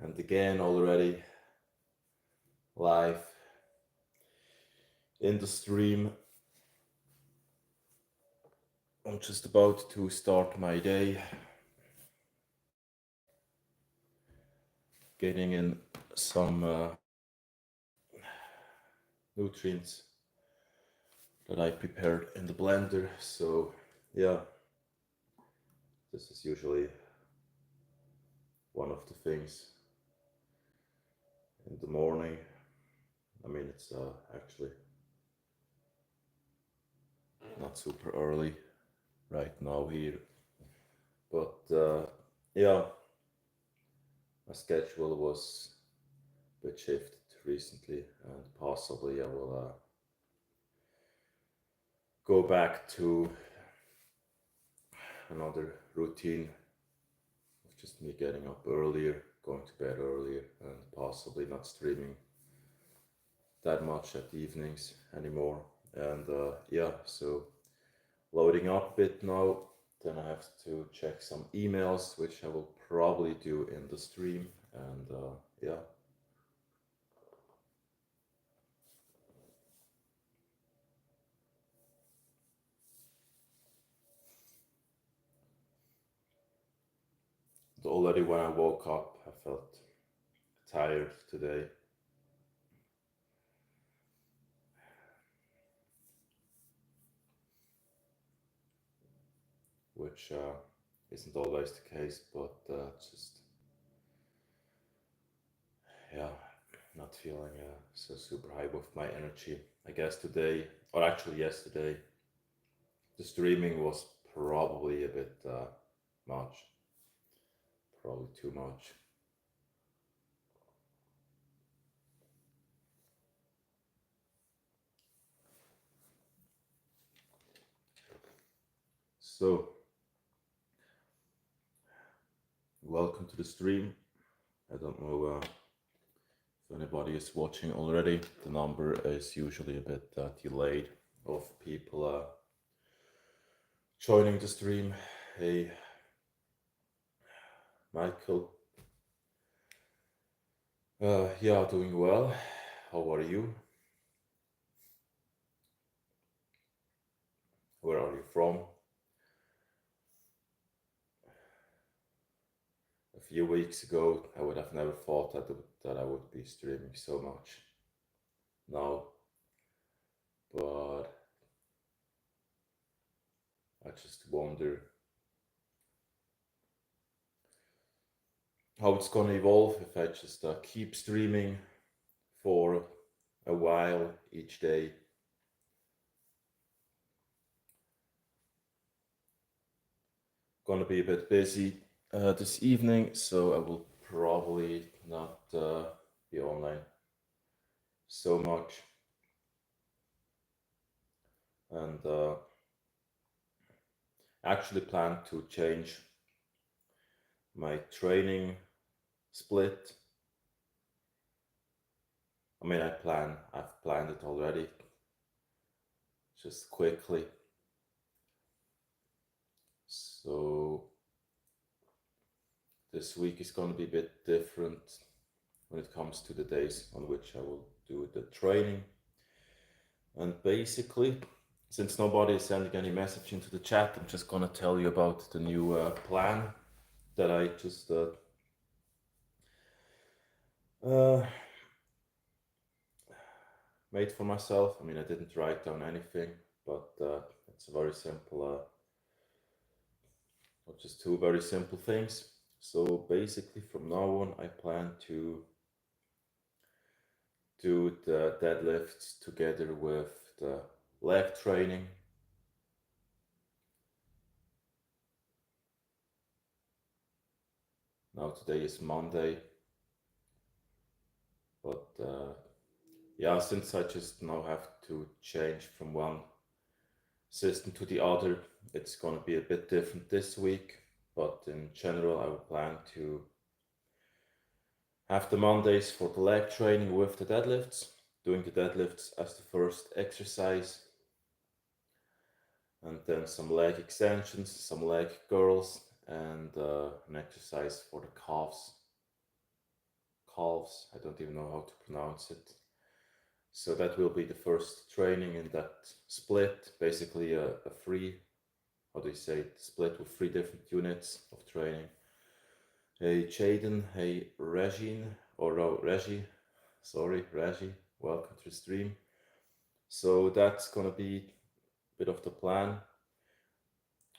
And again, already live in the stream. I'm just about to start my day, getting in some nutrients that I prepared in the blender. So, yeah, this is usually one of the things in the morning. I mean, it's actually not super early right now here, but yeah, my schedule was a bit shifted recently, and possibly I will go back to another routine of just me getting up earlier, going to bed earlier, and possibly not streaming that much at the evenings anymore. And yeah, so loading up a bit now. Then I have to check some emails, which I will probably do in the stream. And yeah. Already when I woke up, I felt tired today. Which isn't always the case, but just, yeah, not feeling so super high with my energy. I guess today, or actually yesterday, the streaming was probably a bit much, probably too much. So, welcome to the stream. I don't know if anybody is watching already. The number is usually a bit delayed of people joining the stream. Hey, Michael. Yeah, doing well. How are you? Where are you from? A few weeks ago, I would have never thought that I would be streaming so much now, but I just wonder how it's gonna evolve if I just keep streaming for a while each day. Gonna be a bit busy this evening, so I will probably not be online so much. And actually plan to change my training split. I mean, I've planned it already, just quickly. So this week is going to be a bit different when it comes to the days on which I will do the training. And basically, since nobody is sending any message into the chat, I'm just going to tell you about the new plan that I just uh, made for myself. I mean, I didn't write down anything, but it's a very simple, just two very simple things. So basically, from now on, I plan to do the deadlifts together with the leg training. Now today is Monday, but yeah, since I just now have to change from one system to the other, it's going to be a bit different this week. But in general, I will plan to have the Mondays for the leg training with the deadlifts, doing the deadlifts as the first exercise, and then some leg extensions, some leg curls, and an exercise for the calves. calves. I don't even know how to pronounce it. So that will be the first training in that split, basically a free, how do you say it, split with 3 different units of training. Hey Jaden, hey Regine, or no, Reggie, sorry, Reggie, welcome to the stream. So that's gonna be a bit of the plan.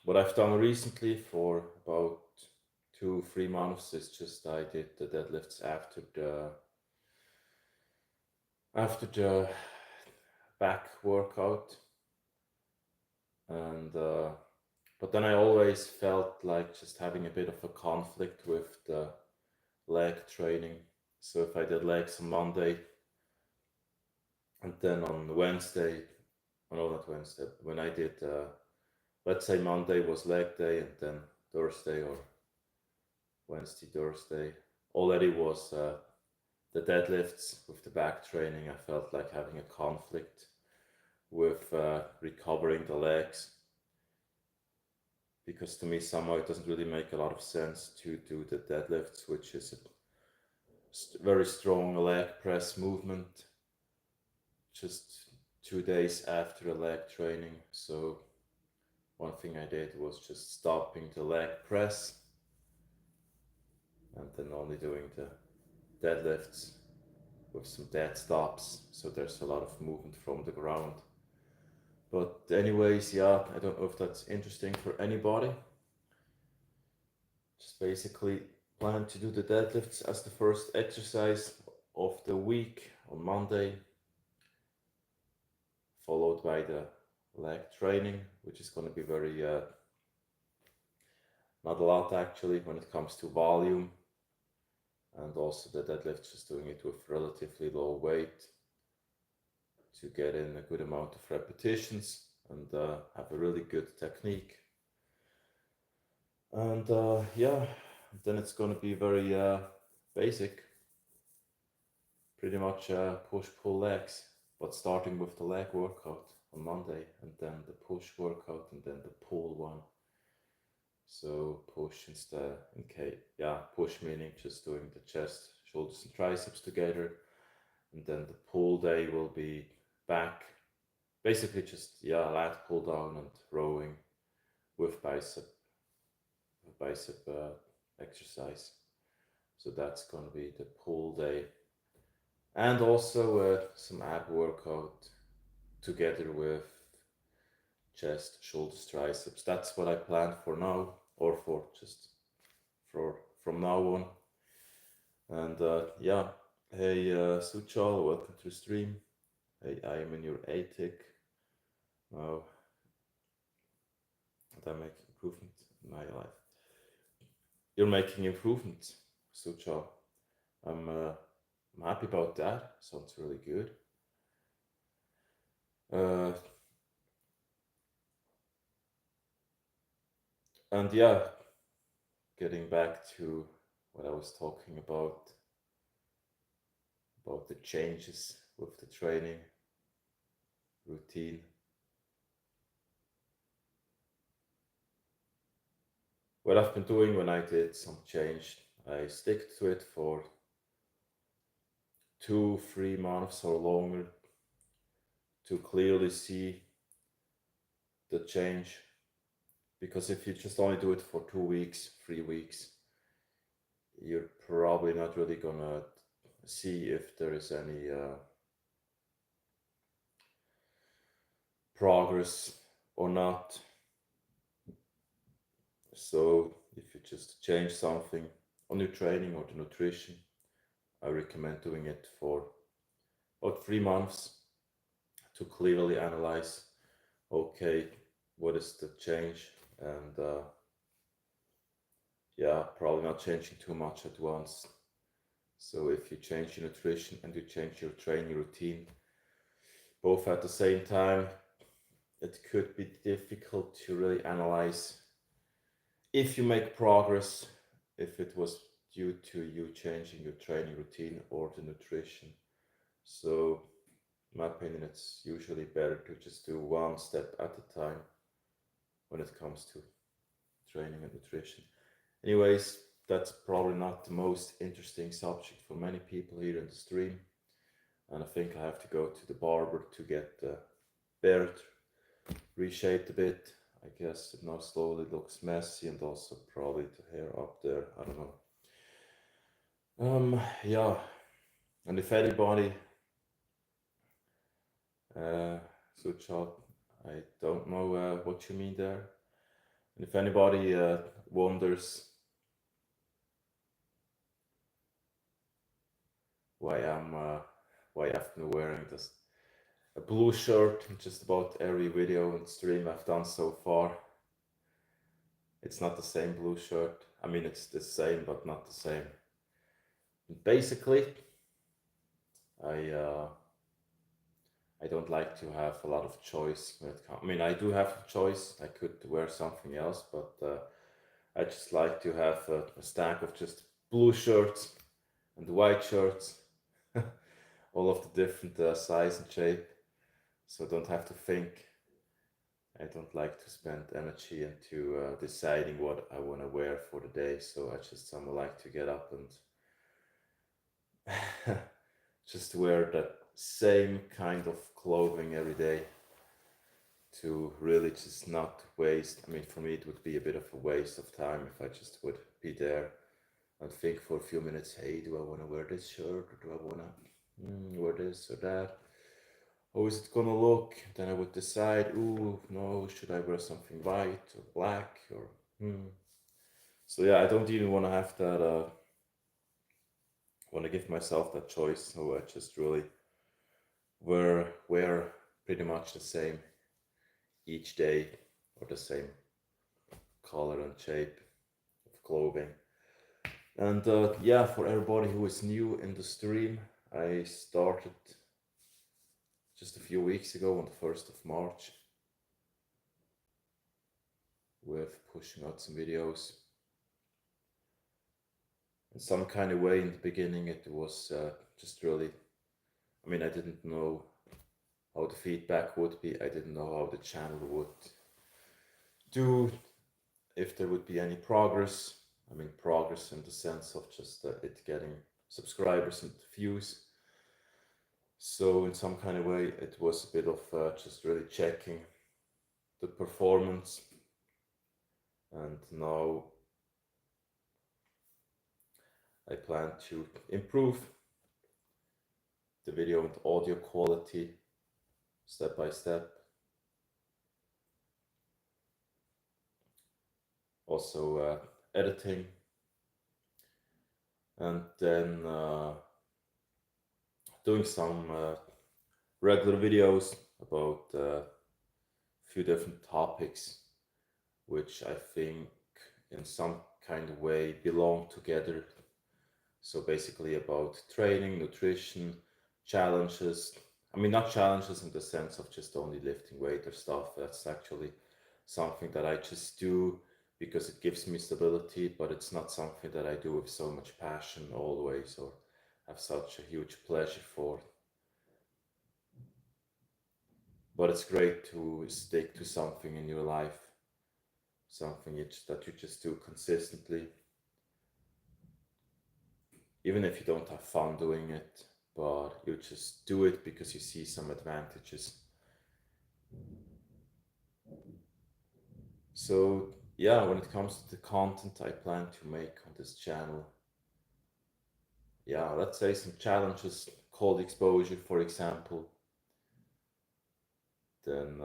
What I've done recently for about 2-3 months is just I did the deadlifts after the back workout, and but then I always felt like just having a bit of a conflict with the leg training. So if I did legs on Monday, and then on Wednesday, oh no, not Wednesday, when I did, let's say Monday was leg day, and then Thursday or Wednesday, Thursday, already was the deadlifts with the back training. I felt like having a conflict with recovering the legs, because to me somehow it doesn't really make a lot of sense to do the deadlifts, which is a very strong leg press movement, just 2 days after a leg training. So one thing I did was just stopping the leg press and then only doing the deadlifts with some dead stops, so there's a lot of movement from the ground. But anyways, yeah, I don't know if that's interesting for anybody. Just basically plan to do the deadlifts as the first exercise of the week on Monday, followed by the leg training, which is going to be very not a lot actually when it comes to volume, and also the deadlift, just doing it with relatively low weight to get in a good amount of repetitions and have a really good technique. And yeah, then it's going to be very basic, pretty much push-pull legs, but starting with the leg workout on Monday, and then the push workout, and then the pull one. So push instead, push meaning just doing the chest, shoulders and triceps together, and then the pull day will be back, basically just lat pull down and rowing with bicep exercise. So that's going to be the pull day, and also some ab workout together with chest, shoulders, triceps. That's what I planned for now, or for just from now on. And yeah, hey Suchal, welcome to the stream. Hey, I am in your ATIC. Wow, and I make improvement in my life. You're making improvements, Suchal. I'm happy about that. Sounds really good. And yeah, getting back to what I was talking about the changes with the training routine. What I've been doing when I did some change, I stick to it for 2-3 months or longer to clearly see the change. Because if you just only do it for 2 weeks, 3 weeks, you're probably not really gonna see if there is any progress or not. So if you just change something on your training or the nutrition, I recommend doing it for about 3 months to clearly analyze, okay, what is the change, and probably not changing too much at once. So if you change your nutrition and you change your training routine both at the same time, it could be difficult to really analyze if you make progress, if it was due to you changing your training routine or the nutrition. So in my opinion, it's usually better to just do one step at a time when it comes to training and nutrition. Anyways, that's probably not the most interesting subject for many people here in the stream. And I think I have to go to the barber to get the beard reshaped a bit. I guess it now slowly looks messy, and also probably the hair up there. I don't know. Yeah. And if anybody, uh, Suchot, I don't know what you mean there. And if anybody wonders why I've been wearing this a blue shirt in just about every video and stream I've done so far. It's not the same blue shirt. I mean, it's the same, but not the same. And basically, I uh, I don't like to have a lot of choice when it comes. I mean, I do have a choice. I could wear something else, but I just like to have a stack of just blue shirts and white shirts, all of the different size and shape, so I don't have to think. I don't like to spend energy into deciding what I want to wear for the day. So I just like to get up and just wear that same kind of clothing every day to really just not waste. I mean, for me, it would be a bit of a waste of time if I just would be there and think for a few minutes, hey, do I want to wear this shirt, or do I want to wear this or that? How is it gonna look? Then I would decide, ooh, no, should I wear something white or black or So yeah, I don't even want to have that. Want to give myself that choice. So I just really wear pretty much the same each day, or the same color and shape of clothing. And yeah, for everybody who is new in the stream, I started just a few weeks ago on the 1st of March with pushing out some videos. In some kind of way, in the beginning, it was just really, I mean, I didn't know how the feedback would be. I didn't know how the channel would do, if there would be any progress. I mean, progress in the sense of just it getting subscribers and views. So in some kind of way, it was a bit of just really checking the performance. And now I plan to improve the video and audio quality step by step. Also editing, and then doing some regular videos about a few different topics which I think in some kind of way belong together. So basically about training, nutrition, challenges. I mean, not challenges in the sense of just only lifting weight or stuff. That's actually something that I just do because it gives me stability, but it's not something that I do with so much passion always, or have such a huge pleasure for. But it's great to stick to something in your life, something that you just do consistently, even if you don't have fun doing it, but you just do it because you see some advantages. So yeah, when it comes to the content I plan to make on this channel, yeah, let's say some challenges, cold exposure, for example. Then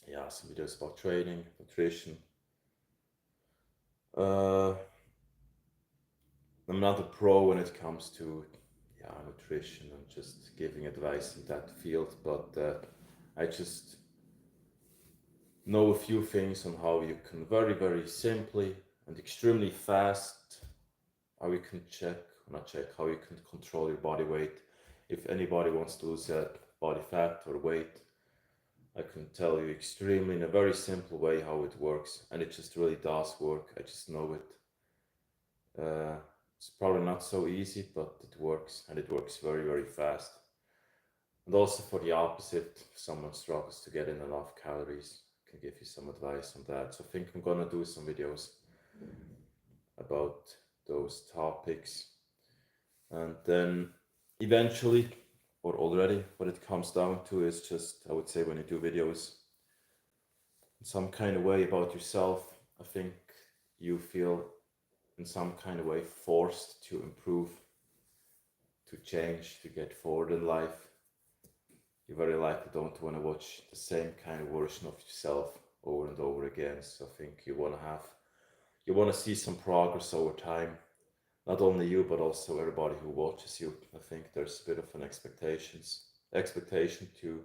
yeah, some videos about training, nutrition. I'm not a pro when it comes to nutrition and just giving advice in that field, but I just know a few things on how you can very simply and extremely fast, how you can how you can control your body weight. If anybody wants to lose body fat or weight, I can tell you extremely in a very simple way how it works, and it just really does work. I just know it. It's probably not so easy, but it works, and it works very fast. And also for the opposite, if someone struggles to get in enough calories, I can give you some advice on that. So I think I'm gonna do some videos about those topics. And then eventually, or already, what it comes down to is just, I would say, when you do videos in some kind of way about yourself, I think you feel in some kind of way forced to improve, to change, to get forward in life. You very likely don't want to watch the same kind of version of yourself over and over again. So I think you want to see some progress over time. Not only you, but also everybody who watches you. I think there's a bit of an expectation to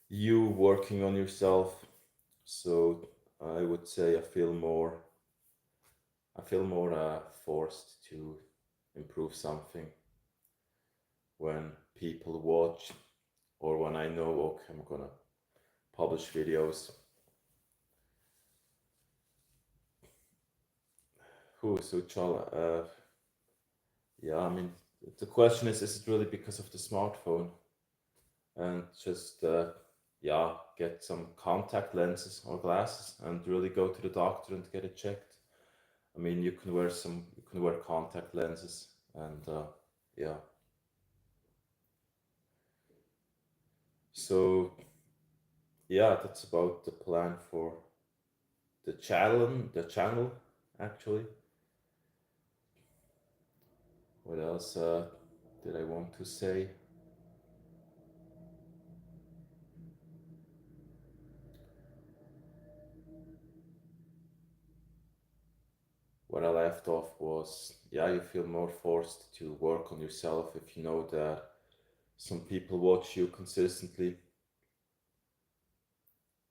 you working on yourself. So I would say I feel more forced to improve something when people watch, or when I know, okay, I'm gonna publish videos. Who so Chala? Yeah, I mean, the question is it really because of the smartphone? And just yeah, get some contact lenses or glasses and really go to the doctor and get it checked. I mean, you can wear contact lenses, and yeah. So yeah, that's about the plan for the channel actually. What else did I want to say? What I left off was, yeah, you feel more forced to work on yourself if you know that some people watch you consistently,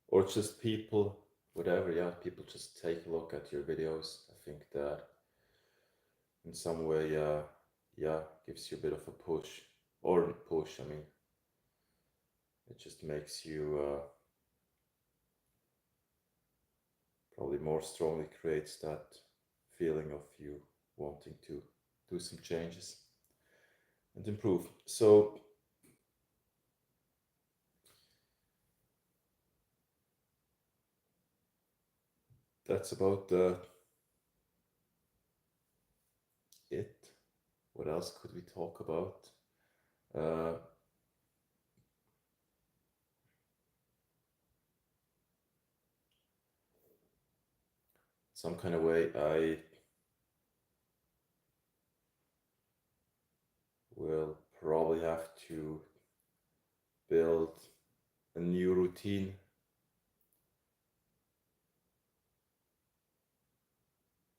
or just people, whatever, yeah, people just take a look at your videos. I think that in some way, yeah, gives you a bit of a push, or push, I mean, it just makes you probably more strongly creates that feeling of you wanting to do some changes and improve. So that's about it. What else could we talk about? Uh, some kind of way, I will probably have to build a new routine.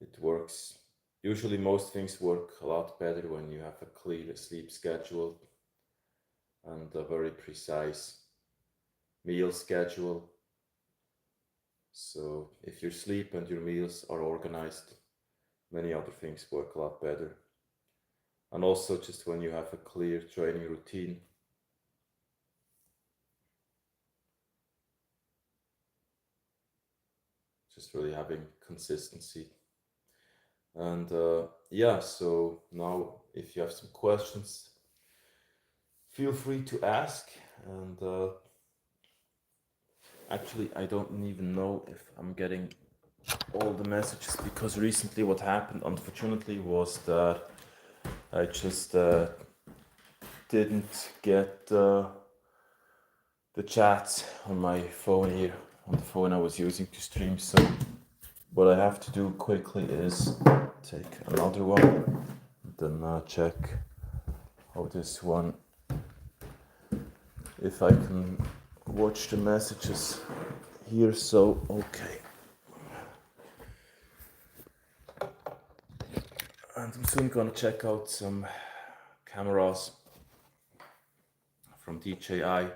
It works. Usually, most things work a lot better when you have a clear sleep schedule and a very precise meal schedule. So, if your sleep and your meals are organized, many other things work a lot better. And also, just when you have a clear training routine, just really having consistency. And yeah, so now if you have some questions, feel free to ask. And actually, I don't even know if I'm getting all the messages, because recently what happened, unfortunately, was that I just didn't get the chats on my phone here, on the phone I was using to stream. So what I have to do quickly is take another one, then check how this one, if I can watch the messages here. So okay, and I'm soon gonna check out some cameras from DJI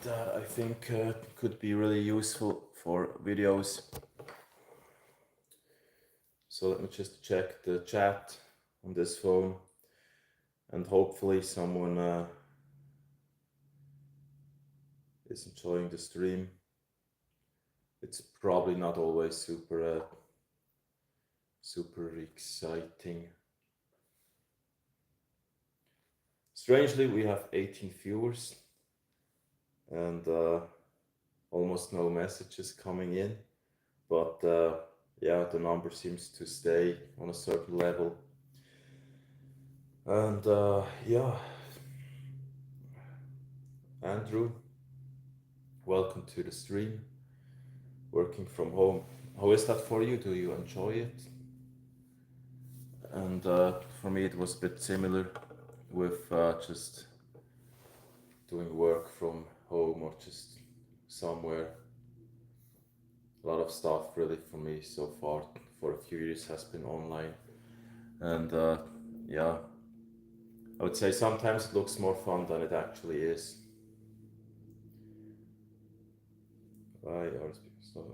that I think could be really useful for videos. So let me just check the chat on this phone, and hopefully someone is enjoying the stream. It's probably not always super exciting. Strangely, we have 18 viewers, and almost no messages coming in, but yeah, the number seems to stay on a certain level. And yeah, Andrew, welcome to the stream. Working from home. How is that for you? Do you enjoy it? And for me, it was a bit similar with just doing work from home or just somewhere. A lot of stuff really for me so far for a few years has been online. And yeah, I would say sometimes it looks more fun than it actually is. Why are so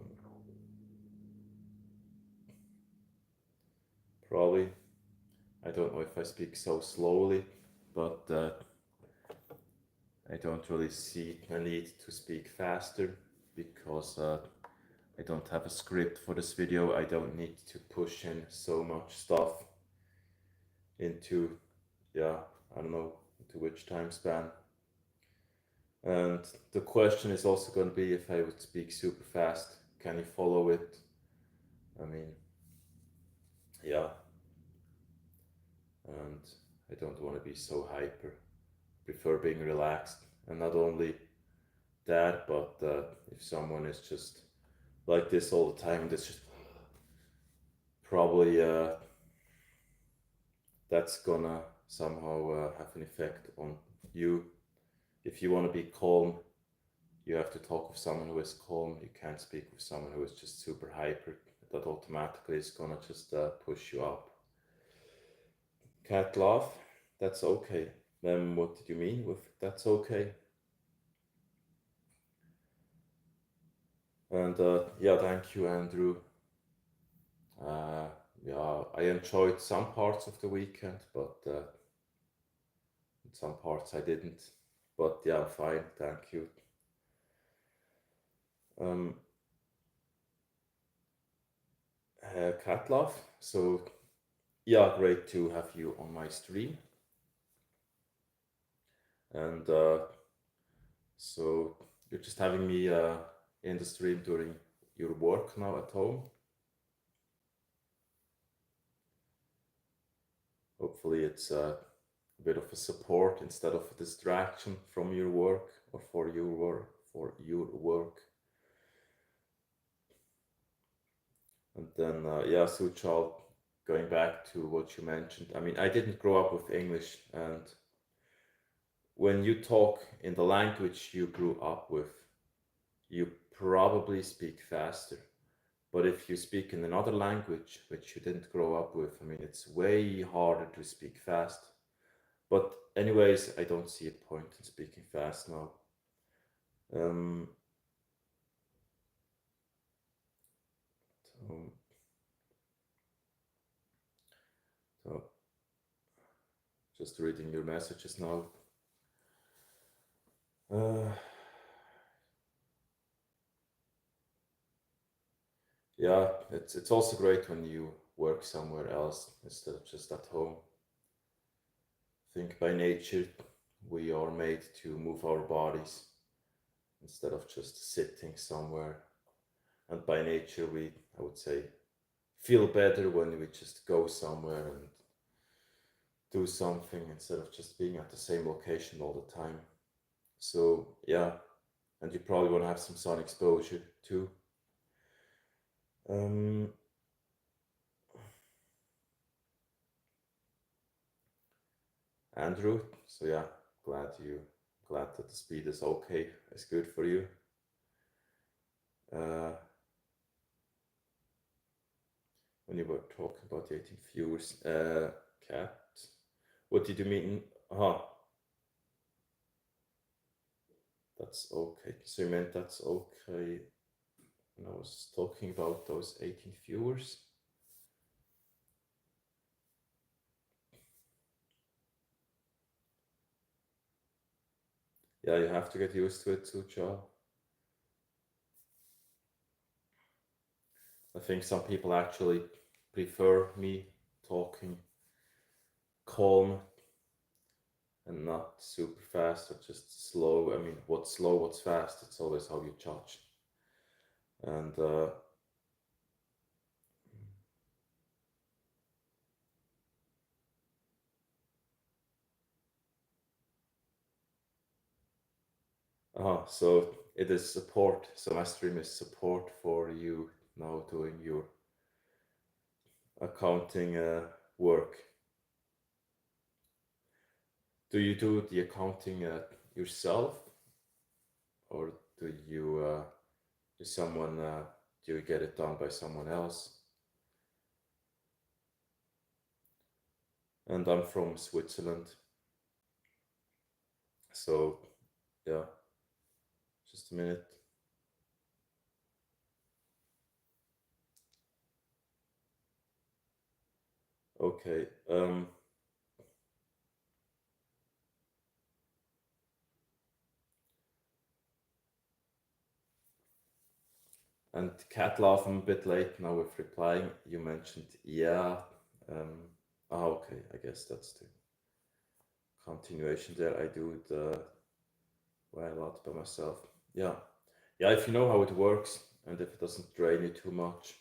probably, I don't know if I speak so slowly, but I don't really see a need to speak faster because I don't have a script for this video. I don't need to push in so much stuff into, yeah, I don't know, into which time span. And the question is also going to be, if I would speak super fast, can you follow it? I mean, yeah, and I don't want to be so hyper. Prefer being relaxed, and not only that, but if someone is just like this all the time, that's just probably that's gonna somehow have an effect on you. If you want to be calm, you have to talk with someone who is calm. You can't speak with someone who is just super hyper. That automatically is gonna just push you up. Cat laugh, that's okay. Then what did you mean with that's okay? And yeah, thank you, Andrew. Uh, yeah, I enjoyed some parts of the weekend, but some parts I didn't. But yeah, fine, thank you. Um, Cat laugh. So yeah, great to have you on my stream. And so you're just having me in the stream during your work now at home. Hopefully it's a bit of a support instead of a distraction from your work or for your work. And then yeah, Suchal, going back to what you mentioned. I mean, I didn't grow up with English, and when you talk in the language you grew up with, you probably speak faster. But if you speak in another language which you didn't grow up with, I mean, it's way harder to speak fast. But anyways, I don't see a point in speaking fast now. Um, so, so just reading your messages now. Yeah, it's also great when you work somewhere else instead of just at home. I think by nature we are made to move our bodies instead of just sitting somewhere. And by nature we, I would say, feel better when we just go somewhere and do something instead of just being at the same location all the time. So yeah, and you probably want to have some sun exposure too. Andrew, so yeah, glad that the speed is okay, is good for you. When you were talking about 18 viewers, Cat, what did you mean? That's okay. So you meant that's okay when I was talking about those 18 viewers? Yeah, you have to get used to it, Sucha. I think some people actually prefer me talking calm and not super fast or just slow. I mean, what's slow, what's fast, it's always how you judge. And so it is support. So my stream is support for you now doing your accounting work. Do you do the accounting yourself, or do you do you get it done by someone else? And I'm from Switzerland, so yeah, just a minute. Okay. And cat laugh, I'm a bit late now with replying. You mentioned, yeah. Okay, I guess that's the continuation there. I do it quite a lot by myself. Yeah. Yeah, if you know how it works and if it doesn't drain you too much.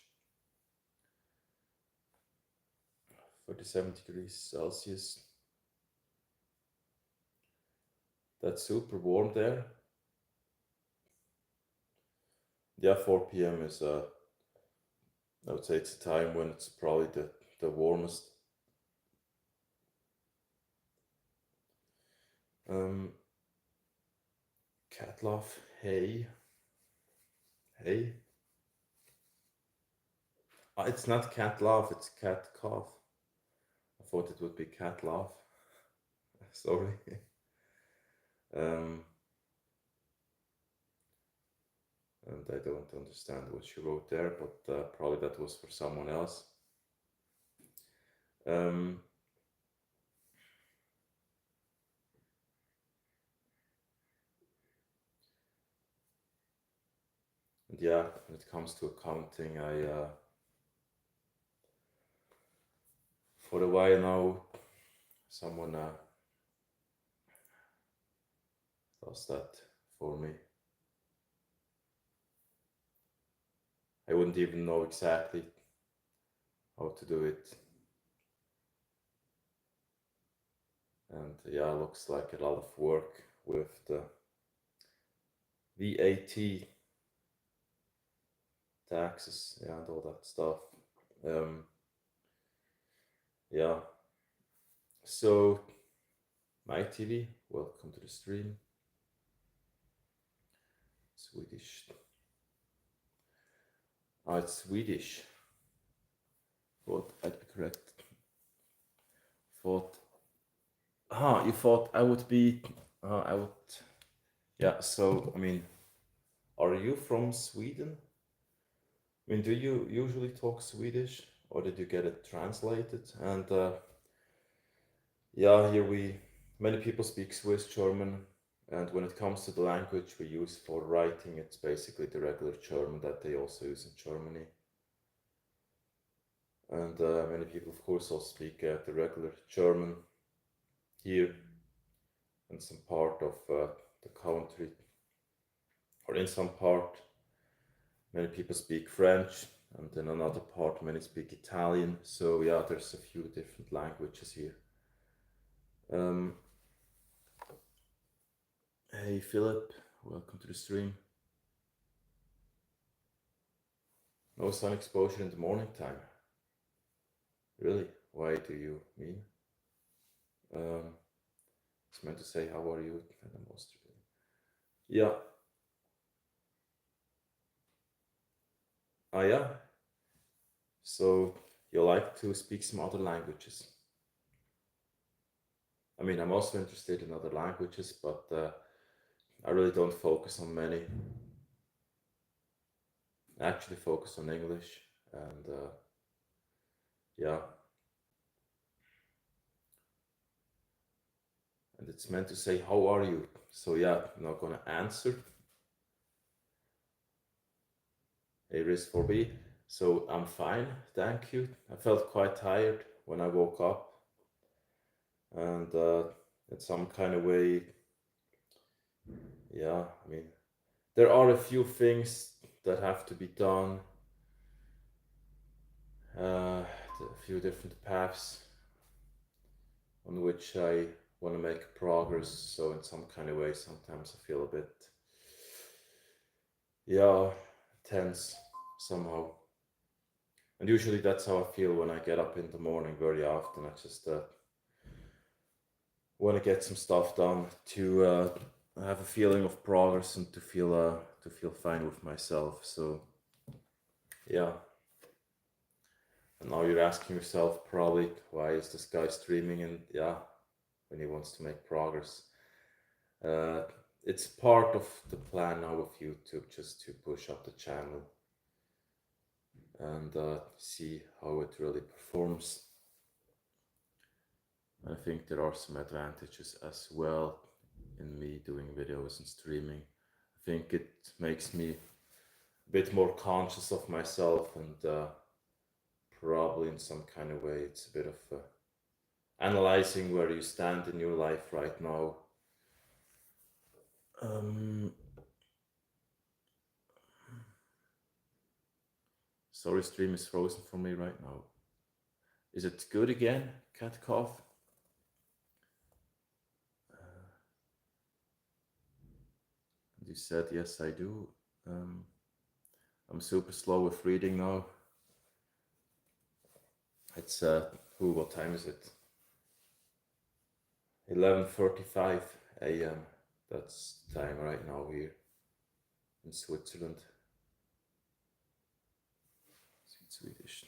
47 degrees Celsius. That's super warm there. Yeah, 4 p.m. is, I would say it's a time when it's probably the warmest. Cat laugh, hey. Hey. It's not cat laugh, it's cat cough. I thought it would be cat laugh. Sorry. um, and I don't understand what she wrote there, but probably that was for someone else. Um, and yeah, when it comes to accounting, for a while now, someone does that for me. I wouldn't even know exactly how to do it. And yeah, looks like a lot of work with the VAT taxes, yeah, and all that stuff. Yeah, so my TV, welcome to the stream. Swedish. It's Swedish. Thought I'd be correct. Thought. You thought I would be. I would. Yeah. So I mean, are you from Sweden? I mean, do you usually talk Swedish, or did you get it translated? And yeah, here many people speak Swiss German, and when it comes to the language we use for writing, it's basically the regular German that they also use in Germany. And many people, of course, also speak the regular German here in some part of the country, or in some part, many people speak French, and in another part, many speak Italian. So yeah, there's a few different languages here. Hey Philip, welcome to the stream. No sun exposure in the morning time. Really? Why do you mean? It's meant to say how are you? Yeah. Yeah. So you like to speak some other languages? I mean, I'm also interested in other languages, but I really don't focus on many. I actually focus on English, and yeah. And it's meant to say, how are you? So yeah, I'm not gonna answer. A risk for B. So I'm fine, thank you. I felt quite tired when I woke up, and in some kind of way, yeah. I mean, there are a few things that have to be done, a few different paths on which I want to make progress. So in some kind of way, sometimes I feel a bit, tense somehow. And usually that's how I feel when I get up in the morning very often. I just want to get some stuff done to have a feeling of progress and to feel fine with myself. So yeah. And now you're asking yourself probably, why is this guy streaming? And when he wants to make progress. It's part of the plan now of YouTube, just to push up the channel and see how it really performs. I think there are some advantages as well in me doing videos and streaming. I think it makes me a bit more conscious of myself, and probably in some kind of way it's a bit of analyzing where you stand in your life right now. Sorry, stream is frozen for me right now. Is it good again? Cat cough? You said yes, I do. I'm super slow with reading now. It's what time is it? 11:45 a.m. That's time right now here in Switzerland. It's in Swedish.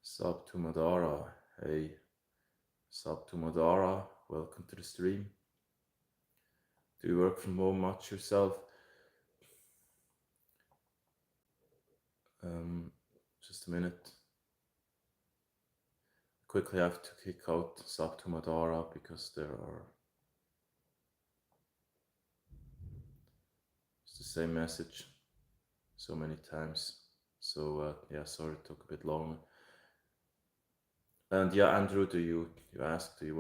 Sub to Madara. Hey, Sub to Madara. Welcome to the stream. Do you work from home much yourself? Just a minute. Quickly have to kick out Sub to Madara because there are it's the same message so many times. So sorry it took a bit long. And Andrew, you asked, do you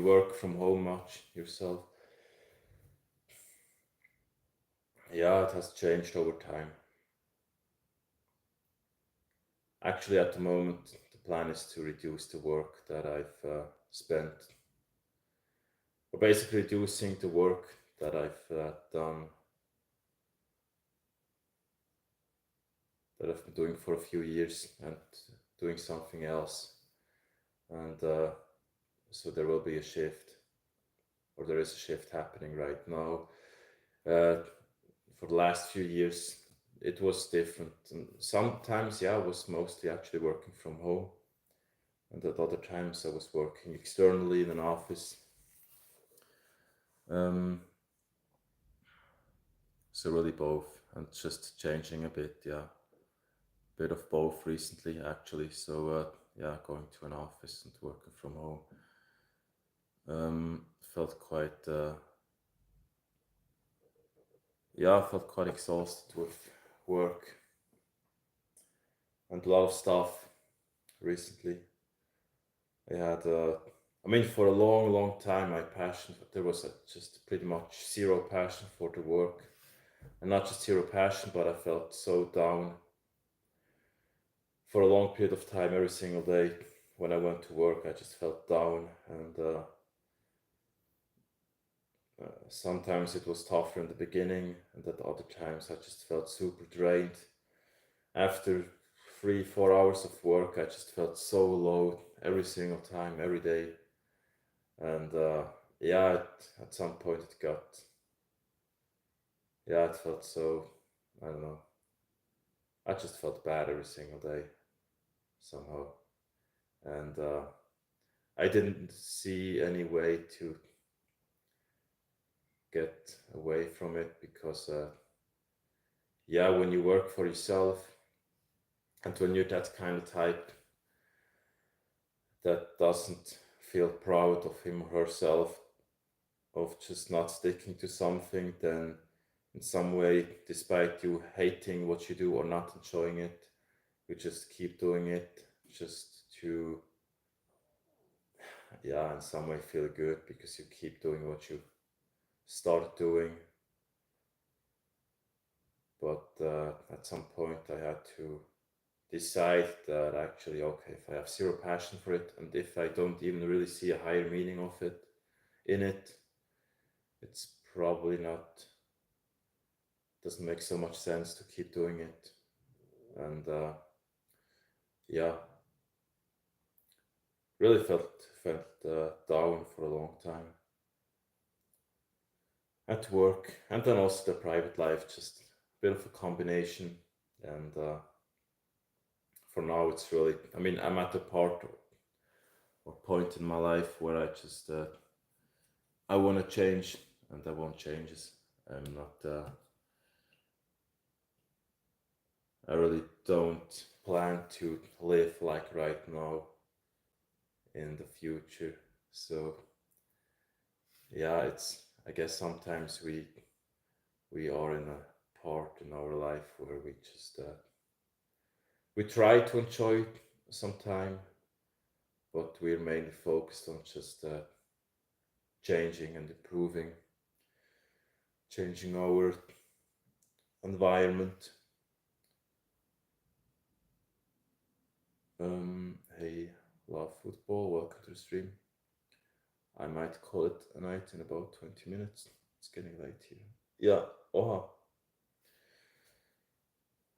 work from home much yourself? Yeah, it has changed over time. Actually, at the moment, the plan is to reduce the work that I've spent, or basically reducing the work that I've done, that I've been doing for a few years, and doing something else. And so there will be a shift, or there is a shift happening right now. For the last few years, it was different. And sometimes, I was mostly actually working from home. And at other times, I was working externally in an office. So really both, and just changing a bit, bit of both recently actually. So going to an office and working from home. Felt quite I felt quite exhausted with work and a lot of stuff recently. I had for a long time there was just pretty much zero passion for the work. And not just zero passion, but I felt so down for a long period of time. Every single day when I went to work, I just felt down, and sometimes it was tougher in the beginning, and at other times I just felt super drained. After 3-4 hours of work, I just felt so low every single time, every day. And at some point it felt so, I don't know, I just felt bad every single day somehow. And I didn't see any way to get away from it, because when you work for yourself, and when you're that kind of type that doesn't feel proud of him or herself of just not sticking to something, then in some way, despite you hating what you do or not enjoying it, you just keep doing it just to, yeah, in some way feel good because you keep doing what you started doing. But at some point I had to decide that actually, okay, if I have zero passion for it, and if I don't even really see a higher meaning of it in it, it's probably not, doesn't make so much sense to keep doing it. And yeah, really felt down for a long time at work, and then also the private life, just a bit of a combination. And for now, it's really, I mean, I'm at the part or point in my life where I just I want to change, and I want changes. I'm not. I really don't plan to live like right now in the future. So yeah, it's. I guess sometimes we are in a part in our life where we just we try to enjoy some time, but we're mainly focused on just changing and improving, changing our environment. Hey, love football. Welcome to the stream. I might call it a night in about 20 minutes. It's getting late here. Yeah, oha.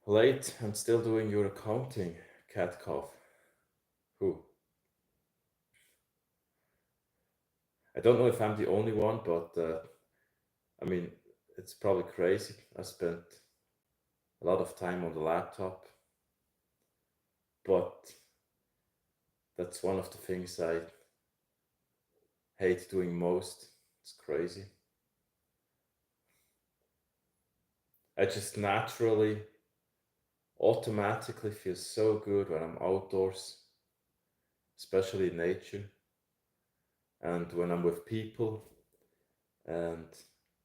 Late and still doing your accounting, cat cough. Who? I don't know if I'm the only one, but I mean, it's probably crazy. I spent a lot of time on the laptop, but that's one of the things I hate doing most. It's crazy. I just naturally, automatically feel so good when I'm outdoors, especially in nature, and when I'm with people, and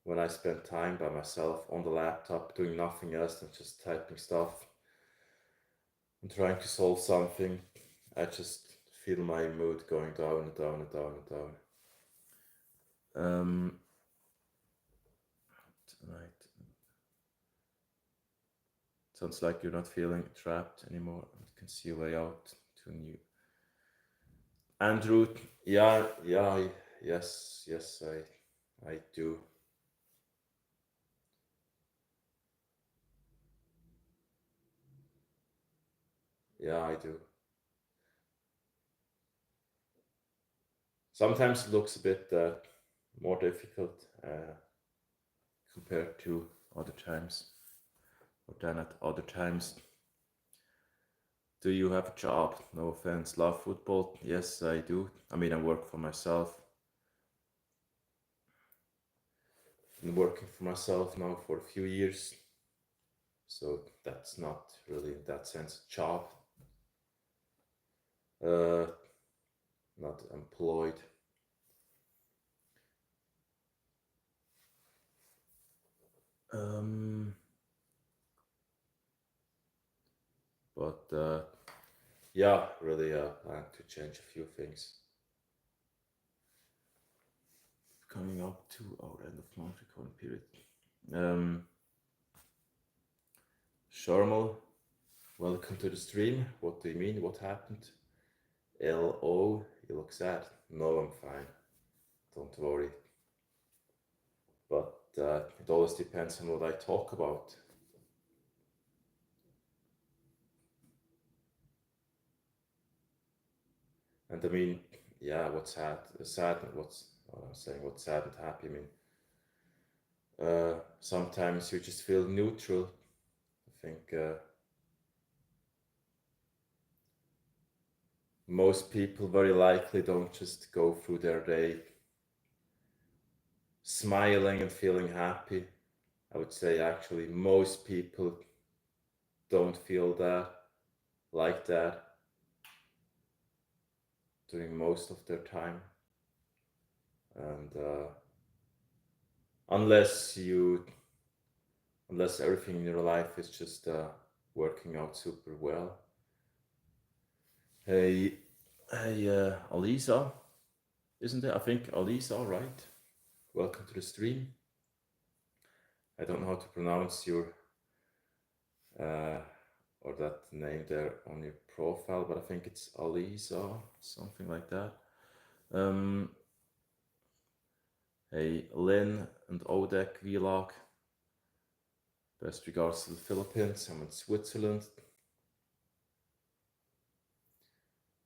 when I spend time by myself on the laptop doing nothing else than just typing stuff and trying to solve something, I just feel my mood going down and down and down and down. Tonight. Sounds like you're not feeling trapped anymore. You can see a way out to a new. Andrew, yeah, yes, I do. Yeah, I do. Sometimes it looks a bit more difficult compared to other times, or than at other times. Do you have a job? No offense. Love football? Yes, I do. I mean, I work for myself. Been working for myself now for a few years, so that's not really in that sense a job. Uh, Not employed. But yeah, really plan to change a few things. Coming up to our end of month recording period. Sharmal, welcome to the stream. What do you mean? What happened? LO, you look sad. No, I'm fine. Don't worry. But it always depends on what I talk about. And I mean, yeah, what's sad, what's I'm saying, what's sad and happy. I mean, sometimes you just feel neutral. I think most people very likely don't just go through their day smiling and feeling happy. I would say actually most people don't feel that like that during most of their time. And unless everything in your life is just working out super well. Hey, Hey, Alisa, isn't it? I think Alisa, right? Welcome to the stream. I don't know how to pronounce your uh, or that name there on your profile, but I think it's Alisa, something like that. Um, hey, Lynn and Odek vlog. Best regards to the Philippines. I'm in Switzerland.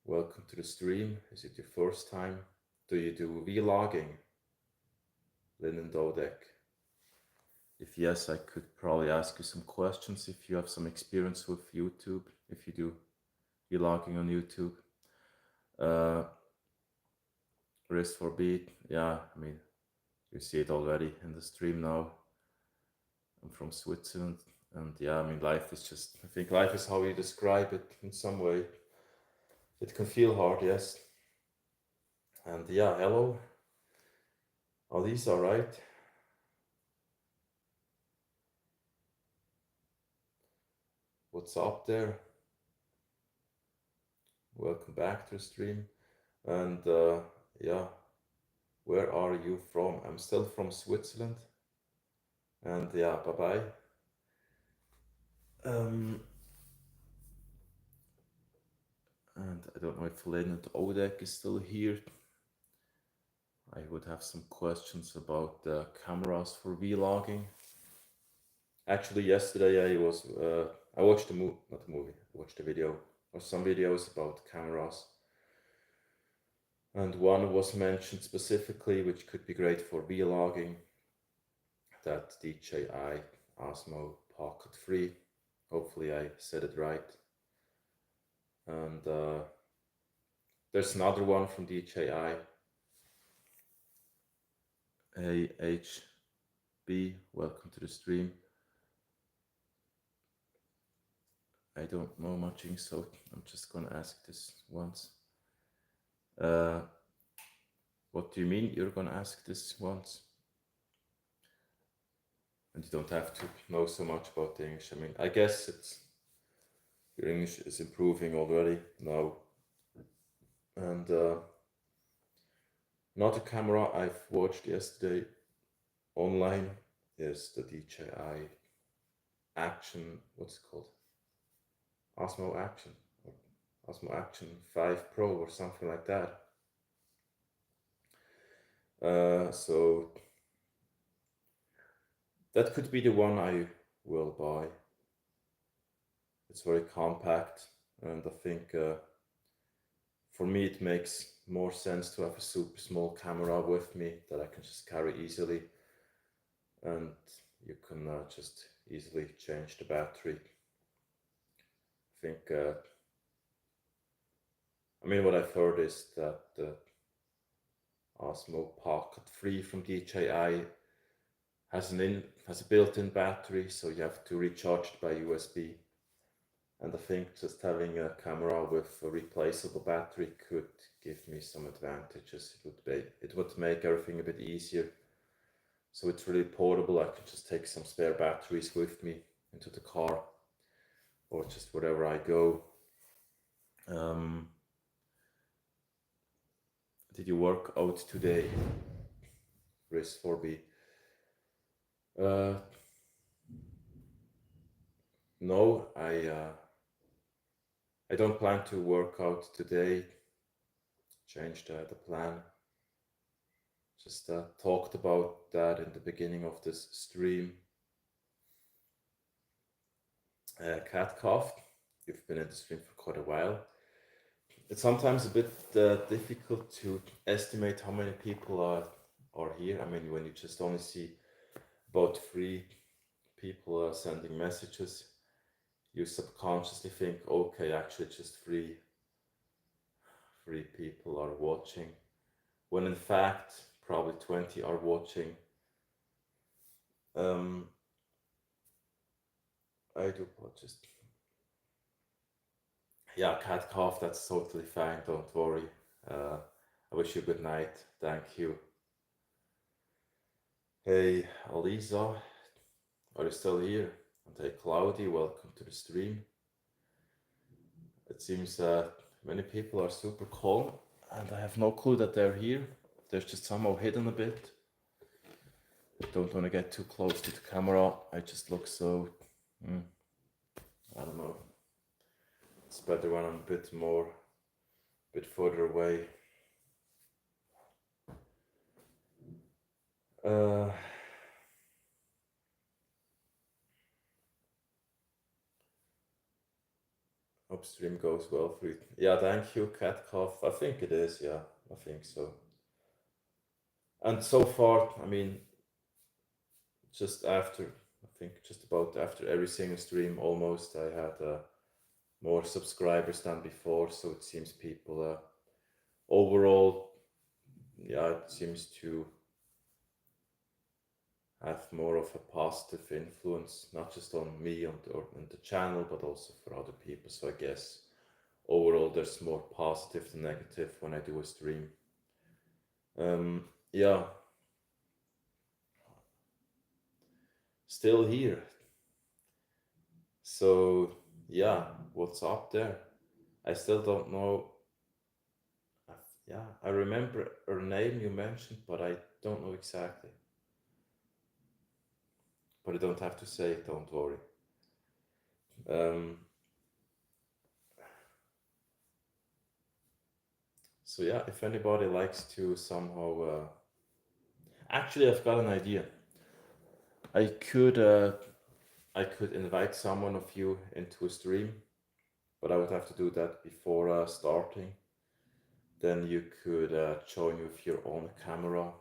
Welcome to the stream. Is it your first time? Do you do vlogging, Lynn and Odek? If yes, I could probably ask you some questions if you have some experience with YouTube, if you do vlogging on YouTube. Uh, Rest for beat, yeah, I mean, you see it already in the stream now. I'm from Switzerland, and yeah, I mean, life is just, I think life is how you describe it in some way. It can feel hard, yes. And yeah, hello. Are these all right? What's up there? Welcome back to the stream. And yeah, where are you from? I'm still from Switzerland. And yeah, bye bye. Um, and I don't know if Leonard Odek is still here. I would have some questions about the cameras for vlogging. Actually, yesterday I watched the movie, not the movie, I watched a video or some videos about cameras. And one was mentioned specifically, which could be great for vlogging, that DJI Osmo Pocket 3. Hopefully I said it right. And there's another one from DJI, AHB, welcome to the stream. I don't know much, so I'm just gonna ask this once. What do you mean you're gonna ask this once? And you don't have to know so much about the English. I mean, I guess your English is improving already now. And another camera I've watched yesterday online is the DJI Action, what's it called? Osmo Action, or Osmo Action 5 Pro or something like that. So that could be the one I will buy. It's very compact, and I think for me it makes more sense to have a super small camera with me that I can just carry easily, and you can just easily change the battery. I think, I mean, what I've heard is that the Osmo Pocket 3 from DJI has a built-in battery, so you have to recharge it by USB. And I think just having a camera with a replaceable battery could give me some advantages. It would make everything a bit easier. So it's really portable. I can just take some spare batteries with me into the car or just wherever I go. Did you work out today? Risk 4B. No, I don't plan to work out today. Changed the plan. Just talked about that in the beginning of this stream. Cat coughed. You've been in the stream for quite a while. It's sometimes a bit difficult to estimate how many people are here. I mean, when you just only see about 3 people sending messages, you subconsciously think, okay, actually just three people are watching, when in fact probably 20 are watching. I do just, yeah, cat cough, that's totally fine, don't worry. I wish you a good night, thank you. Hey Alisa, are you still here? And hey Cloudy, welcome to the stream. It seems Many people are super calm, and I have no clue that they're here. They're just somehow hidden a bit. I don't want to get too close to the camera. I just look so, I don't know. It's better when I'm a bit further away. Hope stream goes well for you. Yeah, thank you, Cat Cough. I think it is, yeah, I think so. And so far, I mean, just after, I think just about after every single stream almost, I had more subscribers than before, so it seems people overall, yeah, it seems to have more of a positive influence, not just on me or on the channel, but also for other people. So I guess overall there's more positive than negative when I do a stream. Yeah, still here. So yeah, what's up there? I still don't know. Yeah, I remember her name you mentioned, but I don't know exactly. But you don't have to say it, don't worry. So yeah, if anybody likes to somehow, actually, I've got an idea. I could invite someone of you into a stream, but I would have to do that before starting. Then you could join with your own camera.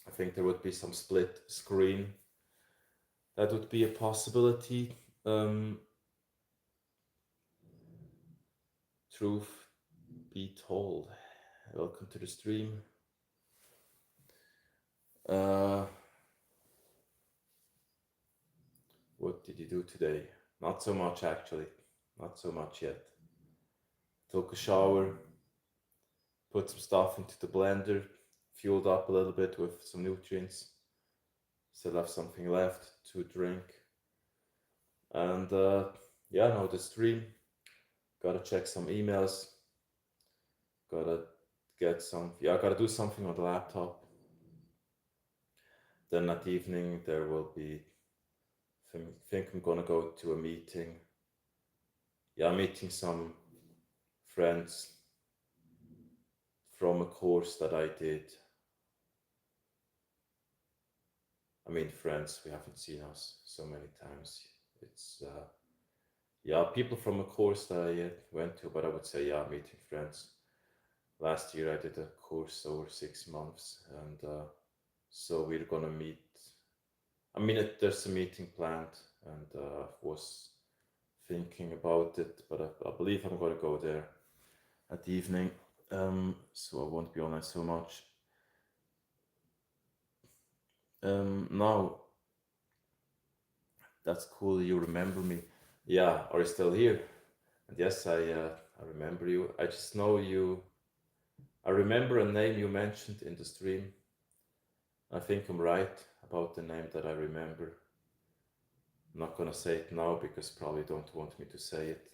I think there would be some split screen. That would be a possibility. Truth be told, welcome to the stream. What did you do today? Not so much actually, not so much yet. Took a shower, put some stuff into the blender, fueled up a little bit with some nutrients. Still have something left to drink. And yeah, now the stream. Gotta check some emails. Gotta gotta do something on the laptop. Then that evening there will be, I think I'm gonna go to a meeting. Yeah, meeting some friends from a course that I did. I mean, friends, we haven't seen us so many times. It's, yeah, people from a course that I went to, but I would say, yeah, meeting friends. Last year I did a course over 6 months, and so we're gonna meet. I mean, there's a meeting planned, and was thinking about it, but I believe I'm gonna go there at the evening, so I won't be online so much. Now, that's cool. You remember me? Yeah, are you still here? And yes, I remember you. I just know you. I remember a name you mentioned in the stream. I think I'm right about the name that I remember. I'm not gonna say it now because probably don't want me to say it.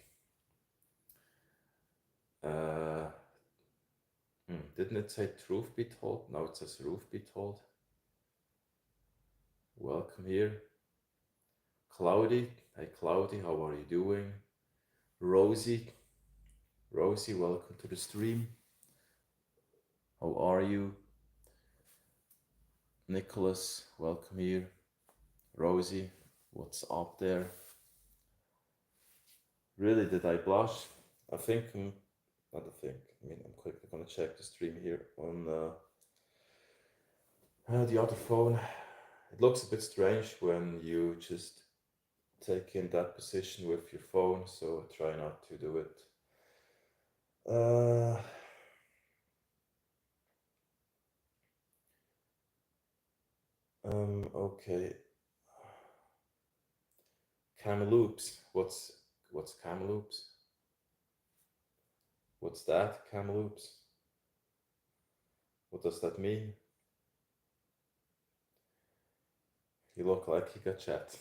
Didn't it say truth be told? Now it says roof be told. Welcome here. Cloudy. Hey Cloudy, how are you doing? Rosie. Rosie, welcome to the stream. How are you? Nicholas, welcome here. Rosie, what's up there? Really, did I blush? I think, not I think, I mean, I'm quickly gonna check the stream here on the other phone. It looks a bit strange when you just take in that position with your phone, so try not to do it. Okay. Cameloops. What's Cameloops? What's that? Cameloops? What does that mean? You look like you got chat.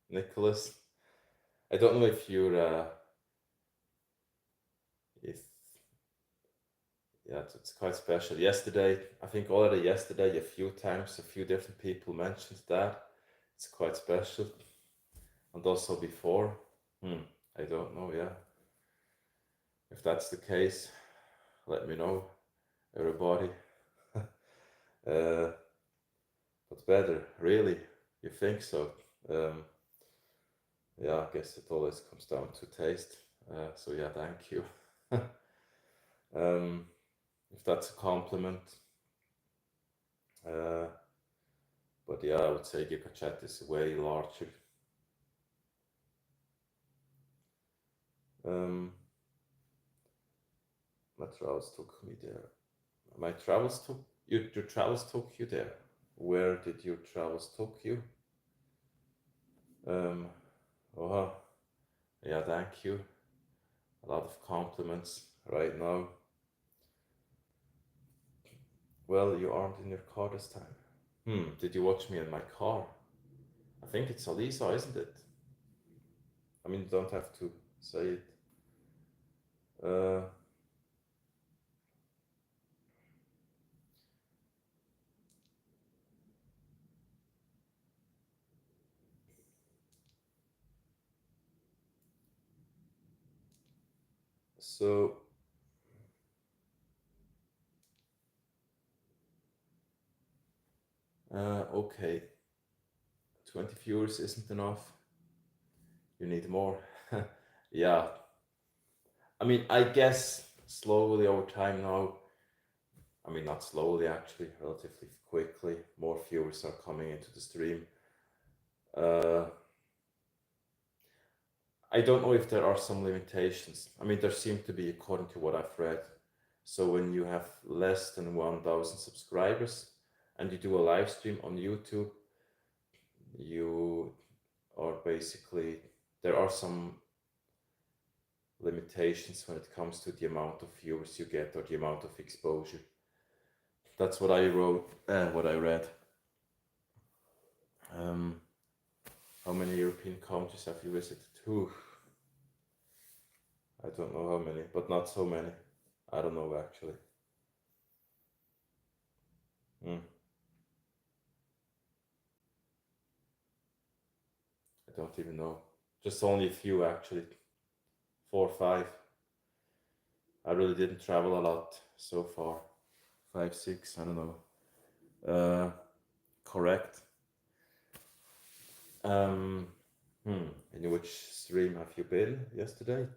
Nicholas. I don't know if you're if yeah, it's quite special. Yesterday, I think already yesterday, a few times, a few different people mentioned that. It's quite special. And also before, I don't know, yeah. If that's the case, let me know, everybody. But better, really? You think so? Um, yeah, I guess it always comes down to taste. So yeah, thank you. um, if that's a compliment. Uh, but yeah, I would say GigaChat is way larger. Um, my travels took me there. My travels took you. Your travels took you there. Where did your travels took you? Um, oh, yeah, thank you. A lot of compliments right now. Well, you aren't in your car this time. Did you watch me in my car? I think it's Alisa, isn't it? I mean, you don't have to say it. Uh, so, okay. 20 viewers isn't enough. You need more. Yeah. I mean, I guess slowly over time now, I mean, not slowly actually, relatively quickly, more viewers are coming into the stream. Uh, I don't know if there are some limitations. I mean, there seem to be, according to what I've read. So when you have less than 1,000 subscribers and you do a live stream on YouTube, you are basically, there are some limitations when it comes to the amount of viewers you get or the amount of exposure. That's what I wrote, what I read. Um, how many European countries have you visited? Ooh, I don't know how many, but not so many. I don't know actually. Mm, I don't even know. Just only a few actually, 4 or 5. I really didn't travel a lot so far. 5, 6, I don't know. Correct. Um, in which stream have you been yesterday?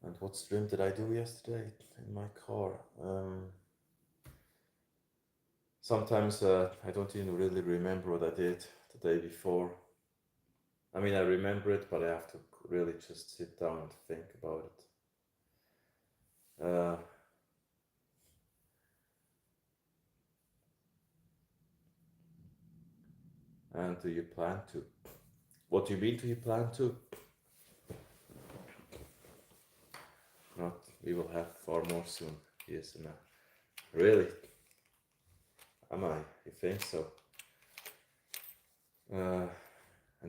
And what stream did I do yesterday in my car? Sometimes I don't even really remember what I did the day before. I mean, I remember it, but I have to really just sit down and think about it. And do you plan to? What do you mean, do you plan to? Not, we will have far more soon. Yes, and really? Am I? You think so? And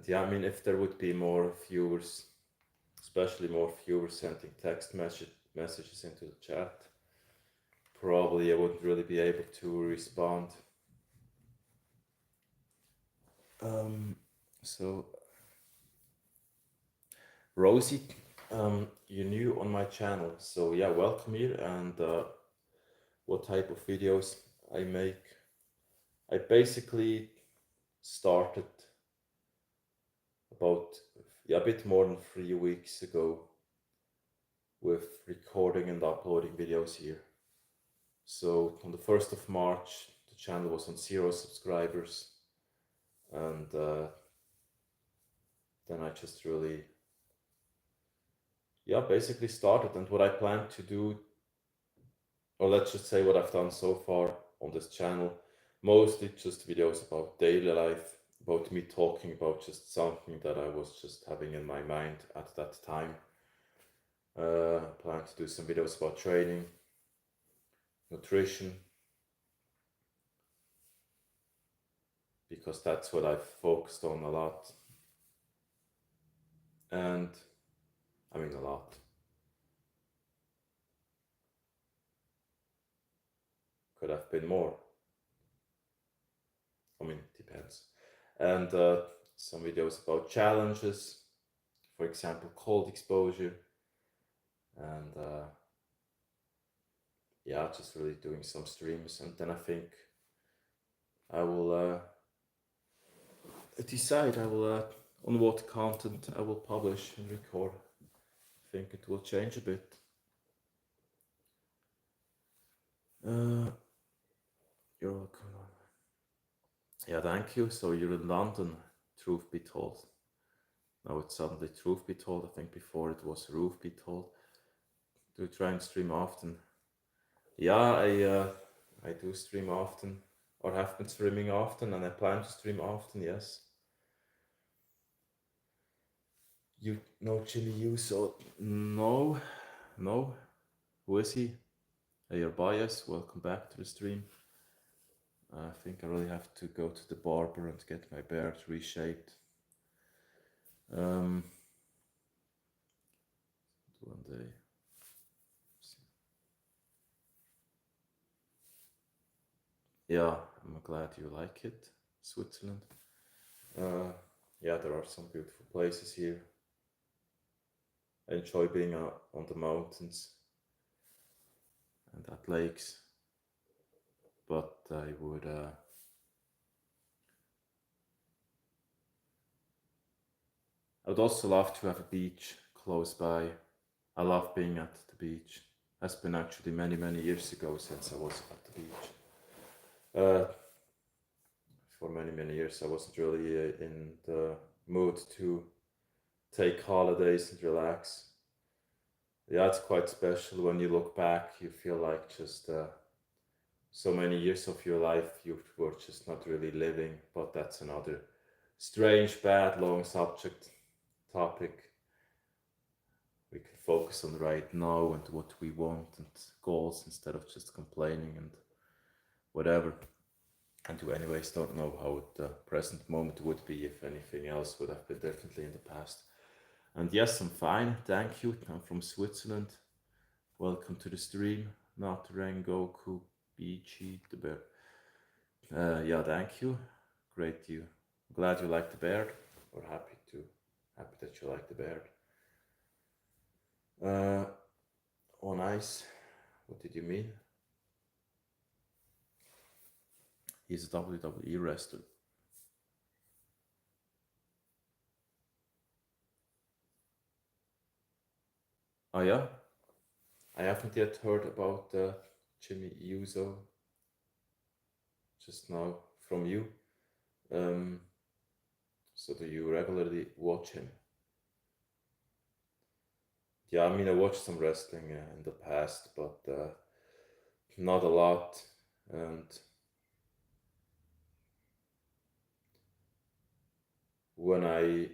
yeah, I mean, if there would be more viewers, especially more viewers sending text messages into the chat, probably I wouldn't really be able to respond. So, Rosie, you're new on my channel, so yeah, welcome here. And what type of videos I make? I basically started about a bit more than 3 weeks ago with recording and uploading videos here. So on the 1st of March, the channel was on 0 subscribers, and then I just really, basically started. And what I plan to do, or let's just say what I've done so far on this channel, mostly just videos about daily life, about me talking about just something that I was just having in my mind at that time. Plan to do some videos about training, nutrition, because that's what I've focused on a lot. and I mean a lot. Could have been more. I mean, it depends. And some videos about challenges, for example, cold exposure, and yeah, just really doing some streams. And then I think I will decide on what content I will publish and record. I think it will change a bit. You're welcome. Yeah, thank you. So you're in London, truth be told. Now it's suddenly truth be told. I think before it was roof be told. Do you try and stream often? Yeah, I do stream often, or have been streaming often, and I plan to stream often. Yes. You know Jimmy Uso? No, no. Who is he? Hey, your bias. Welcome back to the stream. I think I really have to go to the barber and get my beard reshaped. One day. Yeah, I'm glad you like it, Switzerland. Yeah, there are some beautiful places here. I enjoy being on the mountains and at lakes, but I would also love to have a beach close by. I love being at the beach. It's been actually many, many years ago since I was at the beach. For many, many years, I wasn't really in the mood to take holidays and relax. Yeah, it's quite special when you look back. You feel like just so many years of your life you were just not really living. But that's another strange, bad, long topic. We can focus on right now and what we want and goals instead of just complaining and whatever. And you anyways don't know how the present moment would be if anything else would have been differently in the past. And yes, I'm fine, thank you. I'm from Switzerland. Welcome to the stream. Not Rengoku BG the bear. Yeah, thank you. Great you. Glad you like the beard. Or happy that you like the beard. On ice. What did you mean? He's a WWE wrestler. Oh yeah? I haven't yet heard about Jimmy Uso. Just now from you. So do you regularly watch him? Yeah, I mean I watched some wrestling in the past, but not a lot. And when I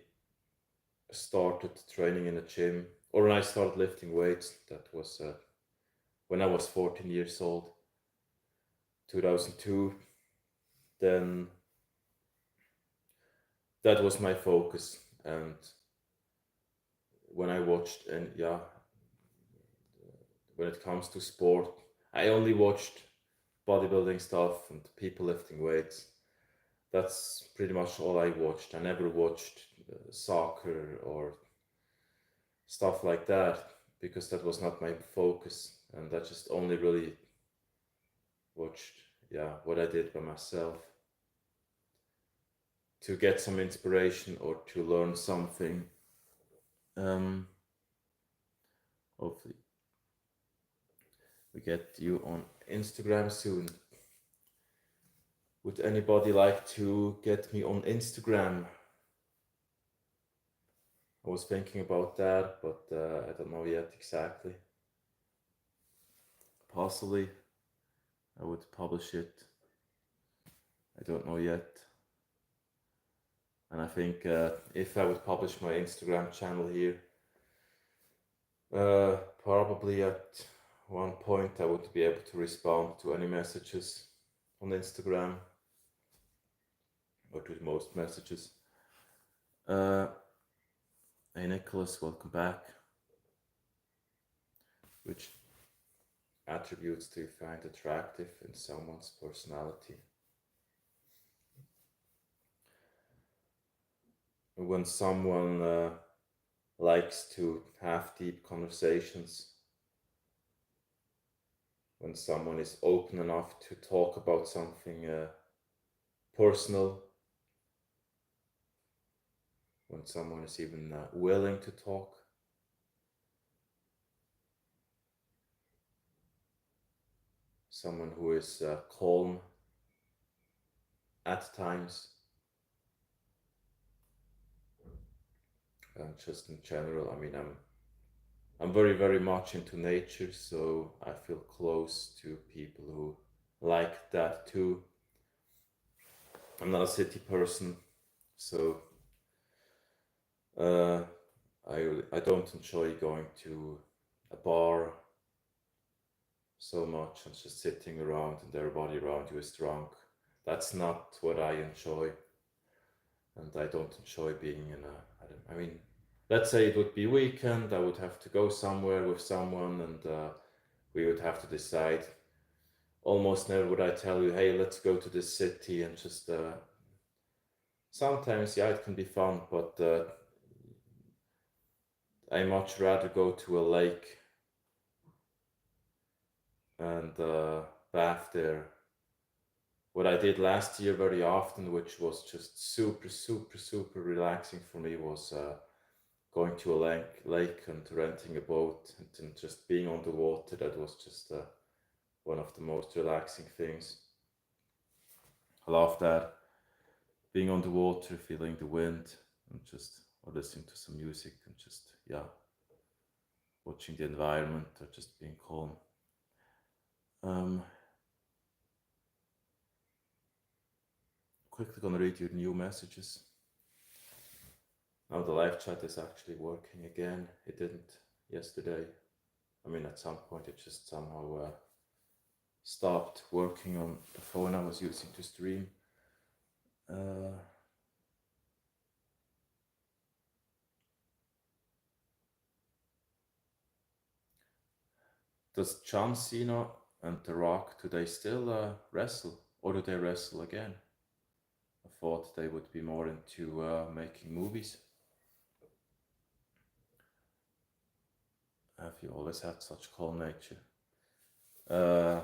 started training in a gym, or when I started lifting weights, that was when I was 14 years old, 2002, then that was my focus. And when I watched, and yeah, when it comes to sport, I only watched bodybuilding stuff and people lifting weights. That's pretty much all I watched. I never watched soccer or stuff like that because that was not my focus, and I just only really watched, yeah, what I did by myself to get some inspiration or to learn something. Hopefully we get you on Instagram soon. Would anybody like to get me on Instagram? I was thinking about that, but I don't know yet exactly. Possibly I would publish it. I don't know yet. And I think if I would publish my Instagram channel here, probably at one point I would be able to respond to any messages on Instagram, or to most messages. Hey Nicholas, welcome back. Which attributes do you find attractive in someone's personality? When someone likes to have deep conversations, when someone is open enough to talk about something personal, when someone is even willing to talk, someone who is calm at times, and just in general. I mean, I'm very, very much into nature, so I feel close to people who like that too. I'm not a city person, so uh, I don't enjoy going to a bar so much and just sitting around and everybody around you is drunk. That's not what I enjoy, and I don't enjoy being in I mean, let's say it would be weekend, I would have to go somewhere with someone, and we would have to decide. Almost never would I tell you, hey, let's go to this city and just. Sometimes, yeah, it can be fun, but I much rather go to a lake and bath there. What I did last year very often, which was just super, super, super relaxing for me, was going to a lake and renting a boat and just being on the water. That was just one of the most relaxing things. I love that. Being on the water, feeling the wind, and just or listening to some music and just, yeah, watching the environment or just being calm. Um, Quickly gonna read your new messages. Now the live chat is actually working again. It didn't yesterday. I mean, at some point it just somehow stopped working on the phone I was using to stream. Does John Cena and The Rock, do they still wrestle? Or do they wrestle again? I thought they would be more into making movies. Have you always had such calm nature? Uh,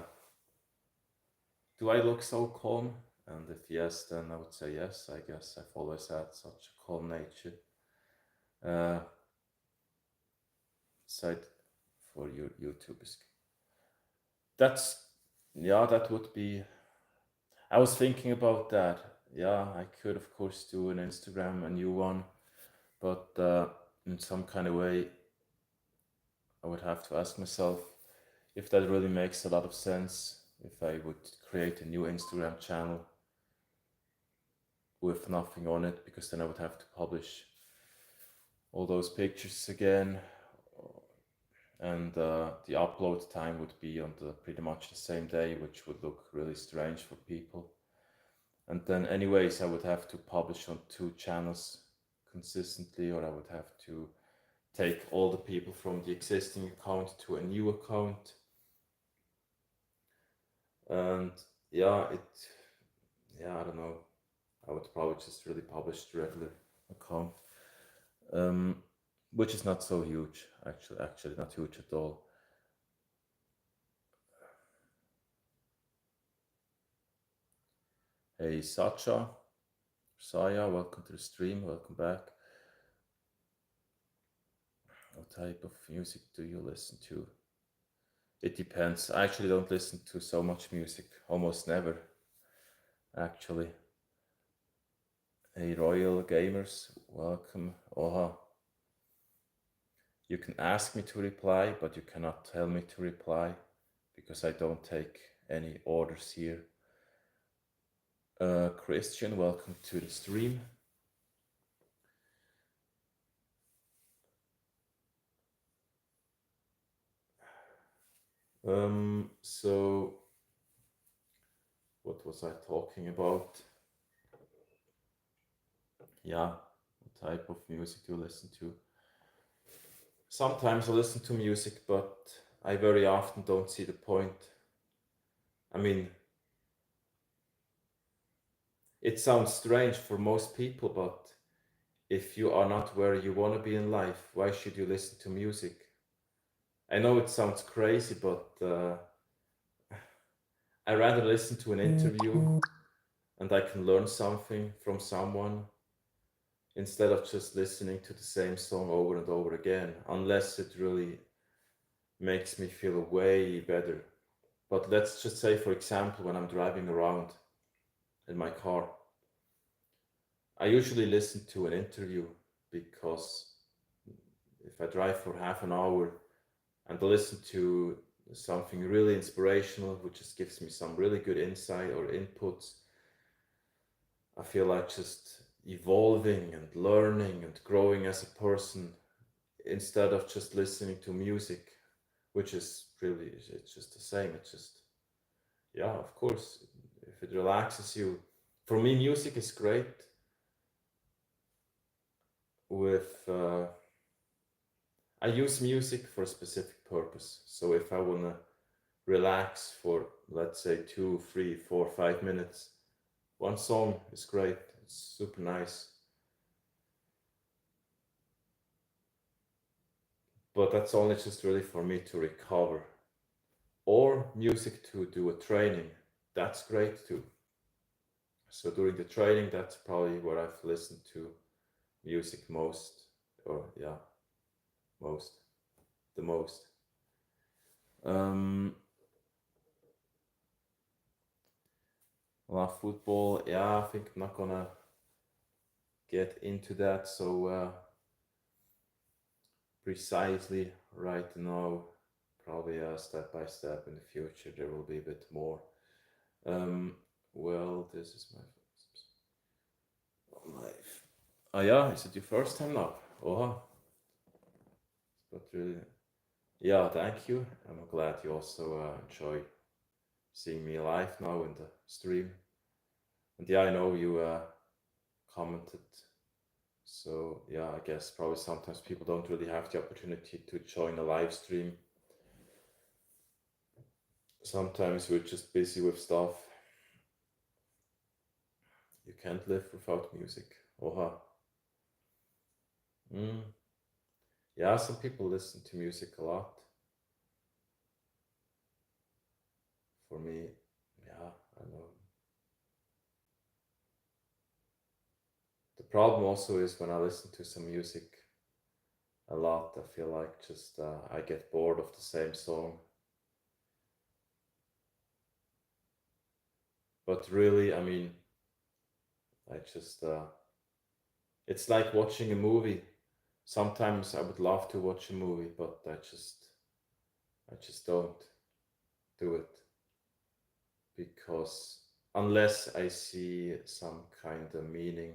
do I look so calm? And if yes, then I would say yes. I guess I've always had such a calm nature. Side for your YouTubers. That's, yeah, that would be. I was thinking about that. Yeah, I could of course do an Instagram, a new one, but in some kind of way, I would have to ask myself if that really makes a lot of sense. If I would create a new Instagram channel with nothing on it, because then I would have to publish all those pictures again, and the upload time would be on the pretty much the same day, which would look really strange for people. And then, anyways, I would have to publish on two channels consistently, or I would have to take all the people from the existing account to a new account. And yeah, I don't know. I would probably just really publish the regular account, um, which is not so huge, actually not huge at all. Hey, Saya, welcome to the stream, welcome back. What type of music do you listen to? It depends. I actually don't listen to so much music, almost never, actually. Hey, Royal Gamers, welcome. Oha. You can ask me to reply, but you cannot tell me to reply, because I don't take any orders here. Christian, welcome to the stream. So what was I talking about? Yeah, what type of music do you listen to? sometimes I listen to music, but I very often don't see the point. I mean, it sounds strange for most people, but if you are not where you want to be in life, why should you listen to music? I know it sounds crazy, but I rather listen to an interview and I can learn something from someone instead of just listening to the same song over and over again, unless it really makes me feel way better. But let's just say, for example, when I'm driving around in my car, I usually listen to an interview because if I drive for half an hour and I listen to something really inspirational, which just gives me some really good insight or inputs, I feel like just evolving and learning and growing as a person instead of just listening to music, which is really, it's just the same. It's just, yeah, of course, if it relaxes you. For me, music is great with, I use music for a specific purpose. So if I want to relax for, let's say, 2, 3, 4, 5 minutes, one song is great. It's super nice. But that's only just really for me to recover. Or music to do a training. That's great too. So during the training, that's probably where I've listened to music most, or yeah, most, the most. Um, well, football, yeah, I think I'm not gonna get into that so precisely right now. Probably step by step in the future, there will be a bit more. Um, well, this is my life. Oh yeah, is it your first time now? Oh, but really, yeah, thank you. I'm glad you also enjoy seeing me live now in the stream. And yeah, I know you commented. So yeah, I guess probably sometimes people don't really have the opportunity to join a live stream. Sometimes we're just busy with stuff. You can't live without music. Oha. Mm. Yeah, some people listen to music a lot. For me, yeah, I know. The problem also is when I listen to some music a lot, I feel like just I get bored of the same song. But really, I mean, I just it's like watching a movie. Sometimes I would love to watch a movie, but I just don't do it because unless I see some kind of meaning,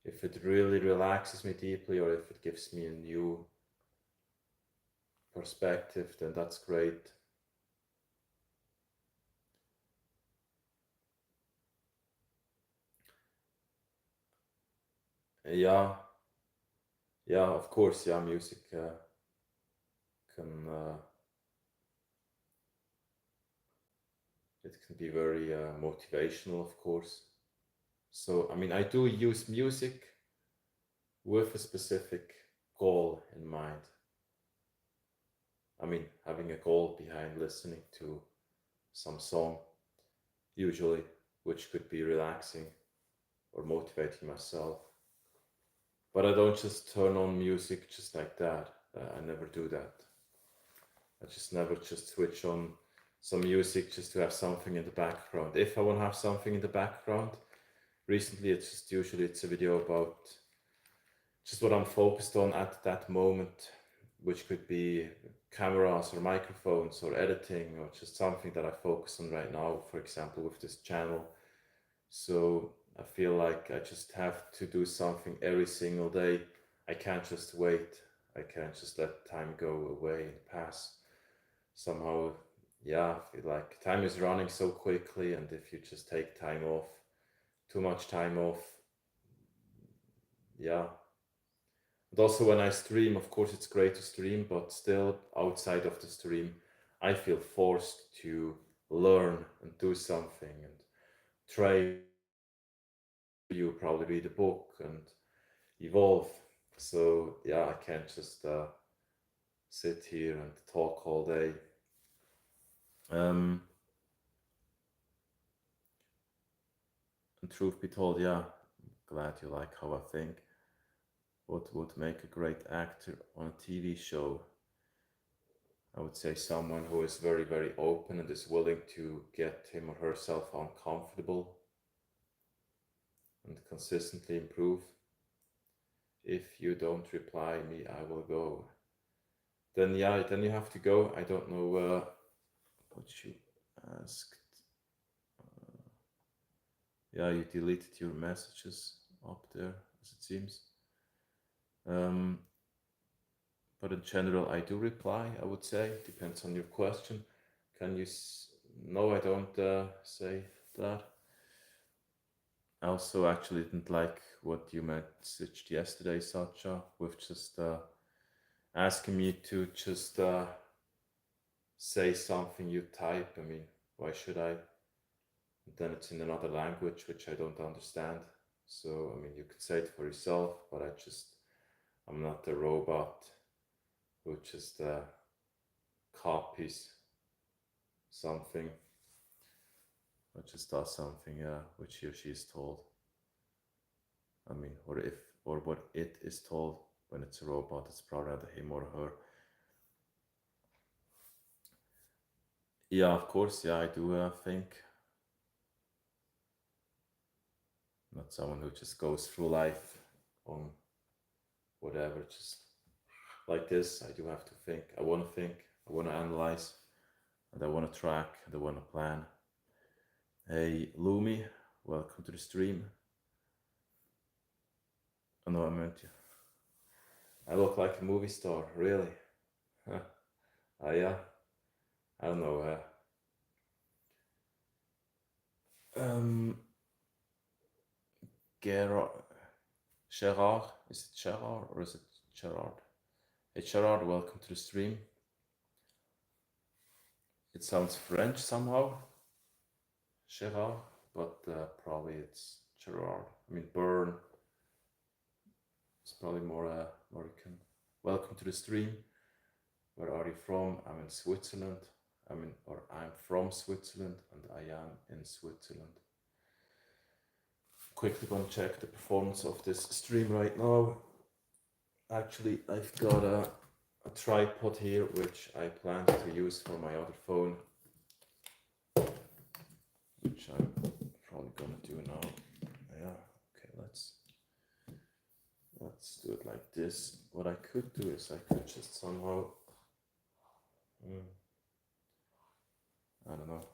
if it really relaxes me deeply or if it gives me a new perspective, then that's great. Yeah, yeah, of course, yeah, music can it can be very motivational, of course. So, I mean, I do use music with a specific goal in mind. I mean, having a goal behind listening to some song, usually, which could be relaxing or motivating myself. But I don't just turn on music just like that. I never do that. I just never just switch on some music just to have something in the background. If I want to have something in the background, recently it's just usually it's a video about just what I'm focused on at that moment, which could be cameras or microphones or editing or just something that I focus on right now, for example, with this channel. So I feel like I just have to do something every single day. I can't just wait. I can't just let time go away and pass. Somehow, yeah, I feel like time is running so quickly, and if you just take time off, too much time off, yeah, And also when I stream, of course it's great to stream, but still outside of the stream, I feel forced to learn and do something and try. You probably read a book and evolve. So yeah, I can't just sit here and talk all day. Um, and truth be told, yeah, glad you like how I think. What would make a great actor on a TV show? I would say someone who is very, very open and is willing to get him or herself uncomfortable and consistently improve. If you don't reply me, I will go. Then yeah, then you have to go. I don't know what you asked. Yeah, you deleted your messages up there, as it seems. Um, but in general, I do reply. I would say depends on your question. Can you? No, I don't say that. I also actually didn't like what you messaged yesterday, Sacha, with just asking me to just say something you type. I mean, why should I? And then it's in another language which I don't understand. So, I mean, you could say it for yourself, but I'm not a robot who just copies something or just does something which he or she is told. I mean, or what it is told. When it's a robot, it's probably either him or her. Yeah, of course. Yeah, I do think not someone who just goes through life on whatever, just like this. I do have to think. I want to think. I want to analyze, and I want to track, and I want to plan. Hey, Lumi, welcome to the stream. Oh no, I meant you. I look like a movie star, really. Huh. Yeah. I don't know. Um, Gerard, Gerard, is it Gerard or is it Gerard? Hey Gerard, welcome to the stream. It sounds French somehow, Gerard, but probably it's Gerard. I mean, Bern is probably more American. Welcome to the stream. Where are you from? I'm in Switzerland. I'm from Switzerland, and I am in Switzerland. Quickly gonna check the performance of this stream right now. Actually, I've got a tripod here which I plan to use for my other phone, which I'm probably gonna do now. Yeah, okay, let's do it like this. What I could do is I could just somehow, I don't know.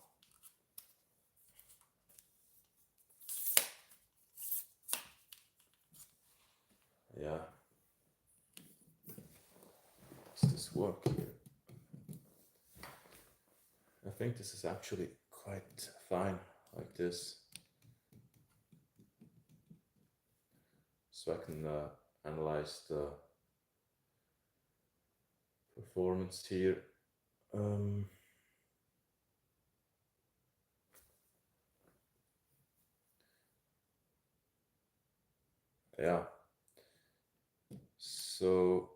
Yeah, does this work here? I think this is actually quite fine like this. So I can analyze the performance here. Yeah. So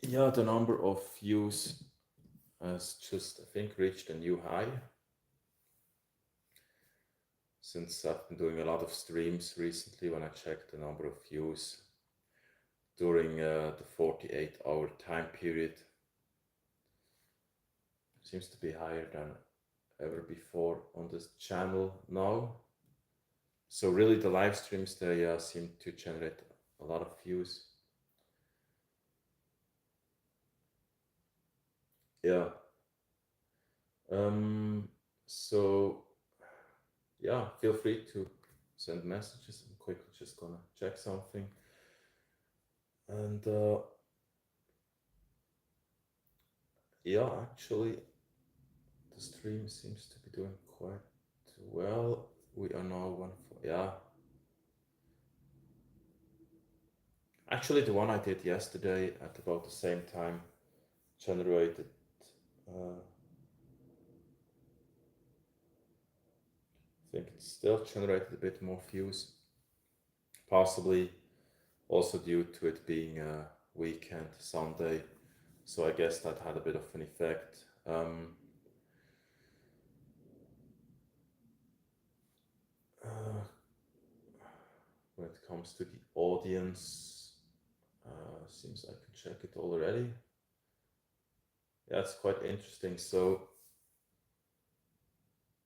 yeah, the number of views has just, I think, reached a new high. Since I've been doing a lot of streams recently, when I checked the number of views during the 48-hour time period, seems to be higher than ever before on this channel now. So really the live streams, they seem to generate a lot of views. Yeah. So yeah, feel free to send messages. I'm quickly just gonna check something. And yeah, actually the stream seems to be doing quite well. We are now yeah. Actually, the one I did yesterday at about the same time generated, I think it still generated a bit more views, possibly also due to it being a weekend, Sunday. So I guess that had a bit of an effect. Uh, when it comes to the audience, seems I can check it already. Yeah, it's quite interesting. So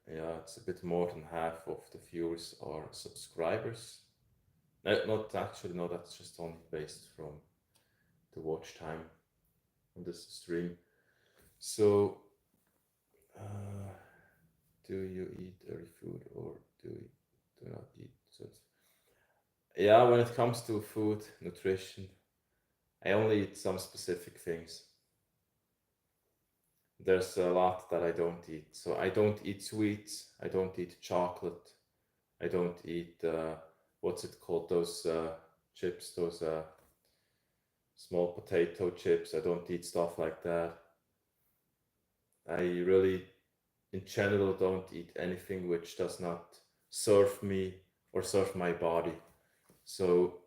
yeah, it's a bit more than half of the viewers are subscribers. Not actually, no, that's just only based from the watch time on this stream. So, uh, do you eat early food or do you do not eat? So yeah, when it comes to food, nutrition, I only eat some specific things. There's a lot that I don't eat. So I don't eat sweets. I don't eat chocolate. I don't eat what's it called? Those chips, those small potato chips. I don't eat stuff like that. I really, in general, don't eat anything which does not serve me or serve my body. So,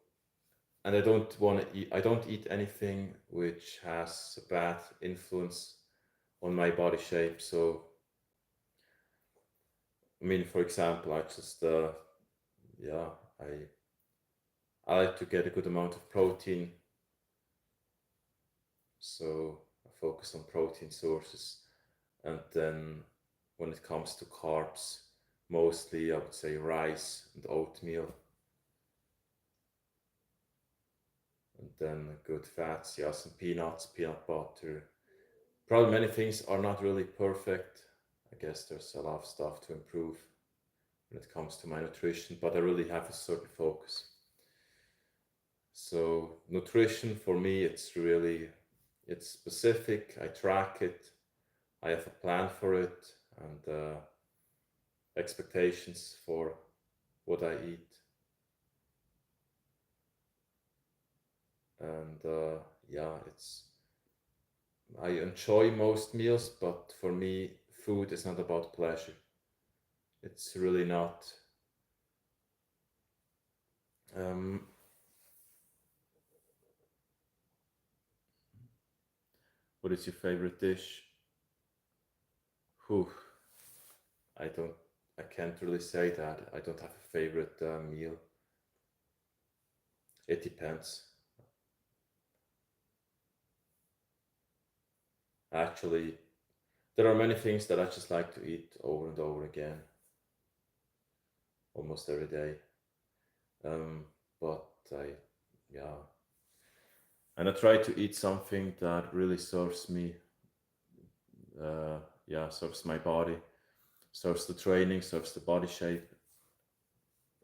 and I don't want to eat. I don't eat anything which has a bad influence on my body shape. So, I mean, for example, I just yeah, I I like to get a good amount of protein. So I focus on protein sources. And then when it comes to carbs, mostly I would say rice and oatmeal. And then good fats, yeah, some peanuts, peanut butter. Probably many things are not really perfect. I guess there's a lot of stuff to improve when it comes to my nutrition, but I really have a certain focus. So nutrition for me, it's specific. I track it. I have a plan for it and expectations for what I eat. And yeah, it's I enjoy most meals, but for me, food is not about pleasure. It's really not. Um, what is your favorite dish? Whew, I don't. I can't really say that. I don't have a favorite meal. It depends. Actually, there are many things that I just like to eat over and over again, almost every day. Um, but yeah, and I try to eat something that really serves me. Uh, yeah, serves my body, serves the training, serves the body shape,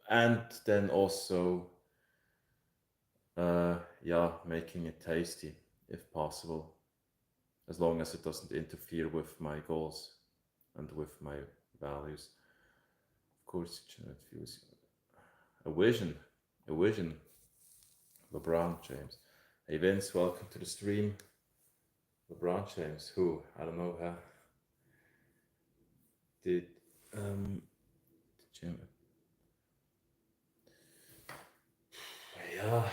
and then also, yeah, making it tasty if possible, as long as it doesn't interfere with my goals and with my values. Of course, it should fuse a vision, a vision. LeBron James. Hey Vince, welcome to the stream. LeBron James, who I don't know, did the gym. Yeah,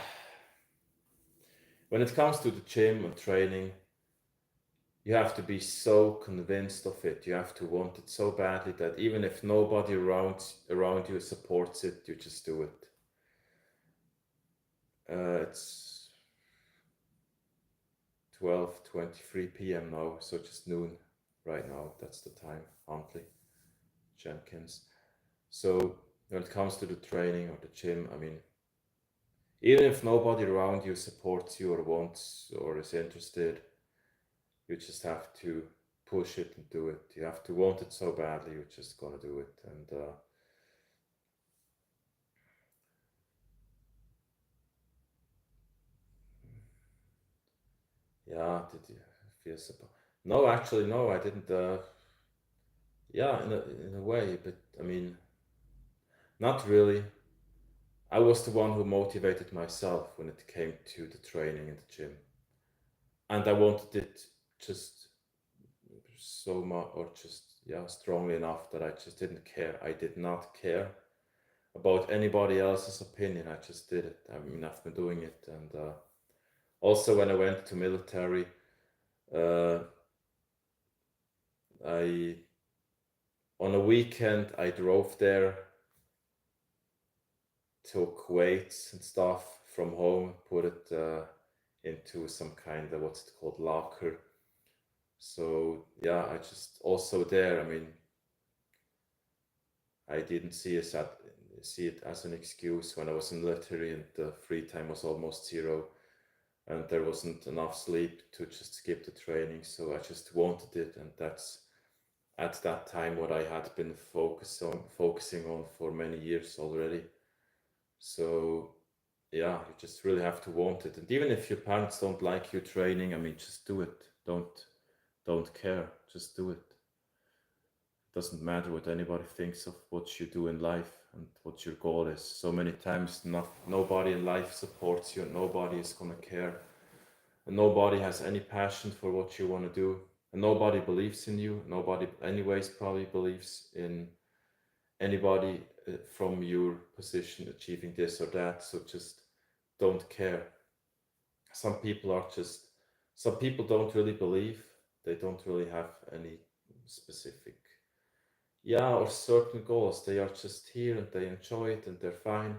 when it comes to the gym and training, you have to be so convinced of it. You have to want it so badly that even if nobody around you supports it, you just do it. It's 12:23 p.m. now, so just noon right now. That's the time, Huntley, Jenkins. So when it comes to the training or the gym, I mean, even if nobody around you supports you or wants or is interested, you just have to push it and do it. You have to want it so badly, you're just gonna do it. And yeah, did you feel support? No, actually, no, I didn't. Yeah, in a way, but I mean, not really. I was the one who motivated myself when it came to the training in the gym. And I wanted it just so much, or just, yeah, strongly enough that I just didn't care. I did not care about anybody else's opinion. I just did it. I mean, I've been doing it. And also when I went to military, uh, I on a weekend I drove there, took weights and stuff from home, put it into some kind of, what's it called, locker. So yeah, I just also there. I mean, I didn't see it as an excuse when I was in military and the free time was almost zero, and there wasn't enough sleep to just skip the training. So I just wanted it, and that's at that time what I had been focusing on for many years already. So yeah, you just really have to want it. And even if your parents don't like you training, I mean, just do it. Don't care. Just do it. Doesn't matter what anybody thinks of what you do in life and what your goal is. So many times nobody in life supports you, and nobody is gonna care, and nobody has any passion for what you want to do, and nobody believes in you. Nobody anyways probably believes in anybody from your position achieving this or that. So just don't care. Some people are just, some people don't really believe, they don't really have any specific, yeah, or certain goals. They are just here and they enjoy it and they're fine.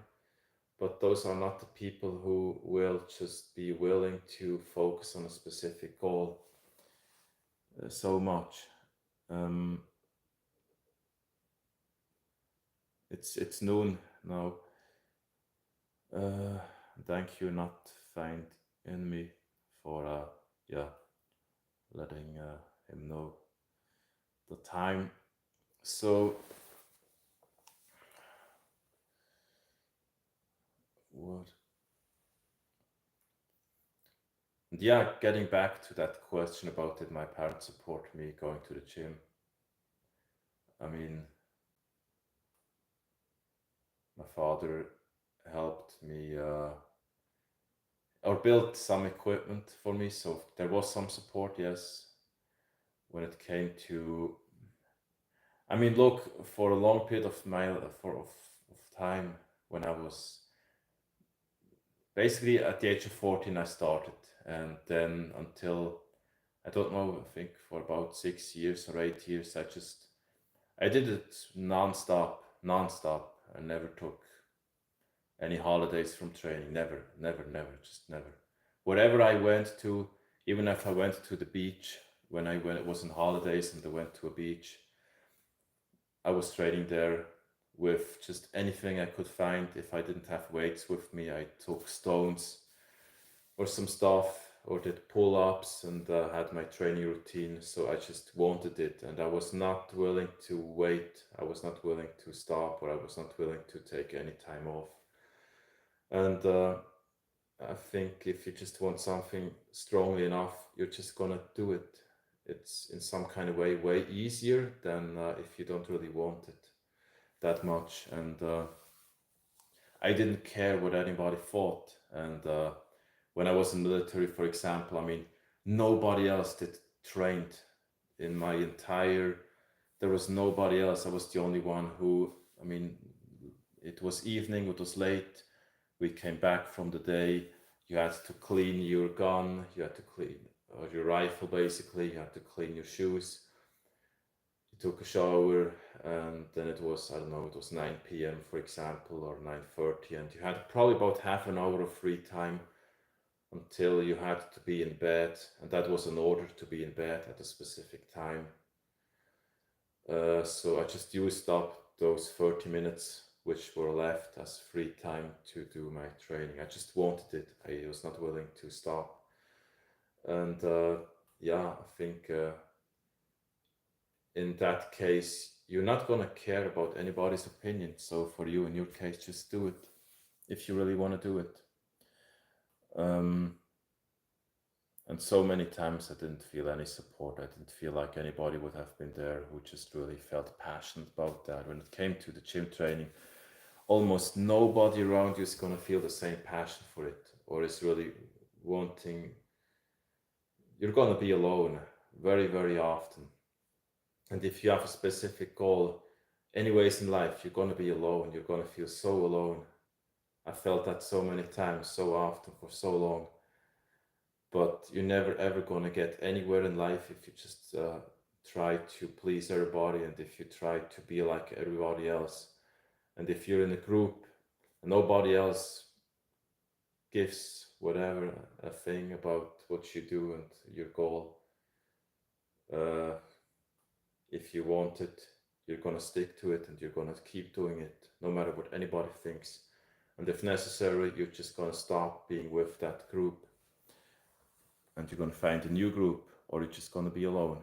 But those are not the people who will just be willing to focus on a specific goal so much. Um, it's noon now. Uh, Thank you, not find in me, for yeah, letting him know the time. So what? And yeah, getting back to that question about did my parents support me going to the gym? I mean, my father helped me or built some equipment for me, so there was some support, yes. When it came to, I mean, look, for a long period of of time, when I was basically at the age of 14, I started, and then until, I don't know, I think for about 6 years or 8 years, I did it non-stop, non-stop. I never took any holidays from training. Never, never, never, just never. Wherever I went to, even if I went to the beach when it was on holidays and I went to a beach, I was training there with just anything I could find. If I didn't have weights with me, I took stones or some stuff, or did pull-ups, and had my training routine. So I just wanted it, and I was not willing to wait. I was not willing to stop, or I was not willing to take any time off. And I think if you just want something strongly enough, you're just gonna do it. It's in some kind of way easier than if you don't really want it that much. And I didn't care what anybody thought. And when I was in the military, for example, I mean, nobody else did trained in my entire. There was nobody else. I was the only one who. I mean, it was evening. It was late. We came back from the day. You had to clean your gun. You had to clean your rifle. Basically, you had to clean your shoes. You took a shower, and then it was, I don't know, it was 9 p.m. for example, or 9:30, and you had probably about half an hour of free time until you had to be in bed, and that was an order to be in bed at a specific time. So I just used up those 30 minutes which were left as free time to do my training. I just wanted it. I was not willing to stop. And yeah, I think in that case, you're not going to care about anybody's opinion. So for you, in your case, just do it if you really want to do it. And so many times I didn't feel any support. I didn't feel like anybody would have been there who just really felt passionate about that. When it came to the gym training, almost nobody around you is going to feel the same passion for it, or is really wanting. You're going to be alone very, very often. And if you have a specific goal, anyways in life, you're going to be alone. You're going to feel so alone. I felt that so many times, so often, for so long. But you're never ever going to get anywhere in life if you just try to please everybody, and if you try to be like everybody else. And if you're in a group and nobody else gives whatever a thing about what you do and your goal, uh, if you want it, you're going to stick to it and you're going to keep doing it no matter what anybody thinks. And if necessary, you're just going to stop being with that group and you're going to find a new group, or you're just going to be alone.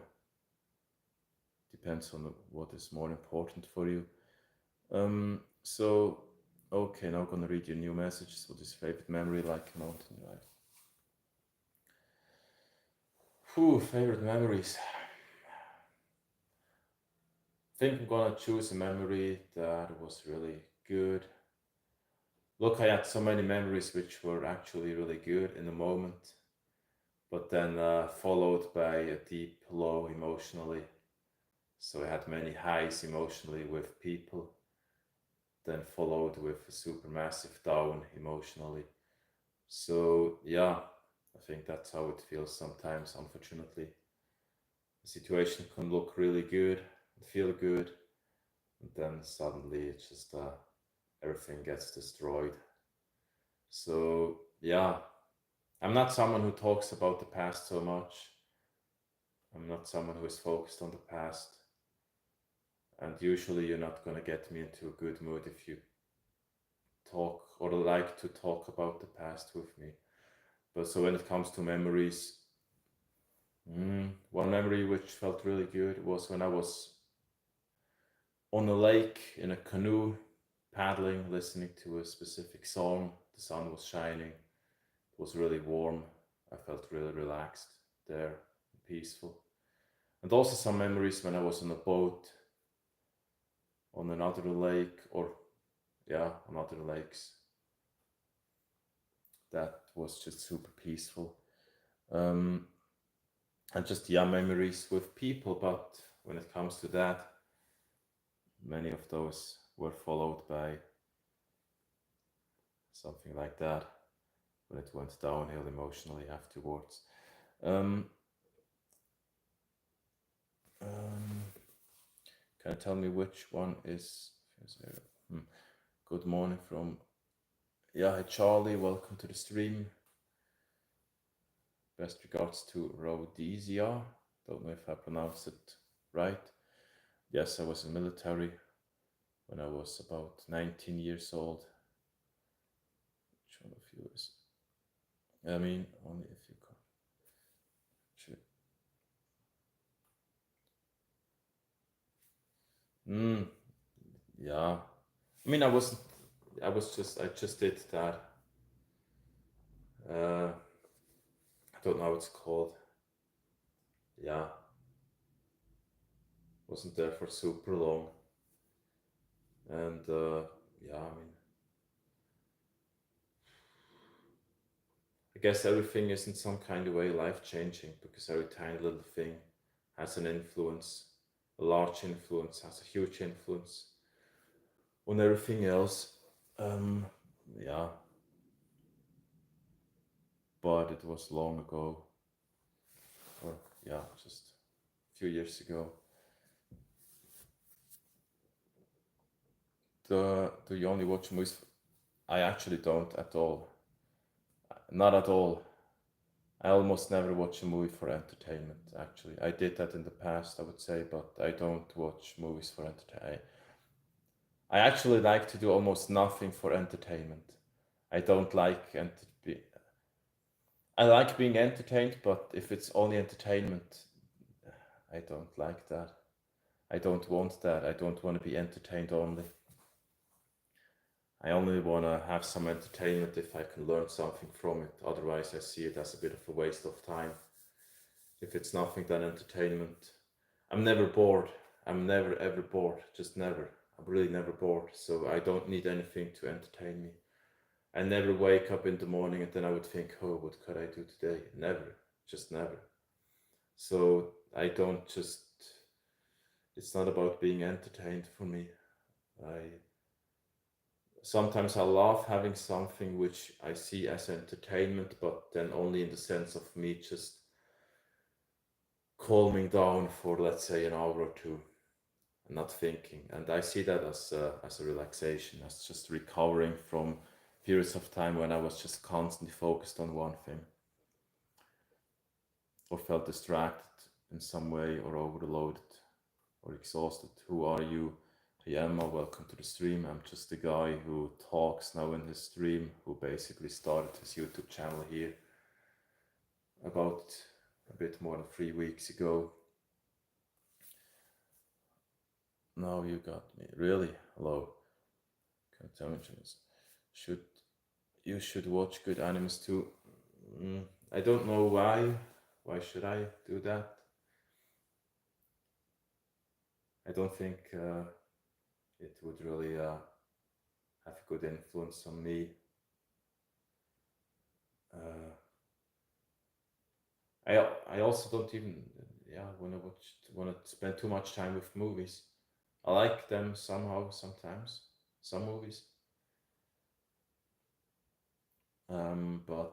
Depends on what is more important for you. So, okay, now I'm going to read your new message. So, this favorite memory, like a mountain, right? Favorite memories. I think I'm going to choose a memory that was really good. Look, I had so many memories which were actually really good in the moment, but then followed by a deep low emotionally. So I had many highs emotionally with people, then followed with a super massive down emotionally. So yeah, I think that's how it feels sometimes, unfortunately. The situation can look really good and feel good, and then suddenly it's just everything gets destroyed. So yeah, I'm not someone who talks about the past so much. I'm not someone who is focused on the past. And usually you're not going to get me into a good mood if you talk or like to talk about the past with me. But so when it comes to memories, one memory which felt really good was when I was on a lake in a canoe, paddling, listening to a specific song. The sun was shining. It was really warm. I felt really relaxed there, peaceful. And also some memories when I was on a boat on another lake, or on other lakes. That was just super peaceful. And just memories with people, but when it comes to that, many of those were followed by something like that when it went downhill emotionally afterwards. Um, can you tell me which one is? Good morning from hi Charlie, welcome to the stream. Best regards to Rhodesia. Don't know if I pronounced it right. Yes, I was in the military when I was about 19 years old. Which one of you is? I mean, only if you can. Yeah. I mean, I just did that. I don't know what it's called. Yeah. Wasn't there for super long. And I mean, I guess everything is in some kind of way life changing, because every tiny little thing has an influence, a large influence, has a huge influence on everything else. Yeah, but it was long ago, or just a few years ago. Do you only watch movies? I actually don't at all. Not at all. I almost never watch a movie for entertainment, actually. I did that in the past, I would say, but I don't watch movies for entertainment. I actually like to do almost nothing for entertainment. I don't like I like being entertained, but if it's only entertainment, I don't like that. I don't want that. I don't want to be entertained only. I only want to have some entertainment if I can learn something from it. Otherwise, I see it as a bit of a waste of time. If it's nothing than entertainment, I'm never bored. I'm never ever bored. Just never. I'm really never bored, so I don't need anything to entertain me. I never wake up in the morning and then I would think, oh, what could I do today? Never, just never. So I don't just, it's not about being entertained for me. I Sometimes I love having something which I see as entertainment, but then only in the sense of me just calming down for, let's say, an hour or two and not thinking. And I see that as a relaxation, as just recovering from periods of time when I was just constantly focused on one thing or felt distracted in some way or overloaded or exhausted. Who are you? I am. Welcome to the stream. I'm just the guy who talks now in his stream, who basically started his YouTube channel here about a bit more than 3 weeks ago. Now you got me. Really? Hello. Can you tell me, you should watch good animes too? I don't know why. Why should I do that? I don't think it would really have a good influence on me. I also don't even want to spend too much time with movies. I like them somehow sometimes, some movies, but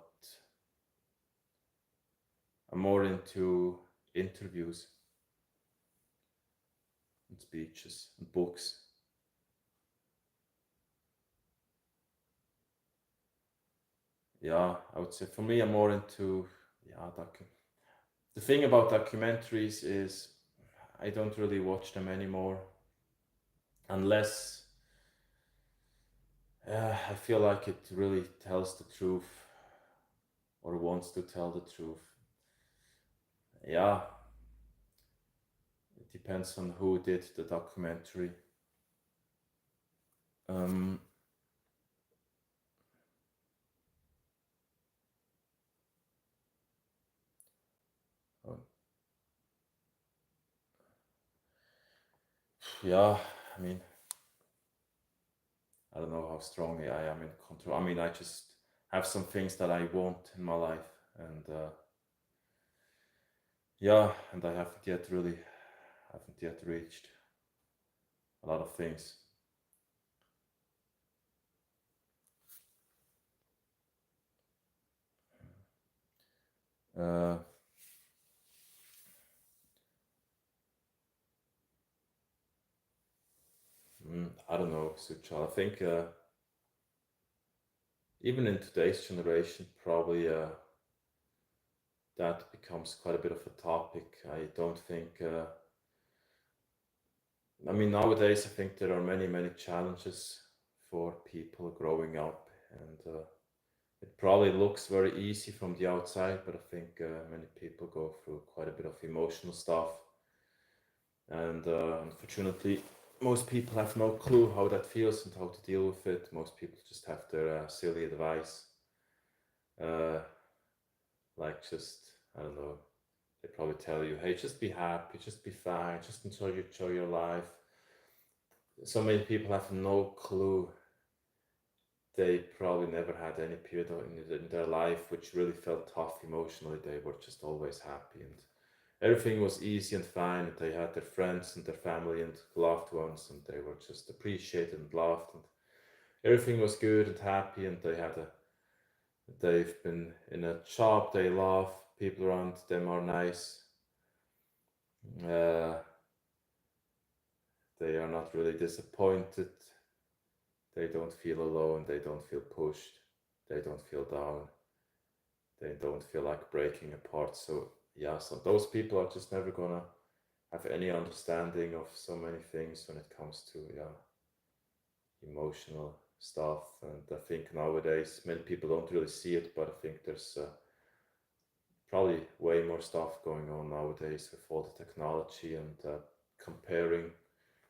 I'm more into interviews and speeches and books. Yeah, I would say for me, I'm more into the thing about documentaries is I don't really watch them anymore unless I feel like it really tells the truth or wants to tell the truth. Yeah, it depends on who did the documentary. Um, yeah, I mean, I don't know how strongly I am in control. I mean, I just have some things that I want in my life, and and I haven't yet reached a lot of things. Uh, I don't know, Suchal. I think even in today's generation, probably that becomes quite a bit of a topic. I don't think. I mean, nowadays, I think there are many challenges for people growing up, and it probably looks very easy from the outside, but I think many people go through quite a bit of emotional stuff, and unfortunately, most people have no clue how that feels and how to deal with it. Most people just have their silly advice, uh, like just I don't know. They probably tell you, "Hey, just be happy, just be fine, just enjoy your life." So many people have no clue. They probably never had any period in their life which really felt tough emotionally. They were just always happy and everything was easy and fine. And they had their friends and their family and loved ones, and they were just appreciated and loved, and everything was good and happy. And they've been in a job they love. People around them are nice. Uh, they are not really disappointed. They don't feel alone. They don't feel pushed. They don't feel down. They don't feel like breaking apart. So yeah, so those people are just never gonna have any understanding of so many things when it comes to emotional stuff. And I think nowadays many people don't really see it, but I think there's probably way more stuff going on nowadays with all the technology and comparing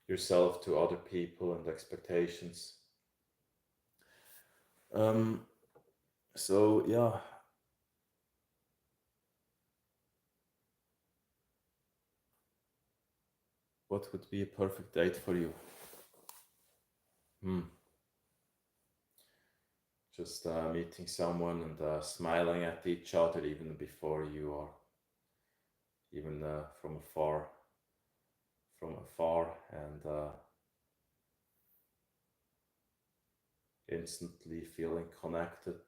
yourself to other people and expectations. So yeah, what would be a perfect date for you? Just meeting someone and smiling at each other even before you are, even from afar, and instantly feeling connected,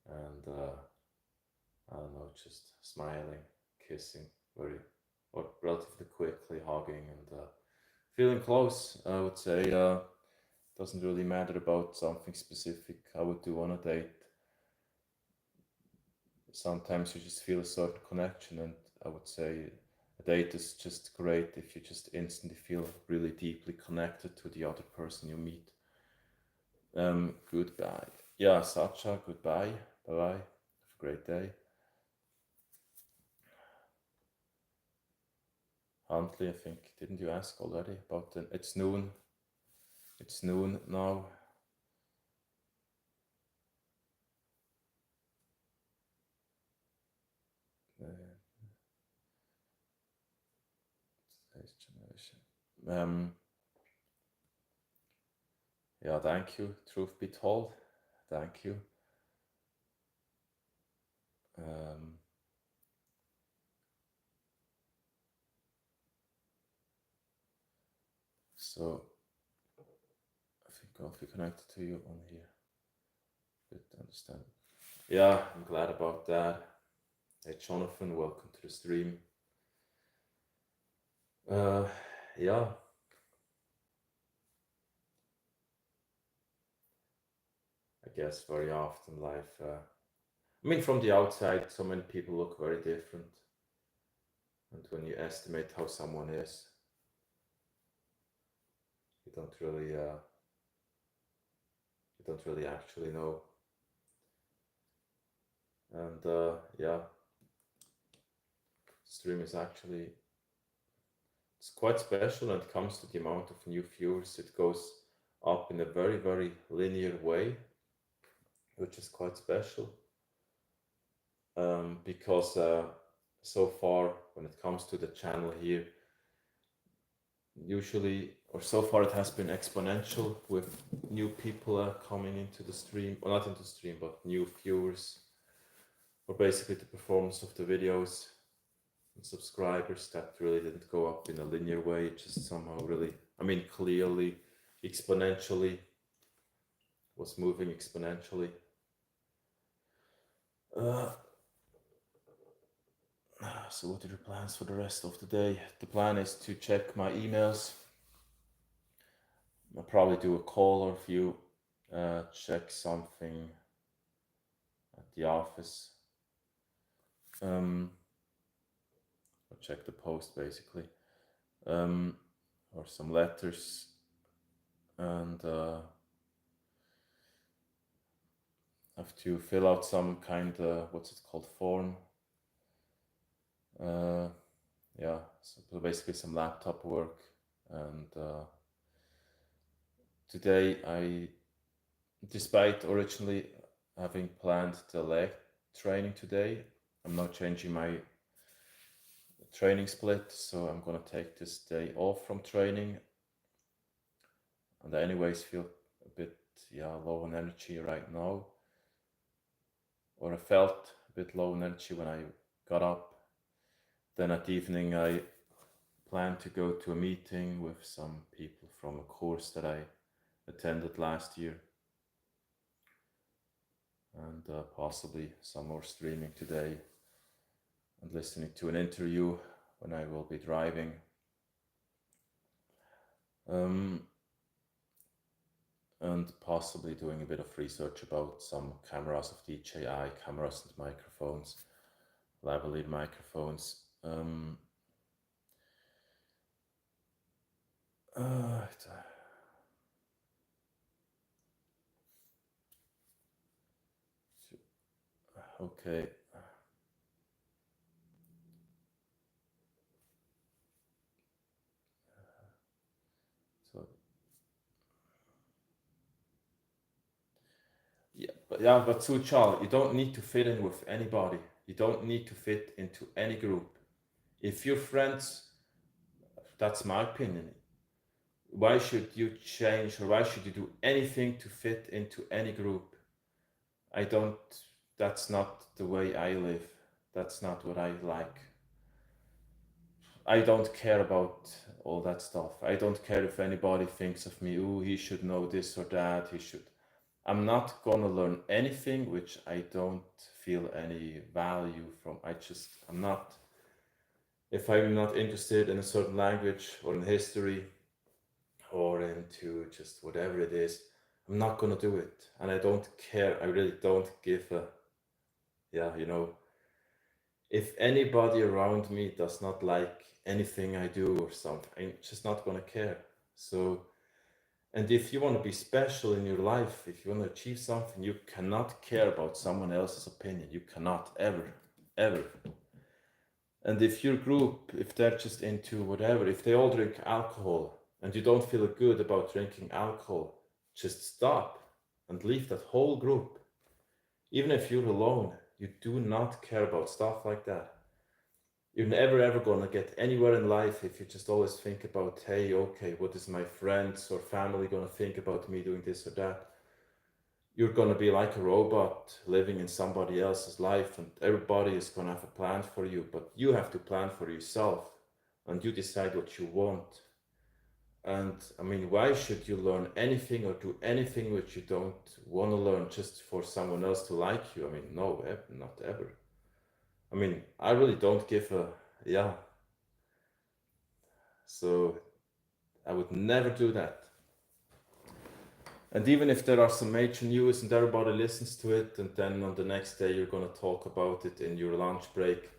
and I don't know, just smiling, kissing, very or relatively quickly, hugging, and feeling close. I would say doesn't really matter about something specific I would do on a date. Sometimes you just feel a certain connection, and I would say a date is just great if you just instantly feel really deeply connected to the other person you meet. Goodbye. Yeah, Sacha, goodbye. Bye bye. Have a great day. Huntley, I think, didn't you ask already about the, it's noon. It's noon now. Today's generation. Yeah, thank you. Truth be told, thank you. So I think I'll be connected to you on here. Good to understand. Yeah, I'm glad about that. Hey, Jonathan, welcome to the stream. Yeah. I guess very often life. I mean, from the outside, so many people look very different, and when you estimate how someone is, you don't really actually know. And yeah, stream is actually, it's quite special when it comes to the amount of new viewers. It goes up in a very, very linear way, which is quite special. Because so far, when it comes to the channel here, usually, or so far, it has been exponential with new people coming into the stream, or not into the stream, but new viewers, or basically the performance of the videos and subscribers. That really didn't go up in a linear way. It just somehow really, I mean, clearly, exponentially, was moving exponentially. So what are your plans for the rest of the day? The plan is to check my emails. I'll probably do a call or a few, check something at the office. Or check the post basically. Or some letters, and have to fill out some kind of, what's it called, form. Yeah, so basically some laptop work. And today despite originally having planned the leg training today, I'm now changing my training split, so I'm gonna take this day off from training. And I anyways feel a bit low on energy right now, or I felt a bit low on energy when I got up. Then at evening I plan to go to a meeting with some people from a course that I attended last year, and possibly some more streaming today, and listening to an interview when I will be driving. And possibly doing a bit of research about some cameras of DJI, cameras and microphones, lavalier microphones. Okay. So but Suchal, you don't need to fit in with anybody. You don't need to fit into any group. If your friends, that's my opinion, why should you change, or why should you do anything to fit into any group? I don't, that's not the way I live. That's not what I like. I don't care about all that stuff. I don't care if anybody thinks of me, oh, he should know this or that, he should. I'm not gonna learn anything which I don't feel any value from. I'm not, if I'm not interested in a certain language or in history or into just whatever it is, I'm not gonna do it. And I don't care, I really don't give a, yeah, if anybody around me does not like anything I do or something, I'm just not gonna care. So, and if you want to be special in your life, if you want to achieve something, you cannot care about someone else's opinion. You cannot, ever, ever. And if your group, if they're just into whatever, if they all drink alcohol and you don't feel good about drinking alcohol, just stop and leave that whole group. Even if you're alone, you do not care about stuff like that. You're never ever gonna get anywhere in life if you just always think about, hey, okay, what is my friends or family gonna think about me doing this or that? You're gonna be like a robot living in somebody else's life, and everybody is gonna have a plan for you, but you have to plan for yourself and you decide what you want. And I mean, why should you learn anything or do anything which you don't want to learn just for someone else to like you? I mean, no, not ever. I mean, I really don't give a, yeah. So I would never do that. And even if there are some major news and everybody listens to it, and then on the next day you're going to talk about it in your lunch break,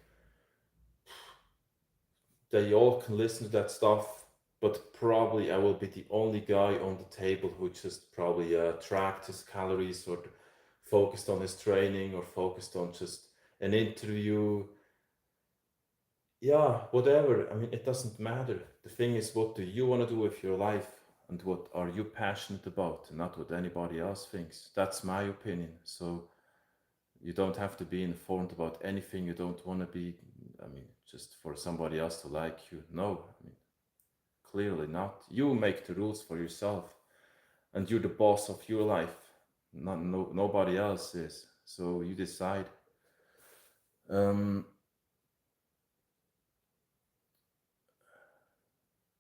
they all can listen to that stuff, but probably I will be the only guy on the table who just probably tracked his calories or focused on his training or focused on just an interview. Yeah, whatever. I mean, it doesn't matter. The thing is, what do you want to do with your life? And what are you passionate about, not what anybody else thinks. That's my opinion. So you don't have to be informed about anything you don't want to be. I mean, just for somebody else to like you. No, I mean, clearly not. You make the rules for yourself, and you're the boss of your life. Nobody else is. So you decide.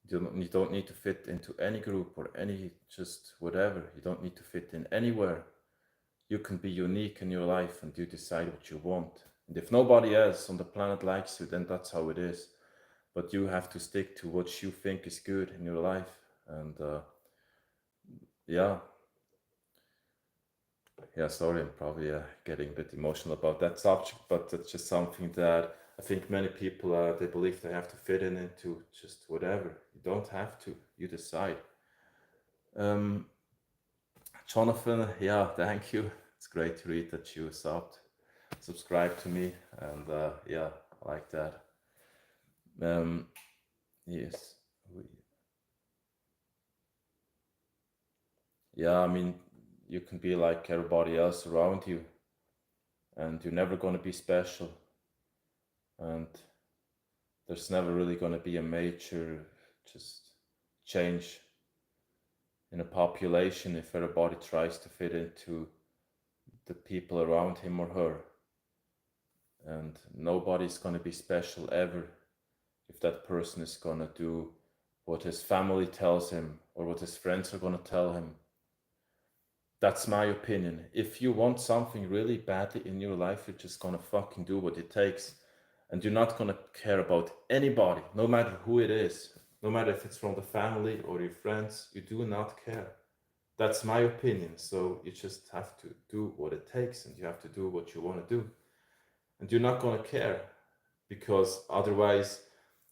You don't need to fit into any group or any just whatever. You don't need to fit in anywhere. You can be unique in your life and you decide what you want. And if nobody else on the planet likes you, then that's how it is. But you have to stick to what you think is good in your life. And yeah, sorry, I'm probably getting a bit emotional about that subject, but it's just something that I think many people, they believe they have to fit in into just whatever. You don't have to, you decide. Jonathan, yeah, thank you. It's great to read that you subscribe to me, and yeah, I like that. Yes, yeah, I mean, you can be like everybody else around you, and you're never going to be special, and there's never really going to be a major just change in a population if everybody tries to fit into the people around him or her. And nobody's going to be special ever if that person is going to do what his family tells him or what his friends are going to tell him. That's my opinion. If you want something really badly in your life, you're just going to fucking do what it takes. And you're not going to care about anybody, no matter who it is, no matter if it's from the family or your friends. You do not care. That's my opinion. So you just have to do what it takes, and you have to do what you want to do. And you're not going to care, because otherwise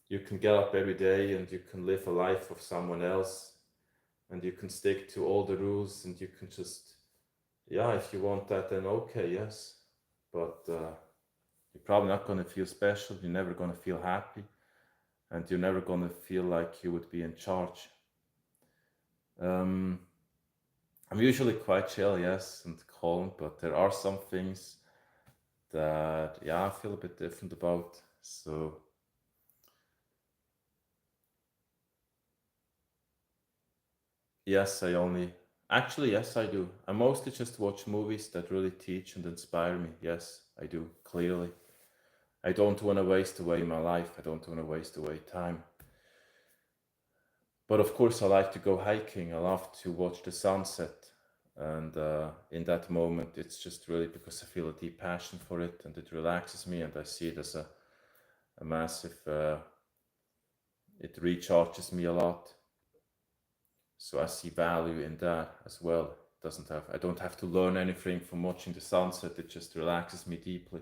you can get up every day and you can live a life of someone else, and you can stick to all the rules, and you can just, yeah, if you want that, then okay, yes. But you're probably not going to feel special. You're never going to feel happy, and you're never going to feel like you would be in charge. I'm usually quite chill, yes, and calm, but there are some things that, yeah, I feel a bit different about. So Yes, actually, yes, I do. I mostly just watch movies that really teach and inspire me. Yes, I do, clearly. I don't want to waste away my life. I don't want to waste away time. But of course, I like to go hiking. I love to watch the sunset. And in that moment, it's just really because I feel a deep passion for it and it relaxes me and I see it as a massive, it recharges me a lot. So I see value in that as well. I don't have to learn anything from watching the sunset. It just relaxes me deeply.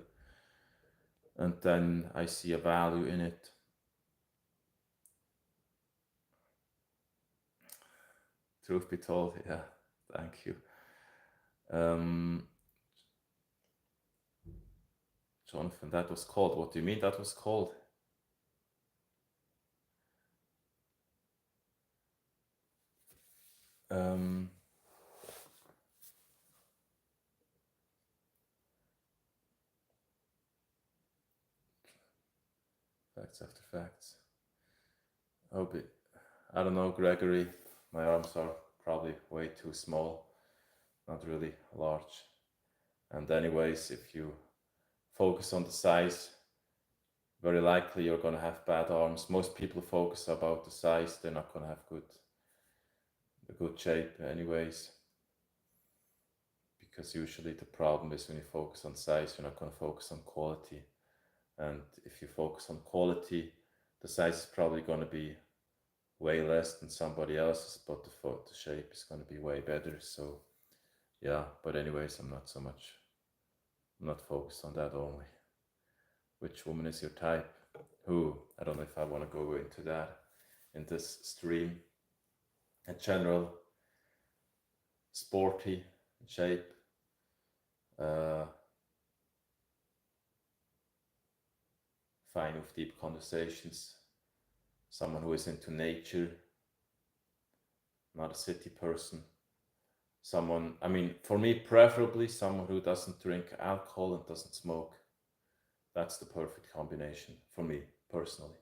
And then I see a value in it. Truth be told, yeah, thank you. Um, Jonathan, that was cold. What do you mean that was cold? Um, Facts after facts. Oh, but I don't know, Gregory. My arms are probably way too small, not really large. And anyways, if you focus on the size, very likely you're gonna have bad arms. Most people focus about the size; they're not gonna have a good shape, anyways. Because usually the problem is when you focus on size, you're not gonna focus on quality. And if you focus on quality, the size is probably gonna be way less than somebody else's, but the shape is going to be way better. So yeah, but anyways, I'm not focused on that only. Which woman is your type? Who? I don't know if I want to go into that in this stream. In general, sporty shape, uh, fine with deep conversations, someone who is into nature, not a city person, someone, I mean, for me, preferably someone who doesn't drink alcohol and doesn't smoke. That's the perfect combination for me personally.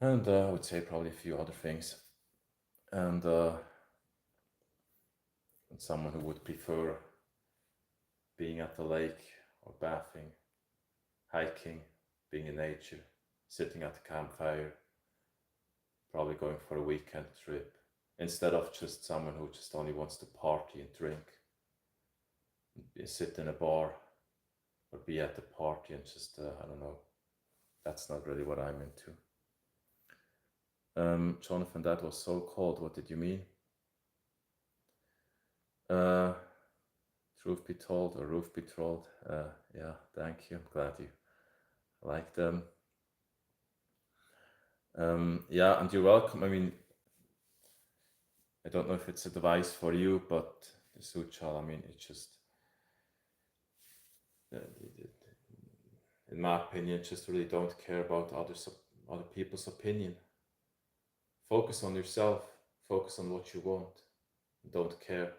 And I would say probably a few other things. And, and someone who would prefer being at the lake or bathing, hiking, being in nature, sitting at the campfire, probably going for a weekend trip, instead of just someone who just only wants to party and drink, sit in a bar or be at the party and just, I don't know, that's not really what I'm into. Jonathan, that was so cold. What did you mean? Uh, Truth be told, or roof be told. Yeah, thank you. I'm glad you like them. Yeah, and you're welcome. I mean, I don't know if it's advice for you, but the Suchal, I mean, it's just, uh, in my opinion, just really don't care about other people's opinion. Focus on yourself. Focus on what you want. Don't care,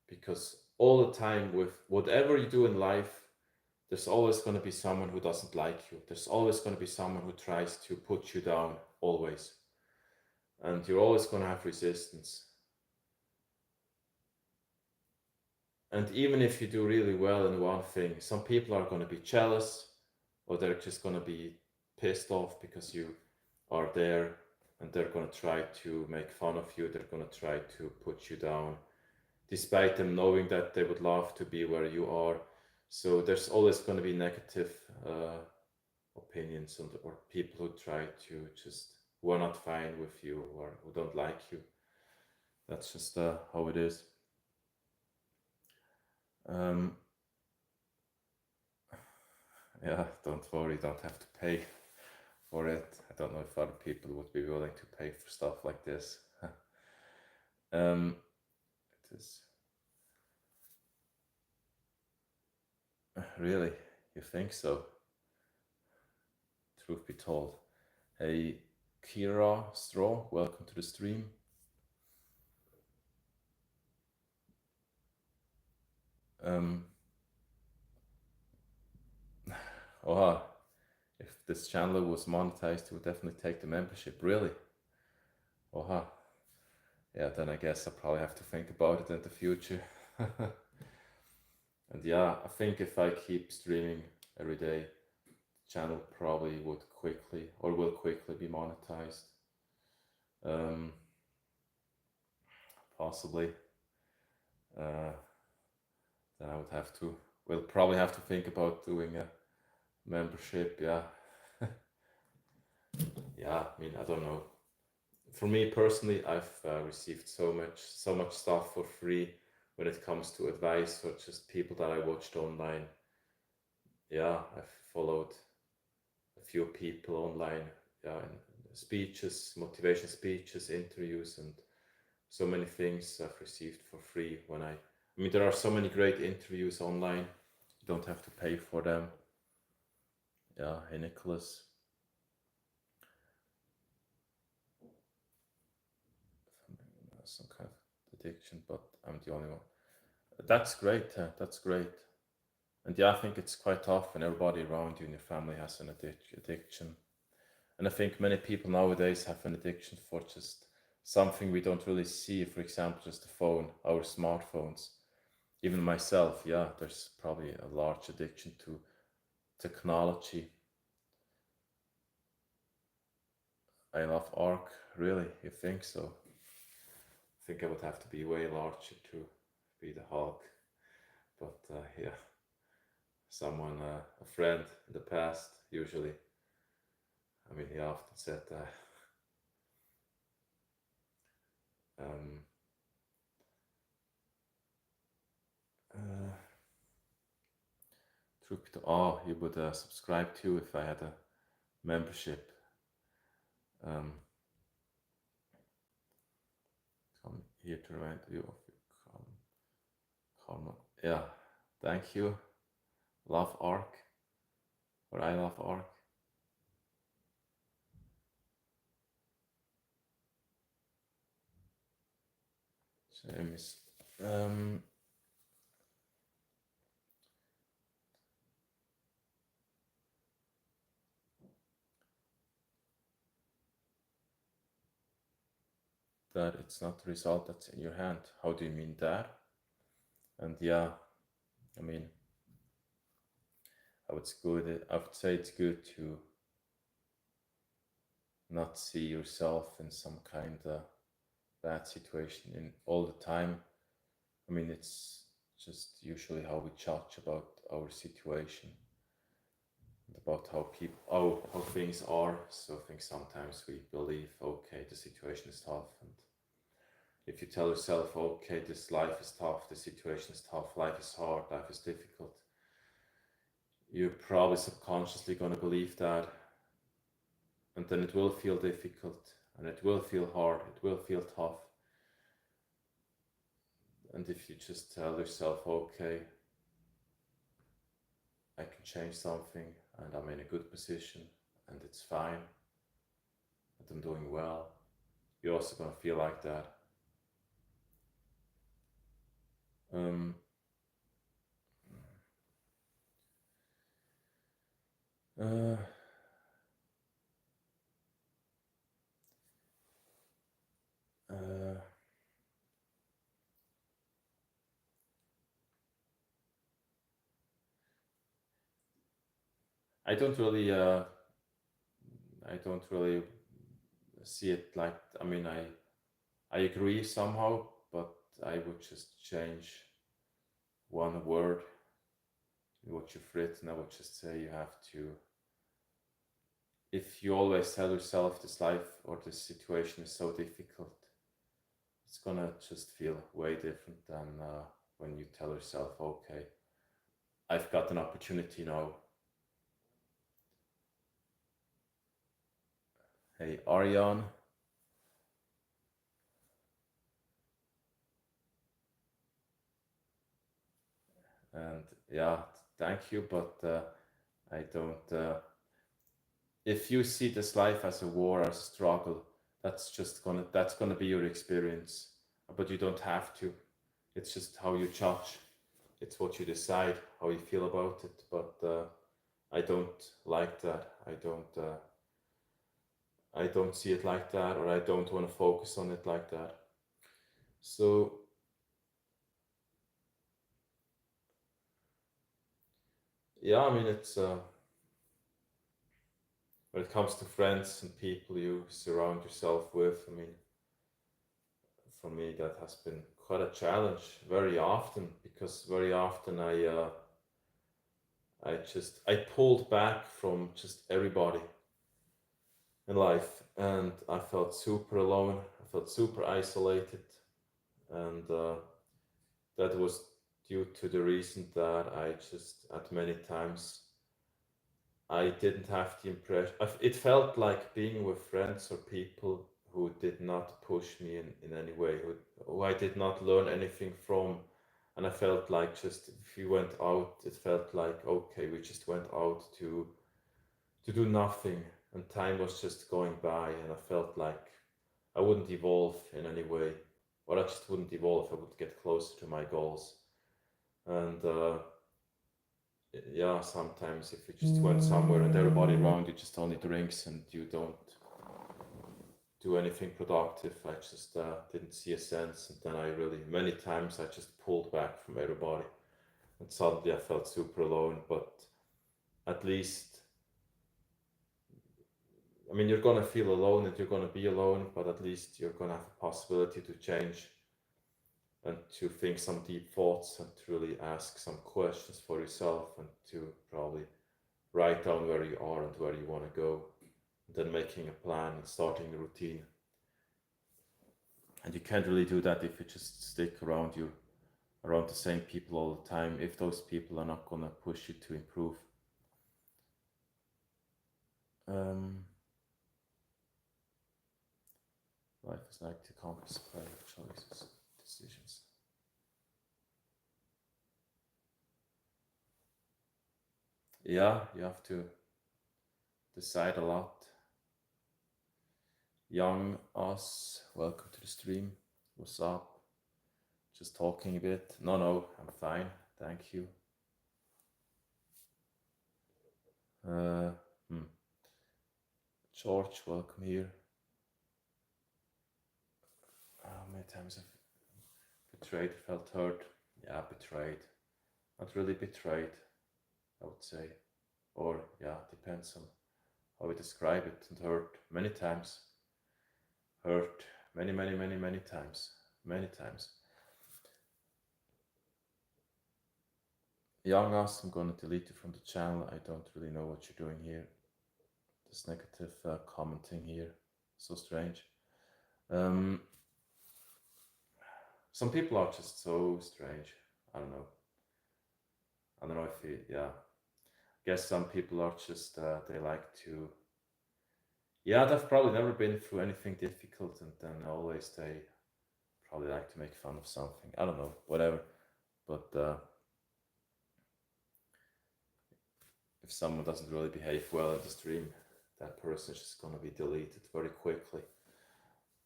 because all the time with whatever you do in life, there's always going to be someone who doesn't like you. There's always going to be someone who tries to put you down, always. And you're always going to have resistance. And even if you do really well in one thing, some people are going to be jealous, or they're just going to be pissed off because you are there, and they're going to try to make fun of you. They're going to try to put you down, despite them knowing that they would love to be where you are. So there's always going to be negative opinions or people who try to just, who are not fine with you or who don't like you. That's just how it is. Um, yeah, don't worry, don't have to pay for it. I don't know if other people would be willing to pay for stuff like this. It is really, you think so? Truth be told. Hey, Kira Straw, welcome to the stream. Oh, if this channel was monetized, it would definitely take the membership. Really? Oh, yeah, then I guess I probably have to think about it in the future. And yeah, I think if I keep streaming every day, channel probably would quickly or will quickly be monetized. Um, Possibly. Uh, then I would have to. We'll probably have to think about doing a membership. Yeah, yeah. I mean, I don't know. For me personally, I've received so much stuff for free when it comes to advice or just people that I watched online. Yeah, I've followed a few people online. Yeah, in speeches, motivation speeches, interviews, and so many things I've received for free when I mean, there are so many great interviews online. You don't have to pay for them. Yeah, hey Nicholas. Some kind of addiction, but I'm the only one. That's great. That's great. And yeah, I think it's quite tough when everybody around you in your family has an addiction. And I think many people nowadays have an addiction for just something we don't really see. For example, just the phone, our smartphones. Even myself, yeah, there's probably a large addiction to technology. I love Ark, really? You think so? I think I would have to be way larger to be the Hulk. But yeah, someone, a friend in the past, usually. I mean, he often said that. Um, uh, Truc to you would subscribe to if I had a membership. Um, Come here to remind you of your karma. Yeah, thank you. Love Ark, or I love Ark. Same is. Um, that it's not the result that's in your hand. How do you mean that? And yeah, I mean, I would say it's good to not see yourself in some kind of bad situation in all the time. I mean, it's just usually how we judge about our situation and about how people, how things are. So I think sometimes we believe, okay, the situation is tough, and if you tell yourself, okay, this life is tough, the situation is tough, life is hard, life is difficult, you're probably subconsciously going to believe that, and then it will feel difficult, and it will feel hard, it will feel tough. And if you just tell yourself, okay, I can change something, and I'm in a good position, and it's fine, and I'm doing well, you're also going to feel like that. Um, uh, uh, I don't really, I don't really see it like. I mean, I agree somehow, but I would just change one word in what you've written. I would just say you have to. If you always tell yourself this life or this situation is so difficult, it's gonna just feel way different than when you tell yourself, okay, I've got an opportunity now. Hey, Ariane, and yeah, thank you, but I don't. If you see this life as a war, as a struggle, that's gonna be your experience. But you don't have to. It's just how you judge. It's what you decide, how you feel about it. But I don't like that. I don't see it like that, or I don't want to focus on it like that. So yeah, I mean, it's when it comes to friends and people you surround yourself with, I mean, for me that has been quite a challenge very often, because very often I pulled back from just everybody in life, and I felt super alone. I felt super isolated, and that was due to the reason that I just at many times I didn't have the impression. It felt like being with friends or people who did not push me in any way, who I did not learn anything from. And I felt like just if we went out, it felt like, okay, we just went out to do nothing, and time was just going by, and I felt like I wouldn't evolve in any way, or I just wouldn't evolve. I would get closer to my goals. And yeah, sometimes if you just went somewhere and everybody around you just only drinks and you don't do anything productive, I just didn't see a sense. And then I really, many times, I just pulled back from everybody, and suddenly I felt super alone. But at least, I mean, you're gonna feel alone and you're gonna be alone, but at least you're gonna have a possibility to change and to think some deep thoughts and to really ask some questions for yourself, and to probably write down where you are and where you want to go, and then making a plan and starting a routine. And you can't really do that if you just stick around the same people all the time, if those people are not gonna push you to improve. Um, Life is like the complex play of choices, decisions. Yeah, you have to decide a lot. Young us, welcome to the stream. What's up? Just talking a bit. No, I'm fine. Thank you. Uh, hmm. George, welcome here. How many times I've betrayed, felt hurt? Yeah, betrayed. Not really betrayed, I would say. Or, yeah, depends on how we describe it. And hurt many times. Hurt many times. Many times. Young us, I'm going to delete you from the channel. I don't really know what you're doing here. This negative commenting here. So strange. Some people are just so strange. I don't know. I don't know if you, yeah. I guess some people are just, they like to, yeah, they've probably never been through anything difficult, and then always they probably like to make fun of something. I don't know, whatever. But if someone doesn't really behave well in the stream, that person is just going to be deleted very quickly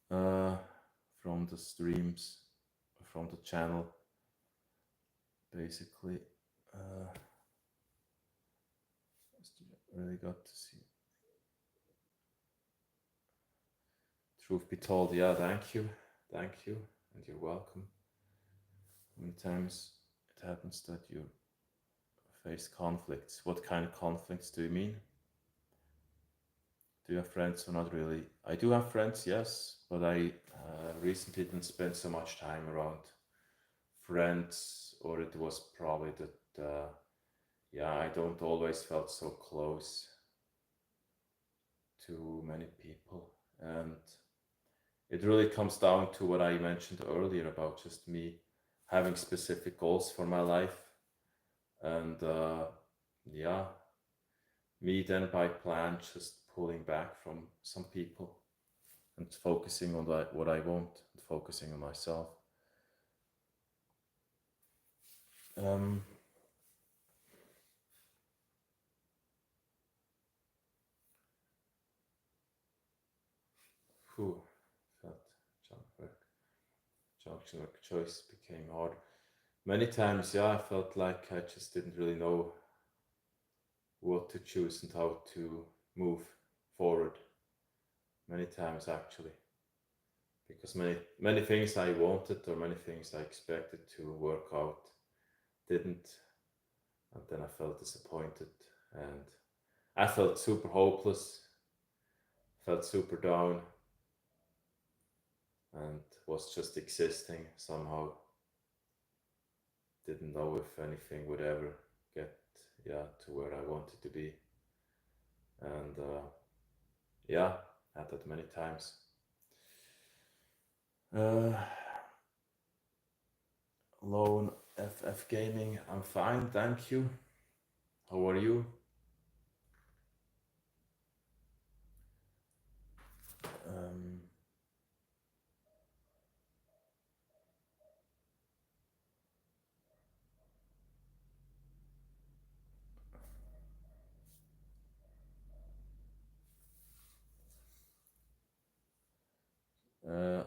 from the streams, from the channel, basically. Really got to see. Truth be told, yeah, thank you, and you're welcome. How many times it happens that you face conflicts? What kind of conflicts do you mean? Do you have friends or not really? I do have friends, yes, but I recently didn't spend so much time around friends, or it was probably that, yeah, I don't always felt so close to many people. And it really comes down to what I mentioned earlier about just me having specific goals for my life, and yeah, me then by plan just pulling back from some people and focusing on what I want, and focusing on myself. Um, whew, felt junction work choice became hard. Many times, yeah, I felt like I just didn't really know what to choose and how to move forward. Many times, actually, because many things I wanted or many things I expected to work out didn't, and then I felt disappointed, and I felt super hopeless, felt super down, and was just existing somehow. Didn't know if anything would ever get to where I wanted to be, and had that many times. Lone FF Gaming, I'm fine, thank you. How are you?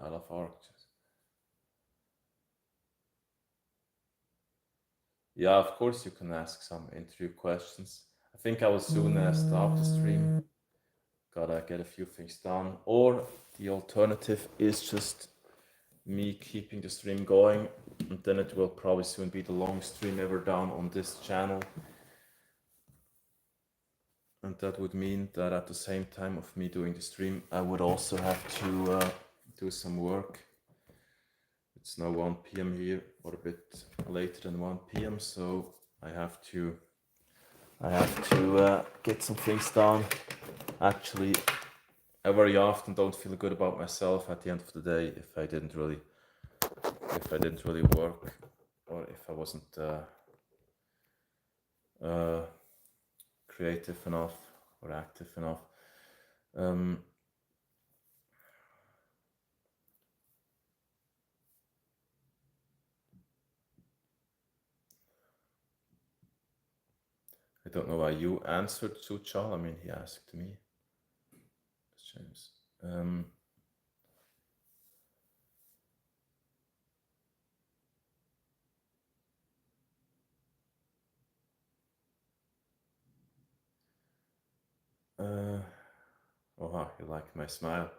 I love art. Yeah, of course you can ask some interview questions. I think I will soon stop the stream. Gotta get a few things done. Or the alternative is just me keeping the stream going, and then it will probably soon be the longest stream ever done on this channel. And that would mean that at the same time of me doing the stream, I would also have to do some work. It's now 1 p.m. here, or a bit later than 1 p.m. So I have to get some things done. Actually, I very often don't feel good about myself at the end of the day if I didn't really work, or if I wasn't creative enough or active enough. I don't know why you answered Suchal. I mean, he asked me. James. Oh, you like my smile.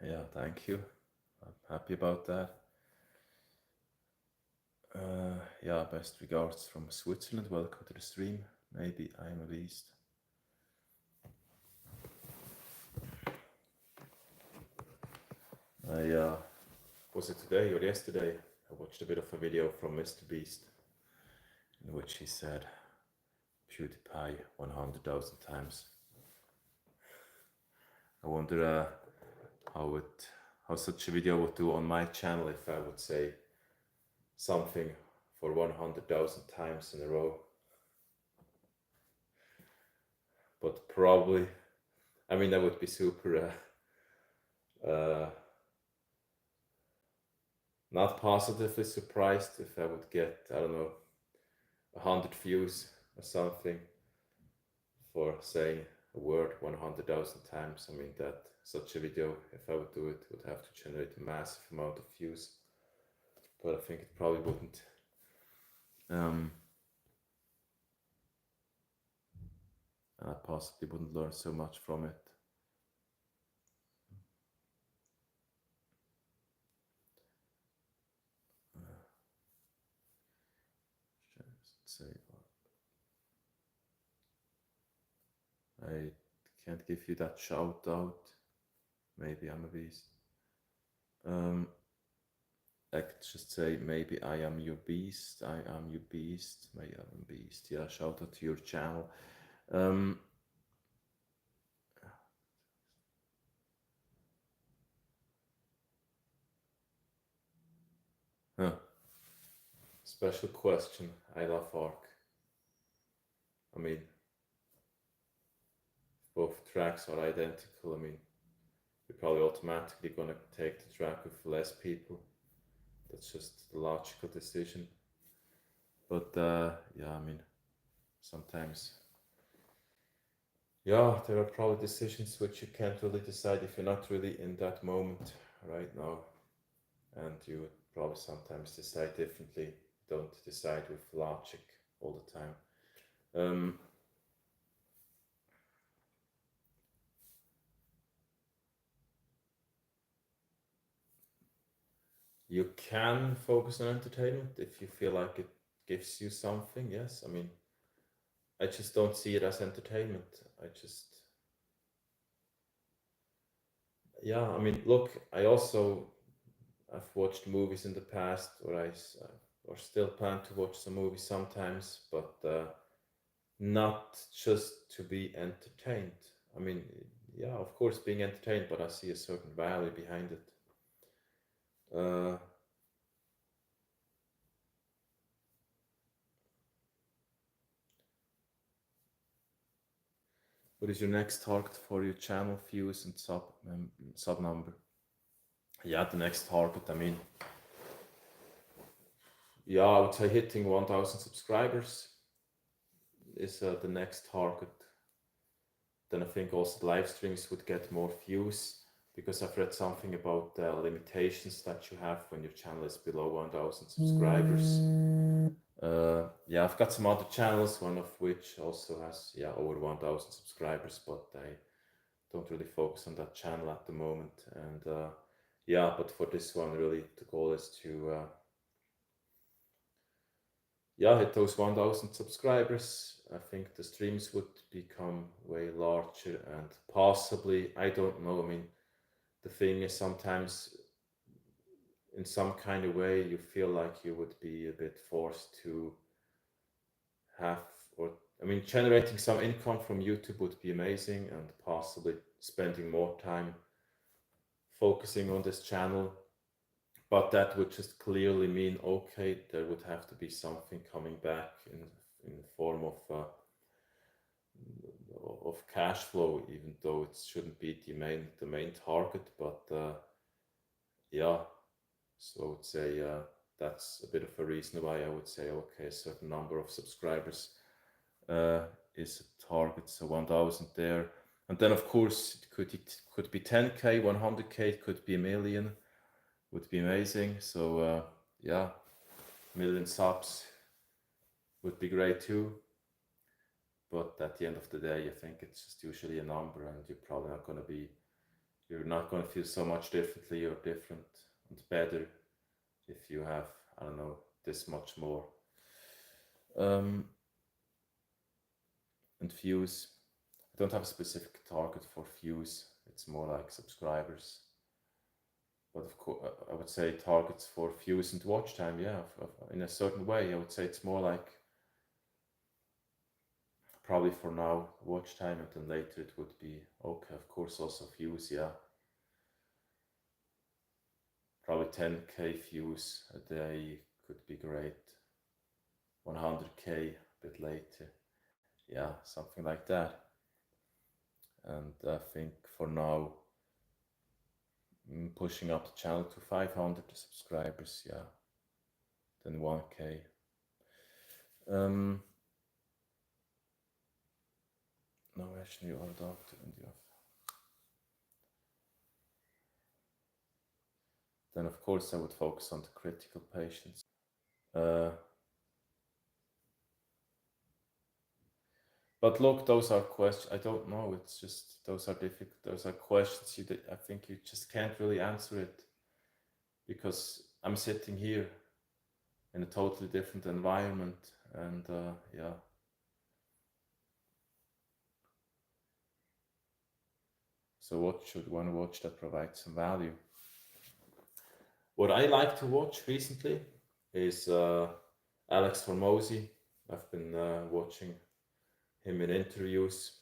Yeah, thank you. I'm happy about that. Yeah, best regards from Switzerland. Welcome to the stream. Maybe I'm a beast. Was it today or yesterday? I watched a bit of a video from Mr. Beast in which he said PewDiePie 100,000 times. I wonder how such a video would do on my channel if I would say something for 100,000 times in a row. But probably, I mean, I would be super not positively surprised if I would get, I don't know, 100 views or something for saying a word 100,000 times. I mean, that such a video, if I would do it, would have to generate a massive amount of views. But I think it probably wouldn't. And I possibly wouldn't learn so much from it. I can't give you that shout out. Maybe I'm a beast. I could just say, maybe I am your beast. I am your beast. Maybe I'm a beast. Yeah, shout out to your channel. Special question. I love ARC. I mean, both tracks are identical. I mean, you're probably automatically going to take the track with less people. That's just the logical decision. But yeah, I mean, sometimes, yeah, there are probably decisions which you can't really decide if you're not really in that moment right now. And you would probably sometimes decide differently. Don't decide with logic all the time. you can focus on entertainment if you feel like it gives you something. Yes, I mean, I just don't see it as entertainment. I just, yeah, I mean, look, I've watched movies in the past, or still plan to watch some movies sometimes, but not just to be entertained. I mean, yeah, of course, being entertained, but I see a certain value behind it. Uh, what is your next target for your channel views and sub number? Yeah, the next target. I mean, yeah, I would say hitting 1,000 subscribers is the next target. Then I think also the live streams would get more views because I've read something about the limitations that you have when your channel is below 1,000 subscribers. Yeah, I've got some other channels, one of which also has over 1,000 subscribers, but I don't really focus on that channel at the moment. And yeah, but for this one, really, the goal is to hit those 1,000 subscribers. I think the streams would become way larger and possibly, I don't know. I mean, the thing is sometimes in some kind of way you feel like you would be a bit forced to have, or I mean, generating some income from YouTube would be amazing, and possibly spending more time focusing on this channel. But that would just clearly mean, okay, there would have to be something coming back in the form of cash flow, even though it shouldn't be the main target. But yeah, so I would say that's a bit of a reason why I would say, okay, a certain number of subscribers is a target, so 1,000 there. And then of course it could be 10k, 100k, it could be a million, would be amazing. So yeah, million subs would be great too. But at the end of the day, I think it's just usually a number, and you're not going to feel so much differently or different and better if you have, I don't know, this much more. And views, I don't have a specific target for views, it's more like subscribers. But of course, I would say targets for views and watch time, yeah, in a certain way. I would say it's more like, probably for now, watch time, and then later it would be, okay, of course, also views, yeah. Probably 10k views a day could be great. 100k a bit later. Yeah, something like that. And I think for now, pushing up the channel to 500 subscribers, yeah, then 1k. No, actually, you are a doctor and you have. Then of course I would focus on the critical patients. But look, those are questions. I don't know. It's just those are difficult. Those are questions I think you just can't really answer it, because I'm sitting here in a totally different environment, and yeah. So what should one watch that provides some value? What I like to watch recently is Alex Hormozy. I've been watching him in interviews.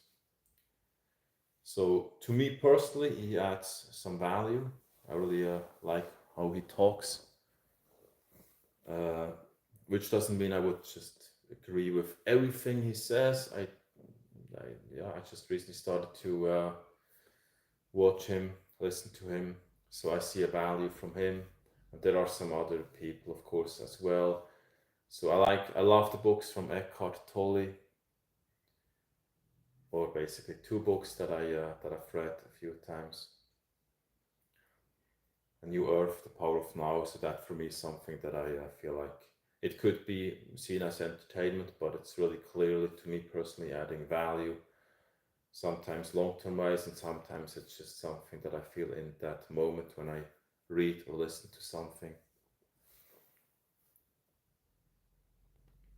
So to me personally, he adds some value. I really like how he talks, which doesn't mean I would just agree with everything he says. I just recently started to watch him, listen to him, so I see a value from him. And there are some other people, of course, as well. So I love the books from Eckhart Tolle, or basically two books that I've read a few times. A New Earth, The Power of Now. So that for me is something that I feel like it could be seen as entertainment, but it's really clearly, to me personally, adding value. Sometimes long-term wise, and sometimes it's just something that I feel in that moment when I read or listen to something.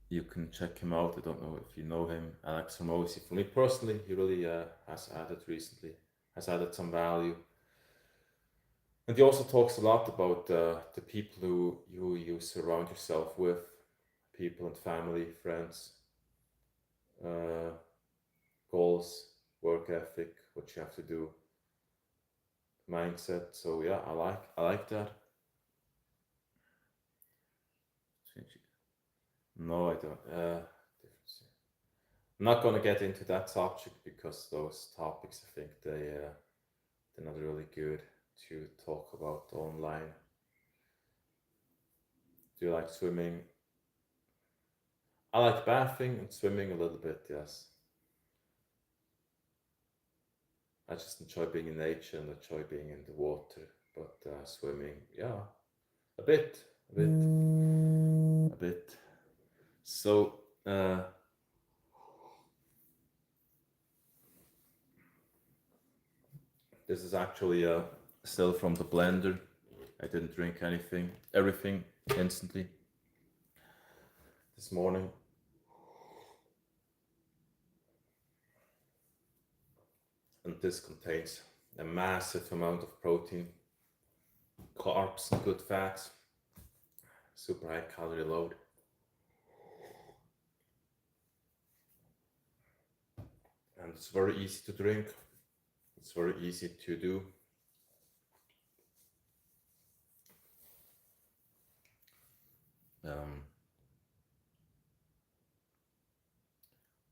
You can check him out. I don't know if you know him, Alex Hormozy. For me personally, he really has added some value. And he also talks a lot about the people who you surround yourself with, people and family, friends, uh, goals, work ethic, what you have to do, mindset. So yeah, I like that. No, I don't. I'm not gonna get into that subject because those topics, I think they're not really good to talk about online. Do you like swimming? I like bathing and swimming a little bit. Yes, I just enjoy being in nature and enjoy being in the water. But swimming, yeah, a bit, a bit, a bit. So this is actually still from the blender. I didn't drink everything instantly this morning. And this contains a massive amount of protein, carbs, good fats, super high calorie load. And it's very easy to drink. It's very easy to do. Um,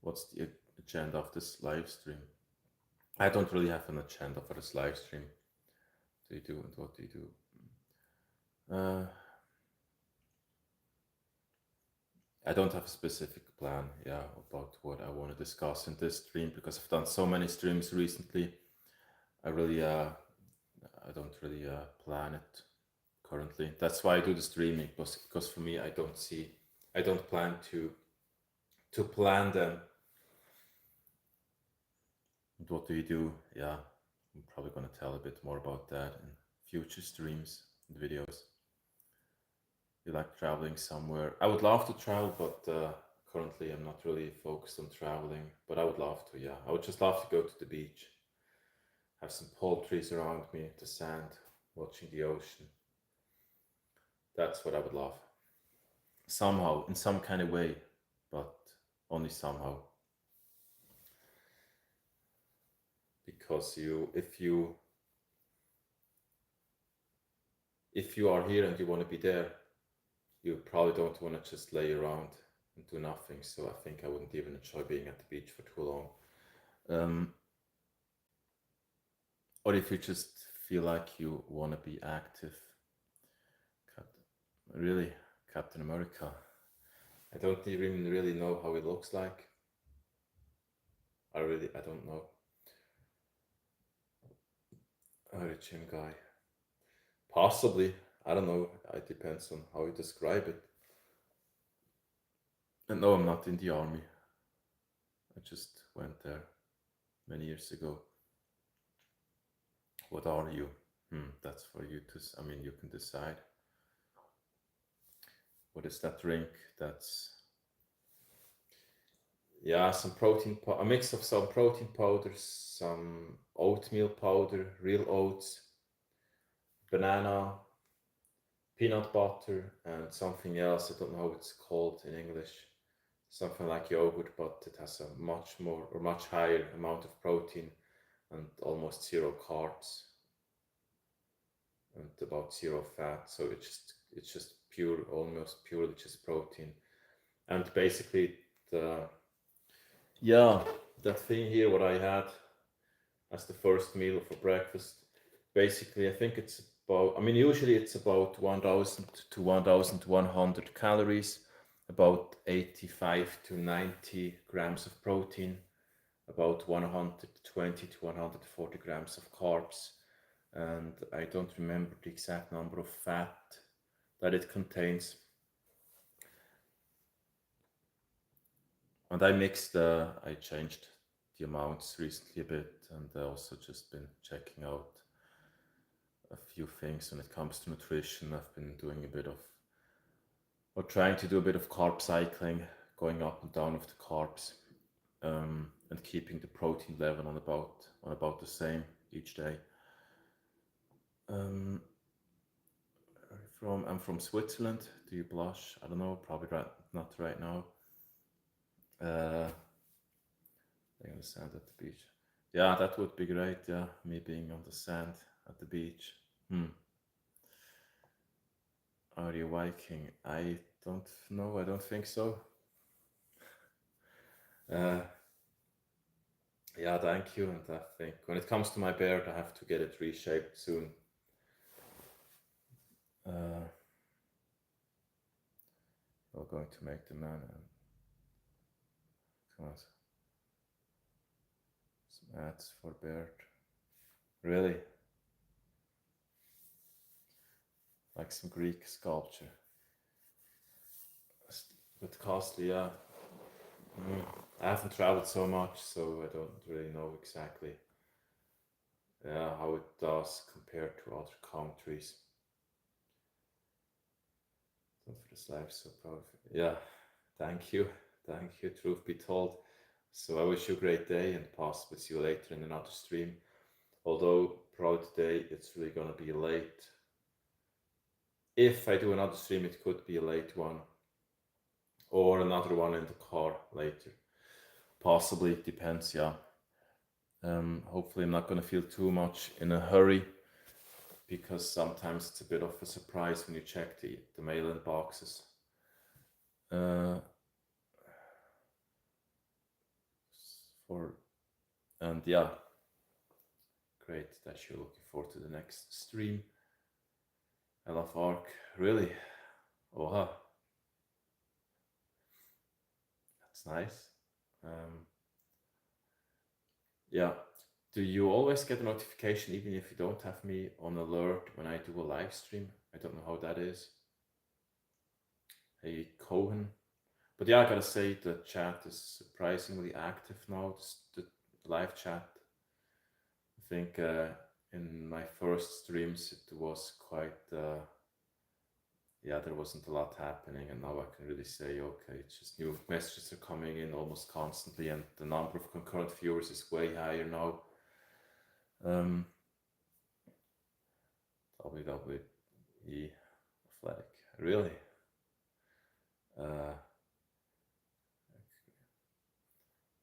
what's the agenda of this live stream? I don't really have an agenda for this live stream. What do you do and what do you do? I don't have a specific plan, yeah, about what I want to discuss in this stream because I've done so many streams recently. I don't really plan it currently. That's why I do the streaming because for me, I don't plan to plan them. And what do you do? Yeah, I'm probably gonna tell a bit more about that in future streams and videos. You like traveling somewhere? I would love to travel, but currently I'm not really focused on traveling. But I would love to. Yeah, I would just love to go to the beach, have some palm trees around me, the sand, watching the ocean. That's what I would love. Somehow, in some kind of way, but only somehow. Because if you are here and you want to be there, you probably don't want to just lay around and do nothing. So I think I wouldn't even enjoy being at the beach for too long. Or if you just feel like you want to be active, really, Captain America. I don't even really know how it looks like. I don't know. A gym guy. Possibly. I don't know. It depends on how you describe it. And no, I'm not in the army. I just went there many years ago. What are you? That's for you to. I mean, you can decide. What is that drink? That's some a mix of some protein powders, some oatmeal powder, real oats, banana, peanut butter, and something else. I don't know how it's called in English. Something like yogurt, but it has a much higher amount of protein and almost zero carbs and about zero fat. So it's just almost purely just protein. And basically that thing here, what I had as the first meal for breakfast, basically I think it's about, I mean, usually it's about 1000 to 1100 calories, about 85 to 90 grams of protein, about 120 to 140 grams of carbs, and I don't remember the exact number of fat that it contains. And I changed the amounts recently a bit, and I also just been checking out a few things when it comes to nutrition. I've been doing or trying to do a bit of carb cycling, going up and down with the carbs, and keeping the protein level on about the same each day. Um, I'm from Switzerland. Do you blush? I don't know. Probably not right now. Laying on the sand at the beach. Yeah, that would be great. Yeah, me being on the sand at the beach. Are you Viking? I don't know. I don't think so. Yeah, thank you. And I think when it comes to my beard, I have to get it reshaped soon. We're going to make the man. Come on. Some ads for beard. Really? Like some Greek sculpture. But costly, yeah. I haven't traveled so much, so I don't really know exactly how it does compared to other countries. Don't for this life, so proud of it. Yeah, thank you. Truth be told. So I wish you a great day and possibly see you later in another stream. Although probably today it's really gonna be late. If I do another stream, it could be a late one, or another one in the car later. Possibly, it depends. Yeah. Hopefully, I'm not gonna feel too much in a hurry, because sometimes it's a bit of a surprise when you check the mail-in boxes. And yeah, great that you're looking forward to the next stream. I love ARC, really. Oha, that's nice. Yeah, do you always get a notification even if you don't have me on alert when I do a live stream? I don't know how that is. Hey, Cohen. But yeah, I gotta say the chat is surprisingly active now, the live chat. I think in my first streams it was quite, there wasn't a lot happening, and now I can really say, okay, it's just new messages are coming in almost constantly, and the number of concurrent viewers is way higher now. WWE flag, really?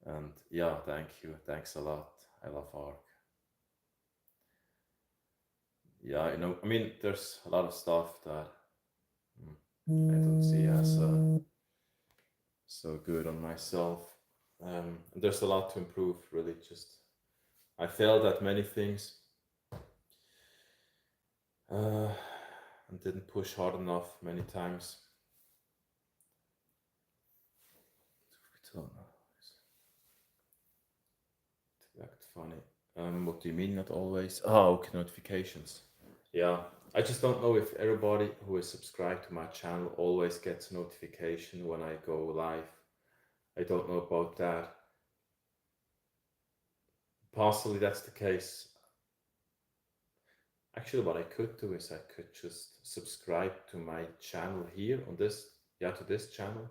And yeah, thank you, thanks a lot. I love ARC. Yeah, I mean, there's a lot of stuff that I don't see as so good on myself. And there's a lot to improve, really. I failed at many things and didn't push hard enough many times. To act funny. What do you mean not always? Okay, notifications. Yeah, I just don't know if everybody who is subscribed to my channel always gets a notification when I go live. I don't know about that. Possibly that's the case. Actually, what I could do is I could just subscribe to my channel here on this, to this channel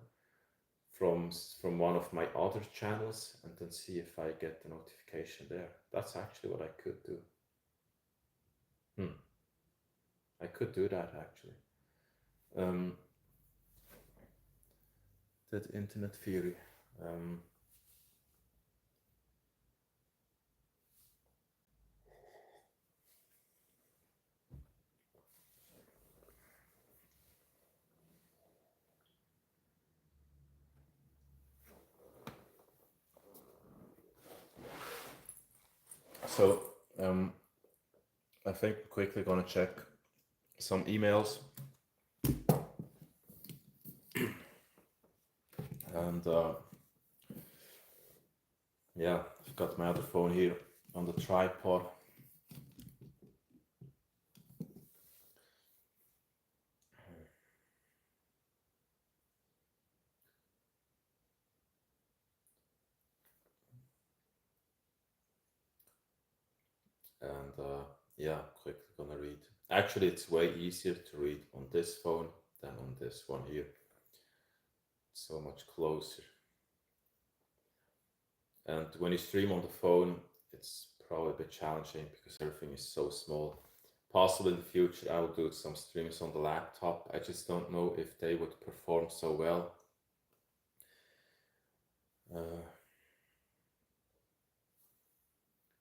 from one of my other channels, and then see if I get the notification there. That's actually what I could do. I could do that actually. That internet theory. So I think we're quickly gonna check some emails. And I've got my other phone here on the tripod. And quickly gonna read. Actually, it's way easier to read on this phone than on this one here. so much closer. And when you stream on the phone, it's probably a bit challenging because everything is so small. Possibly in the future, I will do some streams on the laptop. I just don't know if they would perform so well.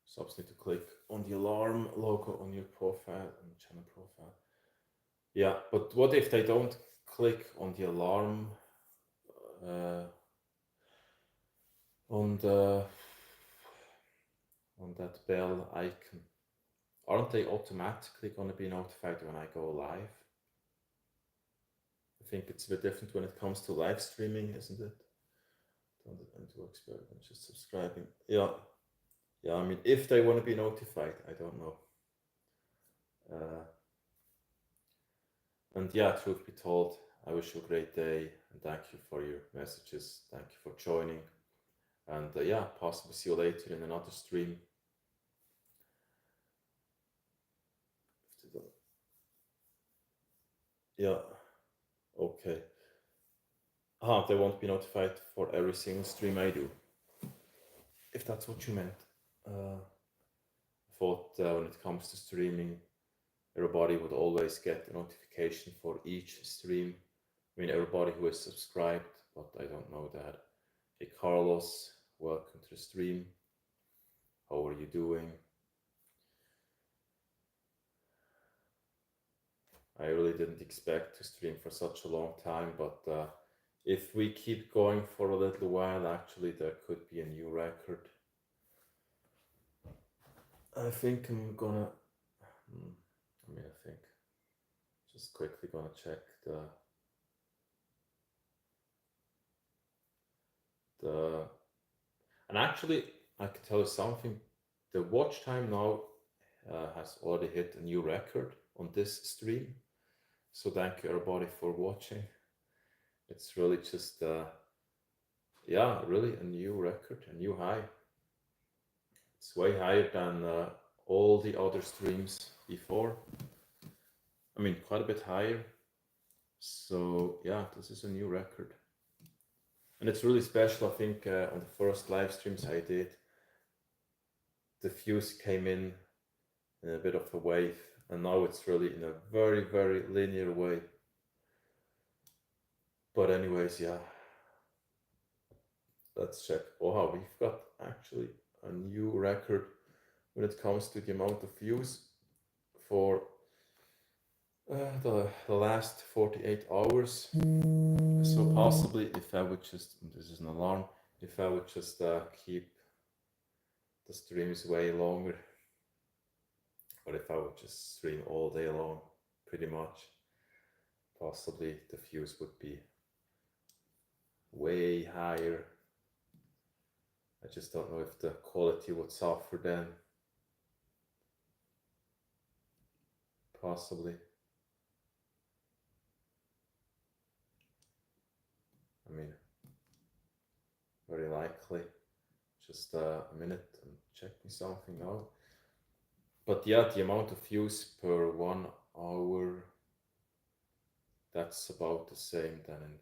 So I just need to click on the alarm logo on your profile, on the channel profile. Yeah, but what if they don't click on the alarm on that bell icon? Aren't they automatically going to be notified when I go live? I think it's a bit different when it comes to live streaming, isn't it? Don't work better than just subscribing. Yeah, I mean, if they want to be notified, I don't know. And yeah, truth be told, I wish you a great day and thank you for your messages. Thank you for joining. And yeah, possibly see you later in another stream. Yeah, okay. They won't be notified for every single stream I do, if that's what you meant. I thought when it comes to streaming, everybody would always get a notification for each stream. I mean, everybody who is subscribed, but I don't know that. Hey, Carlos, welcome to the stream. How are you doing? I really didn't expect to stream for such a long time, but if we keep going for a little while, actually, there could be a new record. I think I'm gonna, I think, just quickly gonna check and actually, I can tell you something, the watch time now has already hit a new record on this stream. So thank you everybody for watching. It's really just, yeah, really a new record, a new high. It's way higher than all the other streams before. I mean, quite a bit higher. So yeah, this is a new record. And it's really special, I think, on the first live streams I did, the views came in a bit of a wave, and now it's really in a very, very linear way. But anyways, yeah, let's check. Oh, we've got actually a new record when it comes to the amount of views for the last 48 hours. So possibly if I would just, this is an alarm, if I would just keep the streams way longer, or if I would just stream all day long, pretty much, possibly the views would be way higher. I just don't know if the quality would suffer then. Possibly. I mean, very likely. Just a minute, I'm checking something out. But yeah, the amount of views per 1 hour, that's about the same than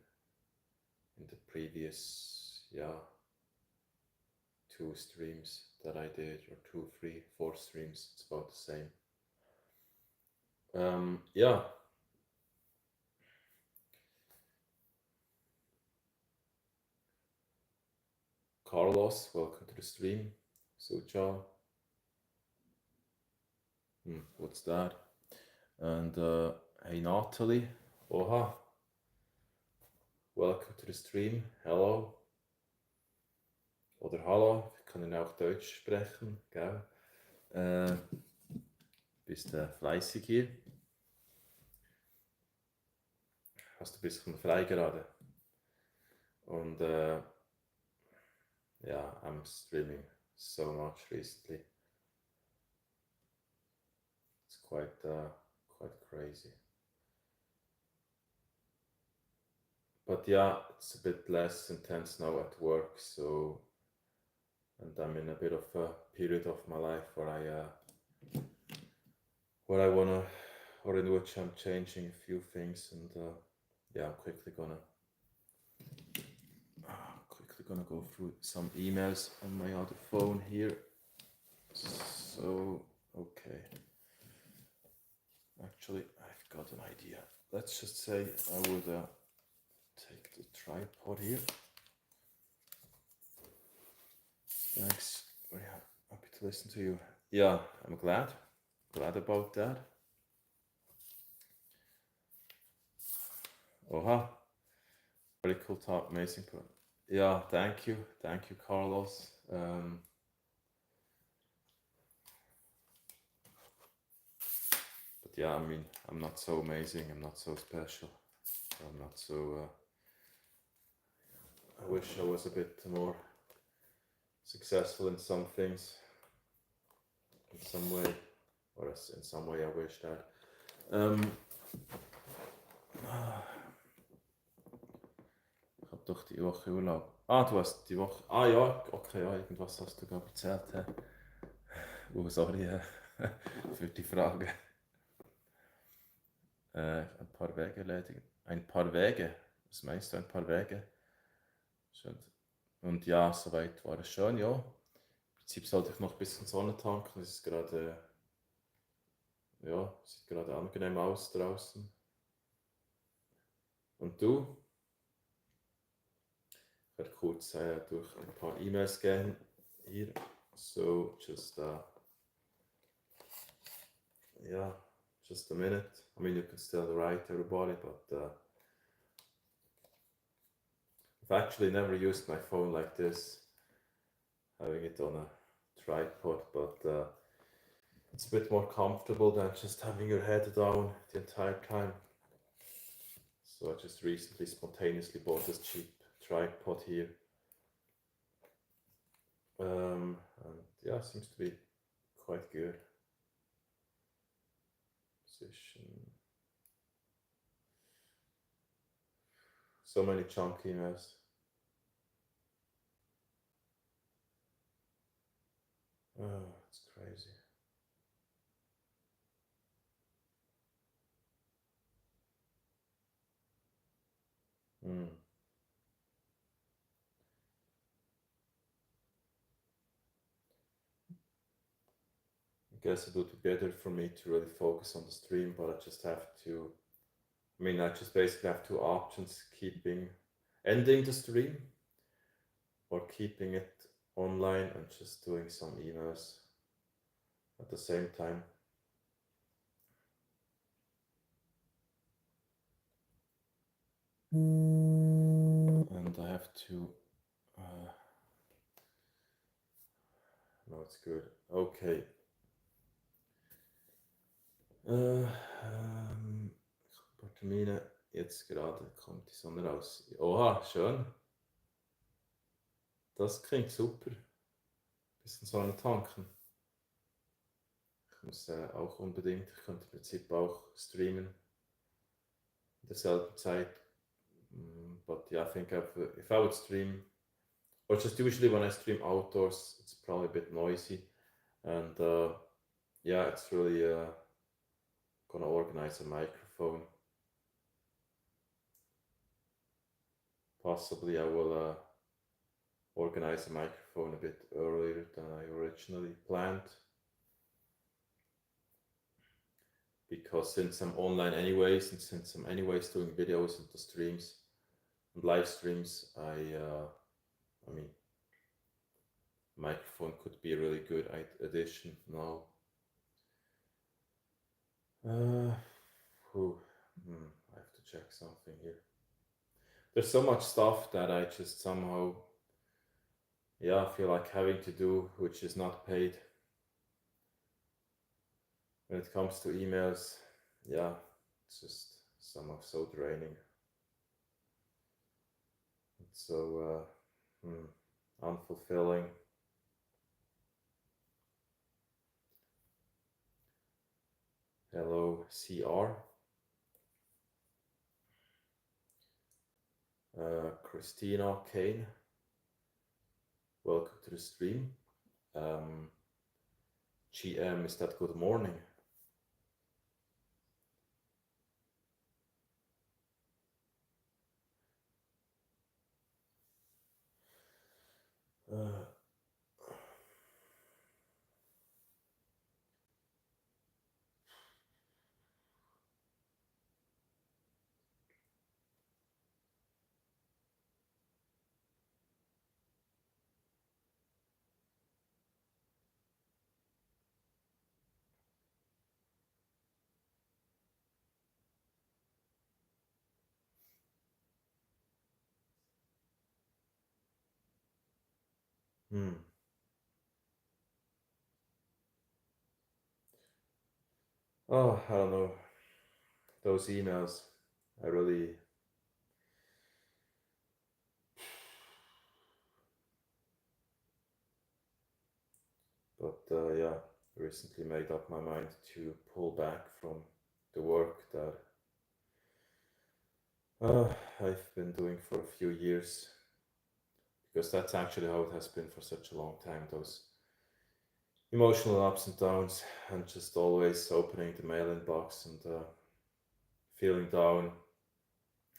in the previous, yeah, 2 streams that I did, or 2, 3, 4 streams, it's about the same. Yeah. Carlos, welcome to the stream. Sucha. What's that? And hey Natalie, oha. Welcome to the stream. Hello. Oder hallo, wir können auch Deutsch sprechen, gell? Bist fleißig hier? Hast du ein bisschen frei gerade? Und yeah, I'm streaming so much recently. It's quite crazy. But yeah, it's a bit less intense now at work, so, and I'm in a bit of a period of my life where I wanna, or in which I'm changing a few things, and yeah, I'm quickly gonna gonna go through some emails on my other phone here. So, okay. Actually, I've got an idea. Let's just say I would take the tripod here. Thanks. Very happy to listen to you. Yeah, I'm glad about that. Oha. Very cool talk, amazing. Yeah, thank you, Carlos. But yeah, I mean, I'm not so amazing. I'm not so special. I'm not so. I wish I was a bit more successful in some things, in some way, or in some way I wish that. Ich habe doch die Woche Urlaub. Ah, du hast die Woche. Ah ja, okay, ja, irgendwas hast du gerade erzählt. Oh, sorry für die Frage. Ein paar Wege erledigen. Ein paar Wege? Was meinst du, ein paar Wege? Schön. Und ja, soweit war es schön, ja. Im Prinzip sollte ich noch ein bisschen Sonne tanken. Es ist gerade, ja, sieht gerade angenehm aus draußen. Und du? Ich werde kurz durch ein paar E-Mails gehen hier. So, just yeah, just a minute. I mean, you can still write everybody, but I've actually never used my phone like this, having it on a tripod, but it's a bit more comfortable than just having your head down the entire time. So I just recently spontaneously bought this cheap tripod here. And yeah, seems to be quite good. Position. So many chunky emails. Oh, it's crazy. I guess it would be better for me to really focus on the stream, but I just have to, I just basically have two options, ending the stream or keeping it online and just doing some emails at the same time. And I have to, no, it's good. Okay. Termine, jetzt gerade kommt die Sonne raus. Oha, schön. Das klingt super. Bisschen Sonne tanken. Ich muss auch unbedingt, ich könnte im Prinzip auch streamen in derselben Zeit. But yeah, I think if I would stream, or just usually when I stream outdoors, it's probably a bit noisy. And yeah, it's really gonna organize a microphone. Possibly I will organize a microphone a bit earlier than I originally planned. Because since I'm online anyways, and since I'm anyways doing videos and the streams and live streams, I mean, microphone could be a really good addition now. I have to check something here. There's so much stuff that I just somehow, yeah, I feel like having to do, which is not paid. When it comes to emails, yeah, it's just somehow so draining. It's so unfulfilling. Hello, CR. Christina Kane, welcome to the stream. GM, is that good morning? Hmm. Oh, I don't know. Those emails, I really, but yeah, recently made up my mind to pull back from the work that I've been doing for a few years, because that's actually how it has been for such a long time. Those emotional ups and downs, and just always opening the mail inbox and feeling down,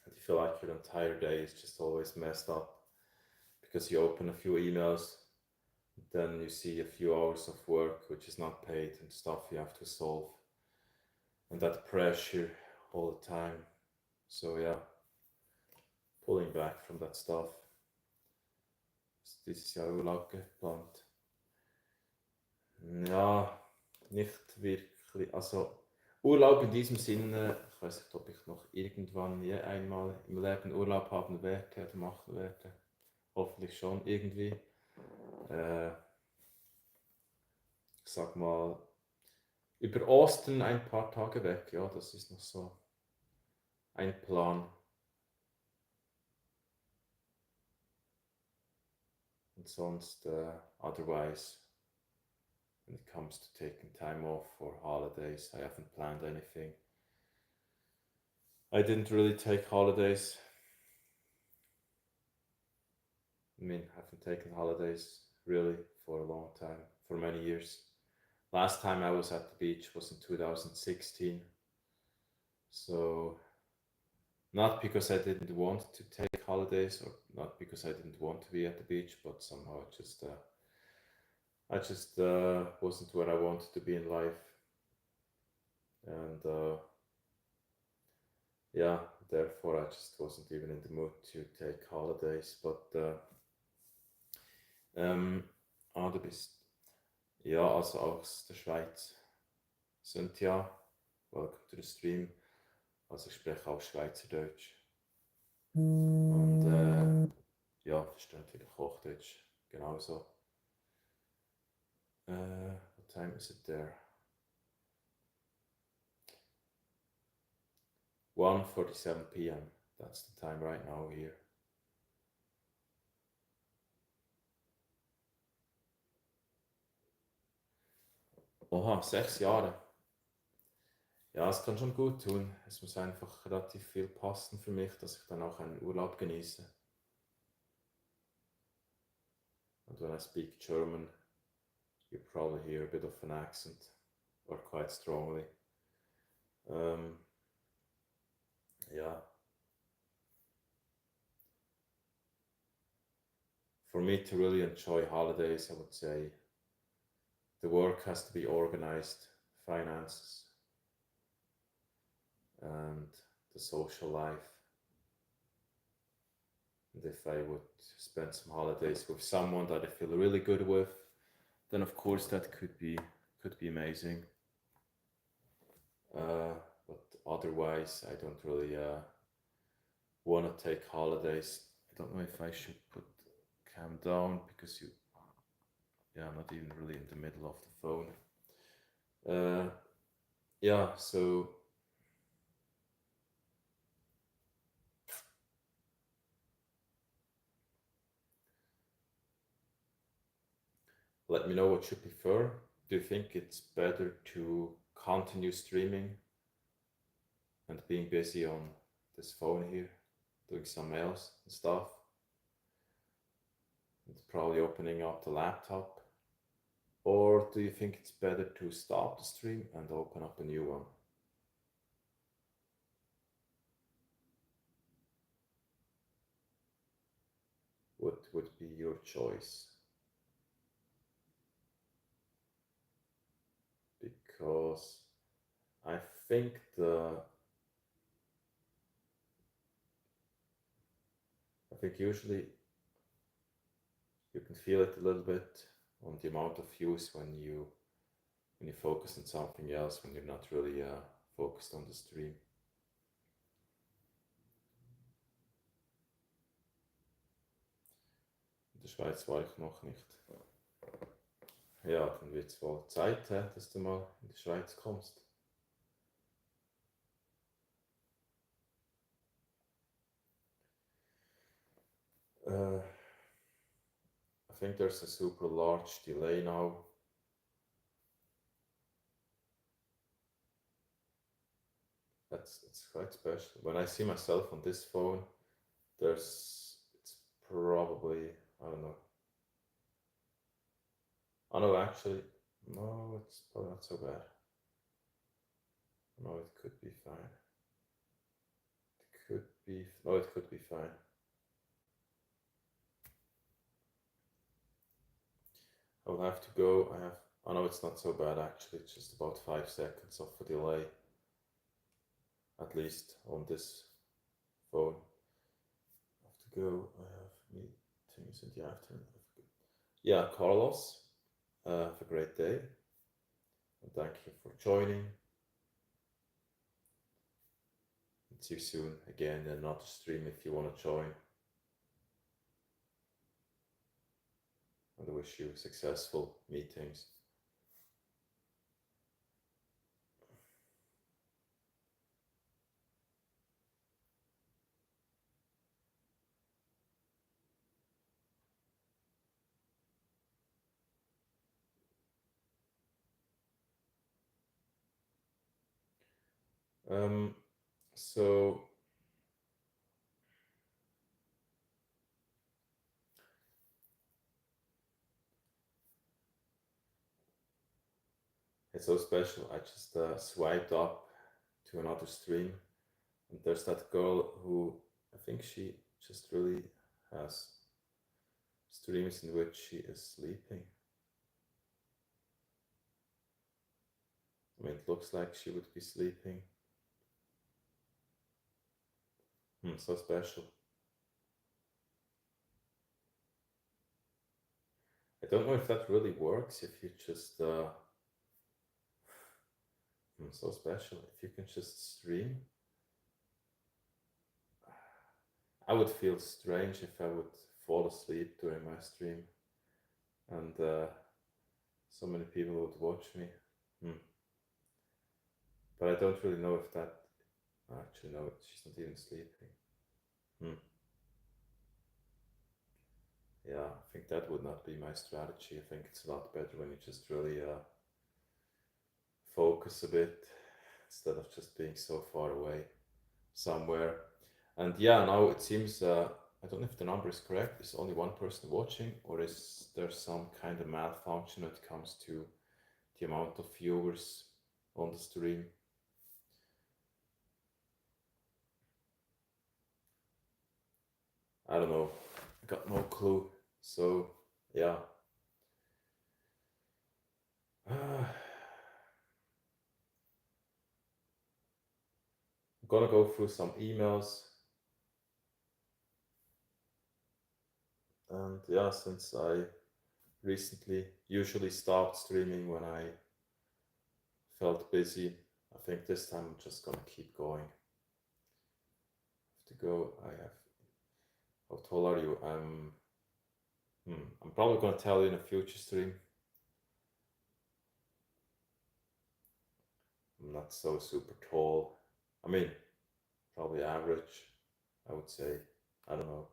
and you feel like your entire day is just always messed up because you open a few emails, then you see a few hours of work which is not paid and stuff you have to solve, and that pressure all the time. So yeah, pulling back from that stuff. Ist dieses Jahr Urlaub geplant? Ja, nicht wirklich. Also Urlaub in diesem Sinne, ich weiß nicht, ob ich noch irgendwann je einmal im Leben Urlaub haben werde oder machen werde. Hoffentlich schon irgendwie. Ich sag mal, über Ostern ein paar Tage weg, ja, das ist noch so ein Plan. Und sonst, otherwise, when it comes to taking time off for holidays, I haven't planned anything. I didn't really take holidays. I mean, I haven't taken holidays really for a long time, for many years. Last time I was at the beach was in 2016. So, not because I didn't want to take holidays or not because I didn't want to be at the beach, but somehow I just wasn't where I wanted to be in life. And yeah, therefore I just wasn't even in the mood to take holidays. But du bist ja also aus der Schweiz. Cynthia, welcome to the stream. Also ich spreche auch Schweizerdeutsch. Und ja, verstehe natürlich Hochdeutsch genauso. What time is it there? 1:47 p.m. That's the time right now here. Oha, 6 Jahre. Ja, es kann schon gut tun. Es muss einfach relativ viel passen für mich, dass ich dann auch einen Urlaub genieße. And when I speak German, you probably hear a bit of an accent, or quite strongly. Yeah. For me to really enjoy holidays, I would say the work has to be organized, finances, and the social life. And if I would spend some holidays with someone that I feel really good with, then of course that could be amazing. But otherwise, I don't really want to take holidays. I don't know if I should put cam down because I'm not even really in the middle of the phone. Yeah, so let me know what you prefer. Do you think it's better to continue streaming and being busy on this phone here, doing some mails and stuff, and probably opening up the laptop? Or do you think it's better to stop the stream and open up a new one? What would be your choice? Because I think usually you can feel it a little bit on the amount of views when you focus on something else, when you're not really focused on the stream. The der Schweiz war ich noch nicht. Ja, dann wird es wohl Zeit, dass du mal in die Schweiz kommst. I think there's a super large delay now. It's quite special. When I see myself on this phone, it's probably, I don't know. Oh no, actually, no, it's probably not so bad. No, it could be fine. It could be fine. I will have to go. Oh no, it's not so bad actually. It's just about 5 seconds of a delay, at least on this phone. I have to go. I have meetings in the afternoon. Yeah, Carlos, have a great day. And thank you for joining. And see you soon again in another stream if you want to join. And I wish you successful meetings. So it's so special. I just swiped up to another stream, and there's that girl who I think she just really has streams in which she is sleeping. I mean, it looks like she would be sleeping. So special. I don't know if that really works, if you just so special, if you can just stream. I would feel strange if I would fall asleep during my stream and so many people would watch me. But I don't really know if that, actually no, she's not even sleeping. Yeah, I think that would not be my strategy. I think it's a lot better when you just really focus a bit instead of just being so far away somewhere. And yeah, now it seems, I don't know if the number is correct, is only one person watching, or is there some kind of malfunction when it comes to the amount of viewers on the stream? I don't know, I got no clue. So yeah. I'm gonna go through some emails. And yeah, since I recently usually stopped streaming when I felt busy, I think this time I'm just gonna keep going. I have to go. How tall are you? I'm probably gonna tell you in a future stream. I'm not so super tall. I mean, probably average, I would say. I don't know.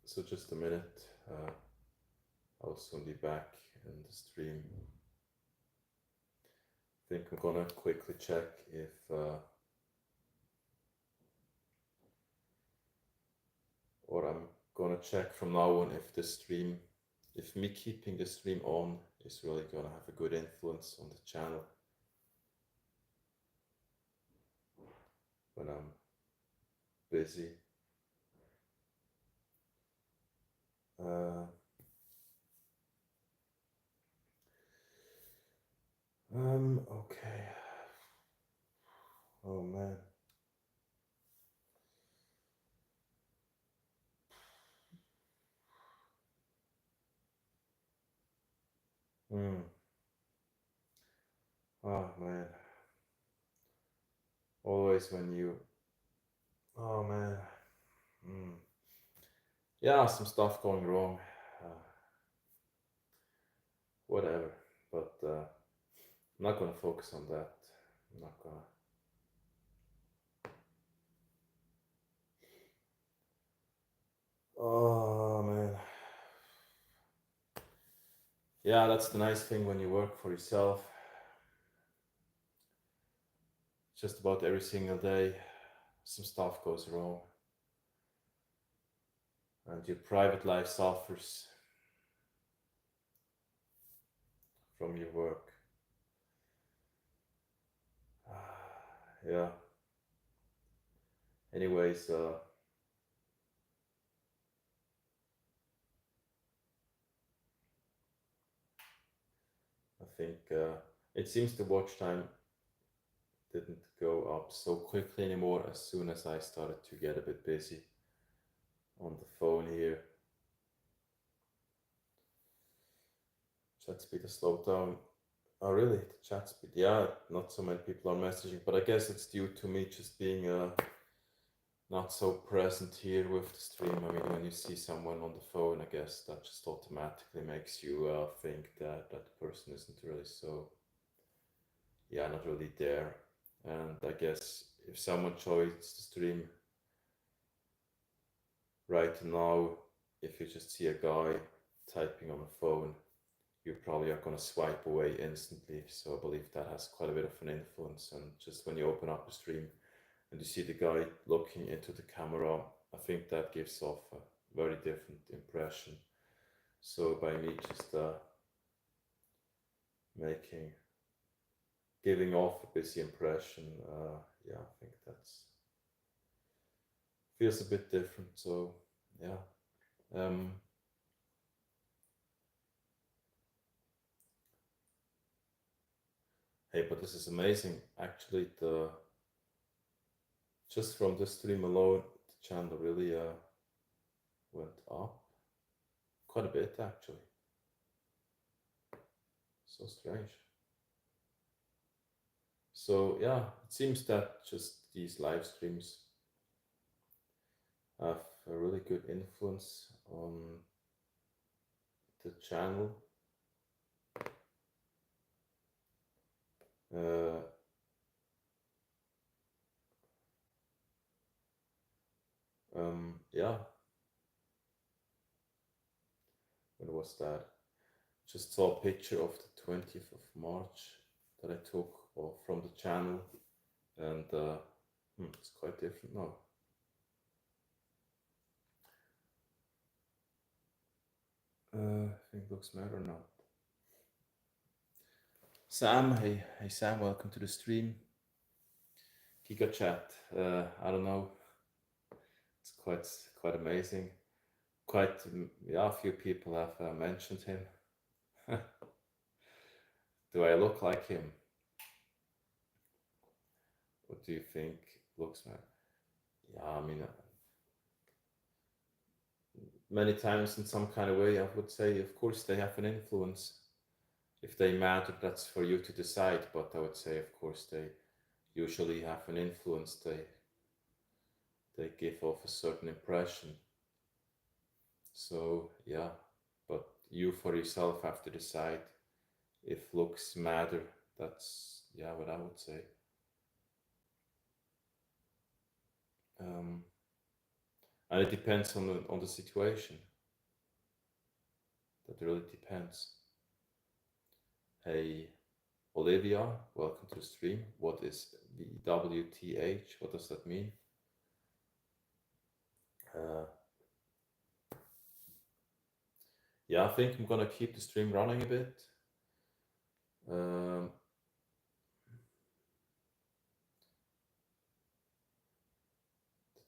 So just a minute. I'll soon be back in the stream. I think I'm gonna quickly check if or I'm gonna check from now on if the stream, if me keeping the stream on is really gonna have a good influence on the channel when I'm busy. Okay. Oh man. Hmm. Oh man. Always when you. Oh man. Hmm. Yeah, some stuff going wrong. Uh, whatever. But I'm not gonna focus on that. I'm not gonna. Oh man. Yeah, that's the nice thing when you work for yourself. Just about every single day, some stuff goes wrong, and your private life suffers from your work. Yeah. Anyways, I think it seems the watch time didn't go up so quickly anymore as soon as I started to get a bit busy on the phone here. Chat speed has slowed down. Oh, really? The chat speed? Yeah, not so many people are messaging, but I guess it's due to me just being not so present here with the stream. I mean, when you see someone on the phone, I guess that just automatically makes you think that that person isn't really so, yeah, not really there. And I guess if someone joins the stream right now, if you just see a guy typing on a phone, you probably are going to swipe away instantly. So I believe that has quite a bit of an influence. And just when you open up the stream and you see the guy looking into the camera, I think that gives off a very different impression. So by me just making, giving off a busy impression, yeah, I think that's feels a bit different. So yeah. Um, hey, but this is amazing. Actually, the just from the stream alone, the channel really went up quite a bit actually. So strange. So yeah, it seems that just these live streams have a really good influence on the channel. Uh, yeah, when was that? Just saw a picture of the 20th of March that I took from the channel, and it's quite different now. I think looks matter now. Sam, hey Sam, welcome to the stream. Giga Chat, I don't know, it's quite amazing. Quite, yeah, a few people have mentioned him. Do I look like him? What do you think looks like? Yeah, I mean, many times in some kind of way, I would say, of course, they have an influence. If they matter, that's for you to decide. But I would say, of course, they usually have an influence. They give off a certain impression. So yeah, but you for yourself have to decide if looks matter. That's, yeah, what I would say. And it depends on the situation. That really depends. Hey, Olivia, welcome to the stream. What is VWTH? What does that mean? Uh, yeah, I think I'm gonna keep the stream running a bit. The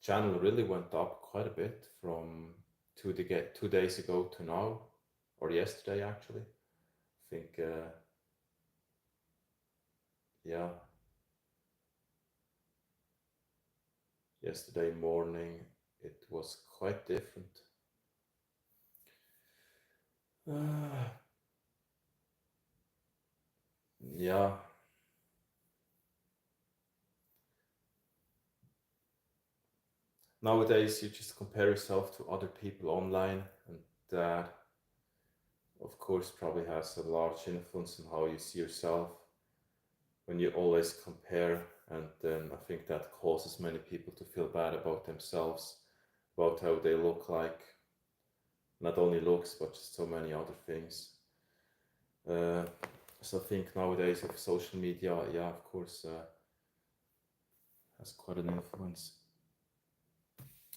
channel really went up quite a bit from 2 days ago to now, or yesterday actually. I think yeah, yesterday morning it was quite different. Uh, yeah, nowadays you just compare yourself to other people online, and that, of course, probably has a large influence on how you see yourself when you always compare. And then I think that causes many people to feel bad about themselves, about how they look like, not only looks, but just so many other things. Uh, so I think nowadays with social media, yeah, of course, has quite an influence.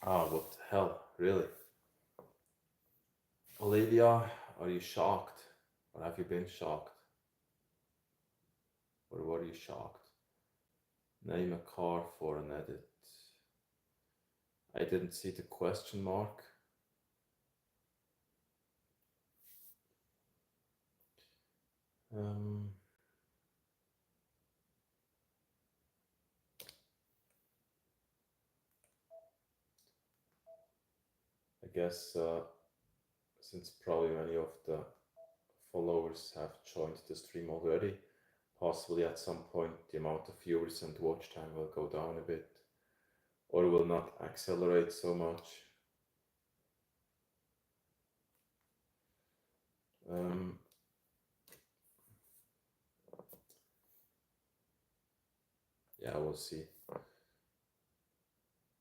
Ah, what the hell, really? Olivia, are you shocked? Or have you been shocked? Or were you shocked? Name a car for an edit. I didn't see the question mark. Um, I guess since probably many of the followers have joined the stream already, possibly at some point the amount of viewers and watch time will go down a bit, or will not accelerate so much. Um, yeah, we'll see.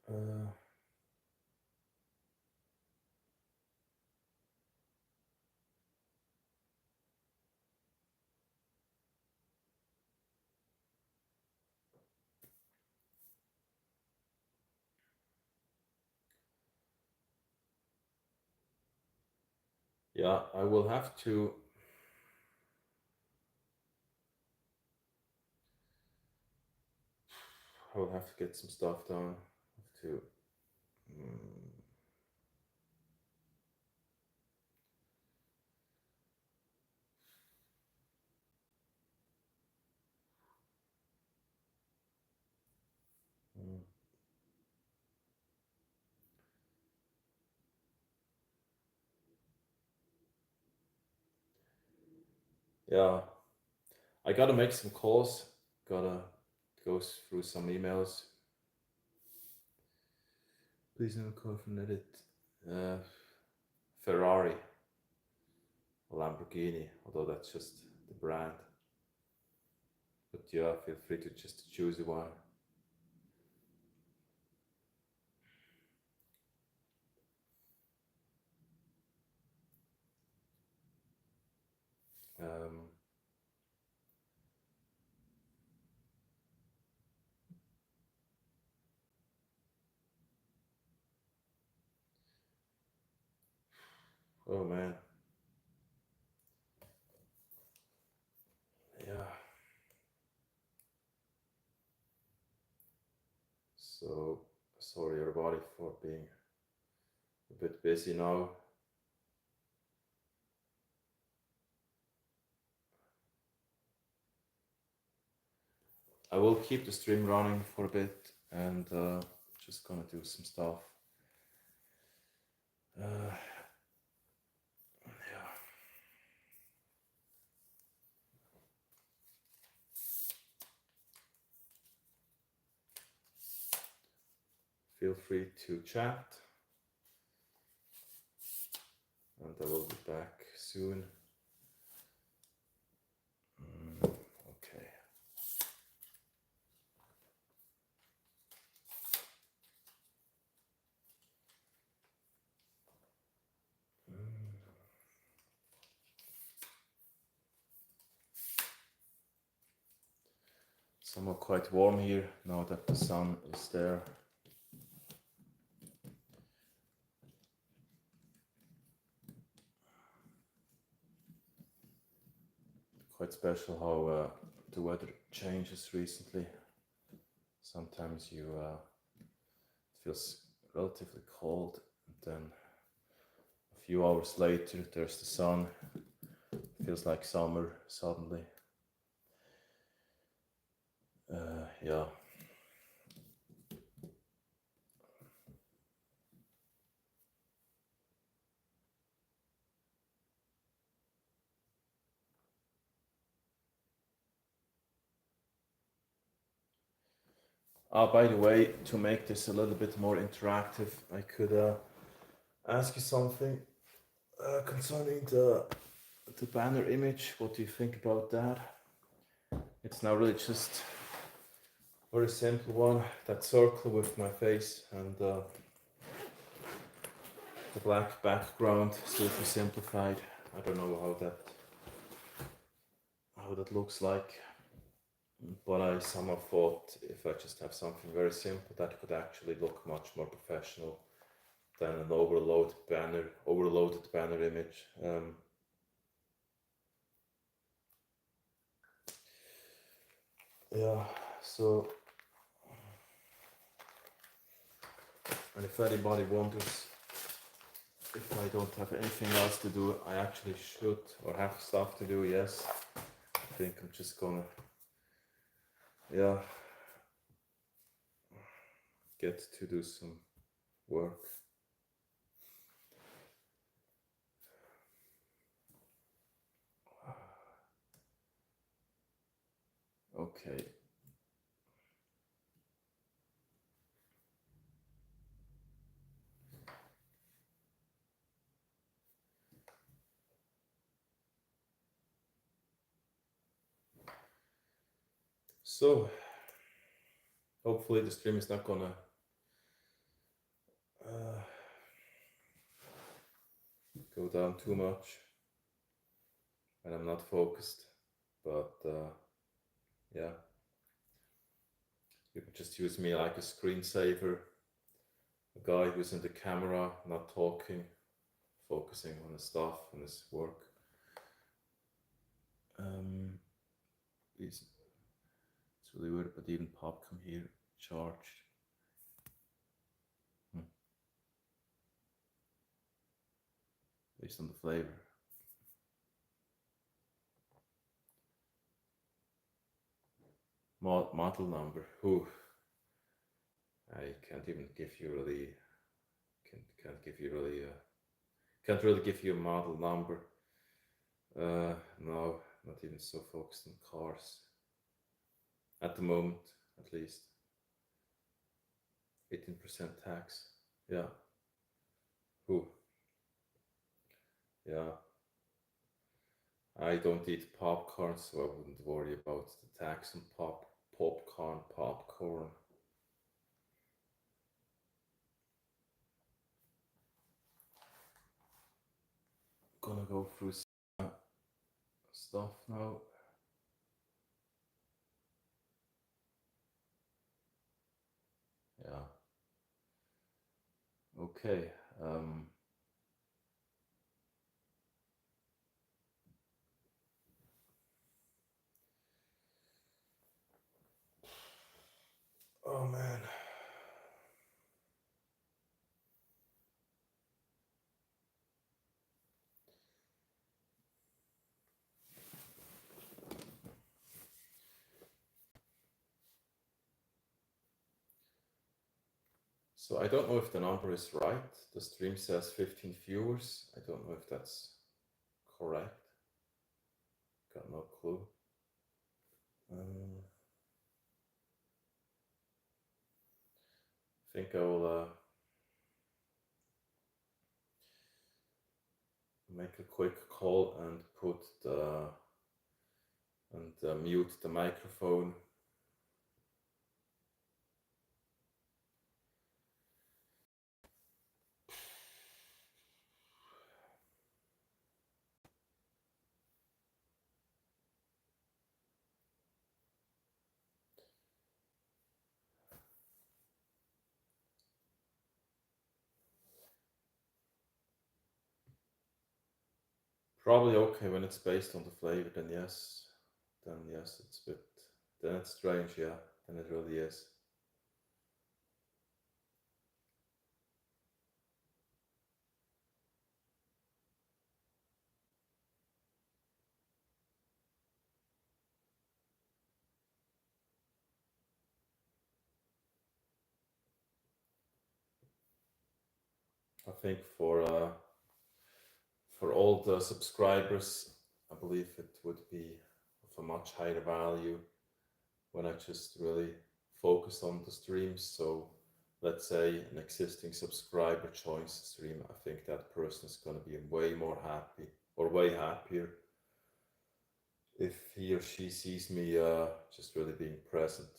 Uh, yeah, I will have to. I will have to get some stuff done. Have to. Mm, mm, yeah, I gotta make some calls. Gotta go through some emails. Please no call from edit. Uh, Ferrari, Lamborghini, although that's just the brand. But yeah, feel free to just choose one. Um, oh man, yeah. So sorry everybody for being a bit busy now. I will keep the stream running for a bit and just gonna do some stuff. Yeah. Feel free to chat, and I will be back soon. Okay. Somewhat quite warm here now that the sun is there. Quite special how the weather changes recently. Sometimes it feels relatively cold, and then a few hours later there's the sun. Feels like summer suddenly. Yeah. By the way, to make this a little bit more interactive, I could ask you something concerning the banner image. What do you think about that? It's now really just a very simple one. That circle with my face and the black background, super simplified. I don't know how that looks like, but I somehow thought if I just have something very simple, that could actually look much more professional than an overloaded banner image. Yeah, so, and if anybody wonders if I don't have anything else to do, I actually should, or have stuff to do, yes. I think I'm just gonna, yeah, get to do some work. Okay. So, hopefully the stream is not gonna uh, go down too much and I'm not focused, but yeah, you can just use me like a screensaver, a guy who's in the camera, not talking, focusing on his stuff and his work. It's really weird, but even popcorn here charged. Based on the flavor. Model number. Who? I can't even give you really. Can't give you really. Can't really give you a model number. No, not even so focused on cars. At the moment, at least. 18% tax. Yeah. Who? Yeah. I don't eat popcorn, so I wouldn't worry about the tax on popcorn. Gonna go through some stuff now. Yeah. Okay. Oh man. So I don't know if the number is right. The stream says 15 viewers. I don't know if that's correct. Got no clue. I think I will make a quick call and put mute the microphone. Probably okay when it's based on the flavor, then yes. Then yes, it's a bit, then it's strange, yeah. Then it really is. I think for all the subscribers, I believe it would be of a much higher value when I just really focus on the streams. So let's say an existing subscriber joins the stream, I think that person is going to be way more happy or way happier if he or she sees me just really being present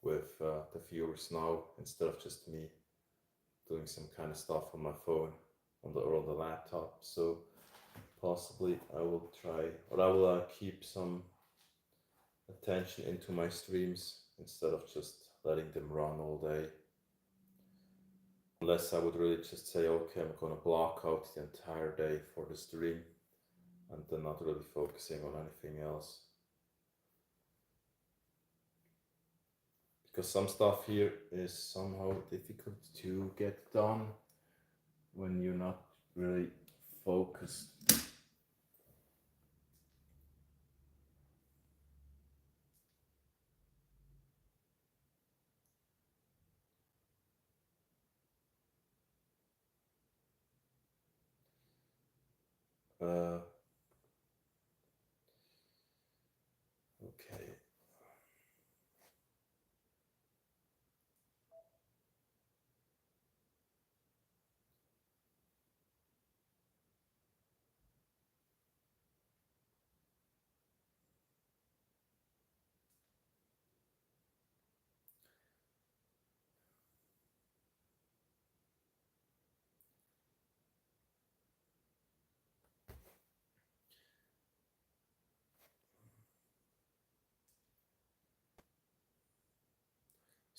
with the viewers now, instead of just me doing some kind of stuff on my phone or on the laptop. So possibly I will try, or I will keep some attention into my streams instead of just letting them run all day. Unless I would really just say, okay, I'm going to block out the entire day for the stream and then not really focusing on anything else. Because some stuff here is somehow difficult to get done when you're not really focused. Uh, okay.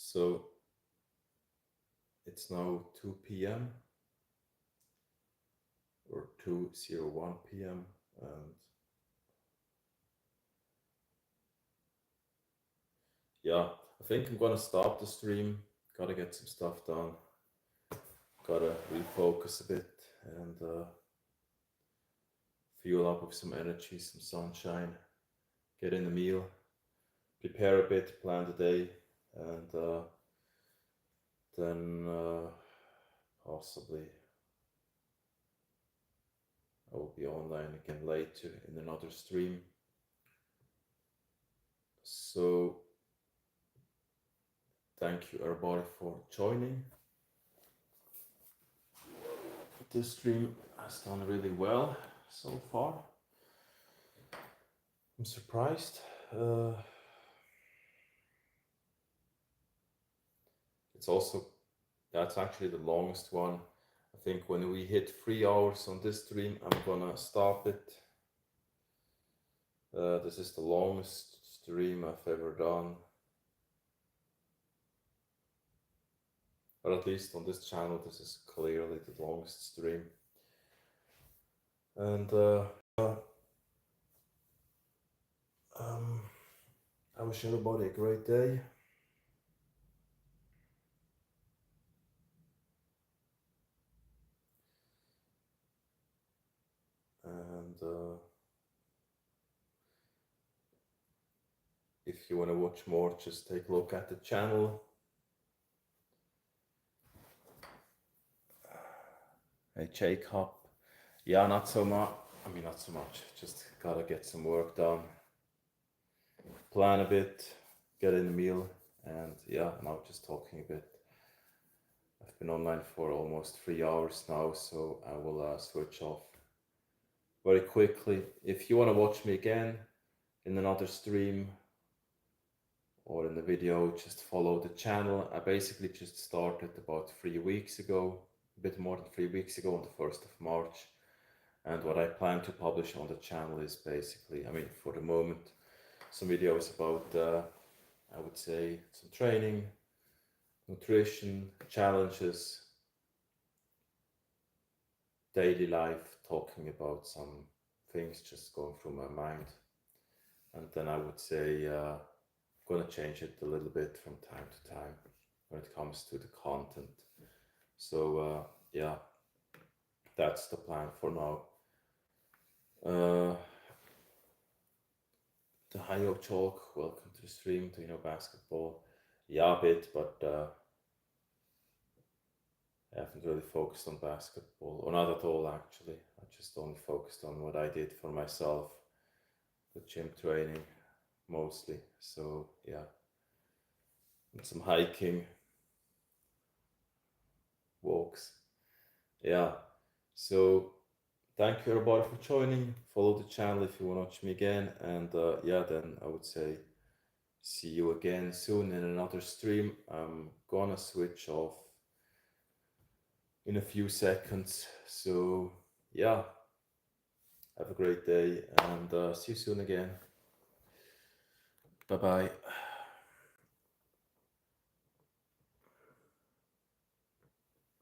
So it's now 2 p.m. or 2:01 p.m. and yeah, I think I'm gonna stop the stream. Gotta get some stuff done. Gotta refocus a bit and fuel up with some energy, some sunshine. Get in the meal, prepare a bit, plan the day, and then possibly I will be online again later in another stream. So thank you everybody for joining. This stream has done really well so far. I'm surprised. It's also, that's actually the longest one. I think when we hit 3 hours on this stream, I'm gonna stop it. This is the longest stream I've ever done. Or at least on this channel, this is clearly the longest stream. And I wish everybody a great day. And if you want to watch more, just take a look at the channel. Hey, Jacob. Yeah, not so much. I mean, not so much. Just gotta get some work done. Plan a bit, get in the meal, and yeah, now just talking a bit. I've been online for almost 3 hours now, so I will switch off very quickly. If you want to watch me again in another stream or in the video, just follow the channel. I basically just started about 3 weeks ago, a bit more than 3 weeks ago, on the 1st of March. And what I plan to publish on the channel is basically, I mean, for the moment, some videos about, I would say, some training, nutrition, challenges, daily life, talking about some things just going through my mind. And then I would say I'm going to change it a little bit from time to time when it comes to the content. So yeah, that's the plan for now. The High Chalk, welcome to the stream. Do you know basketball? Yeah, a bit, but I haven't really focused on basketball, or not at all actually. I just only focused on what I did for myself, the gym training mostly. So yeah, and some hiking, walks. Yeah. So thank you everybody for joining. Follow the channel if you want to watch me again. And yeah, then I would say see you again soon in another stream. I'm gonna switch off in a few seconds. So yeah, have a great day and see you soon again. Bye bye.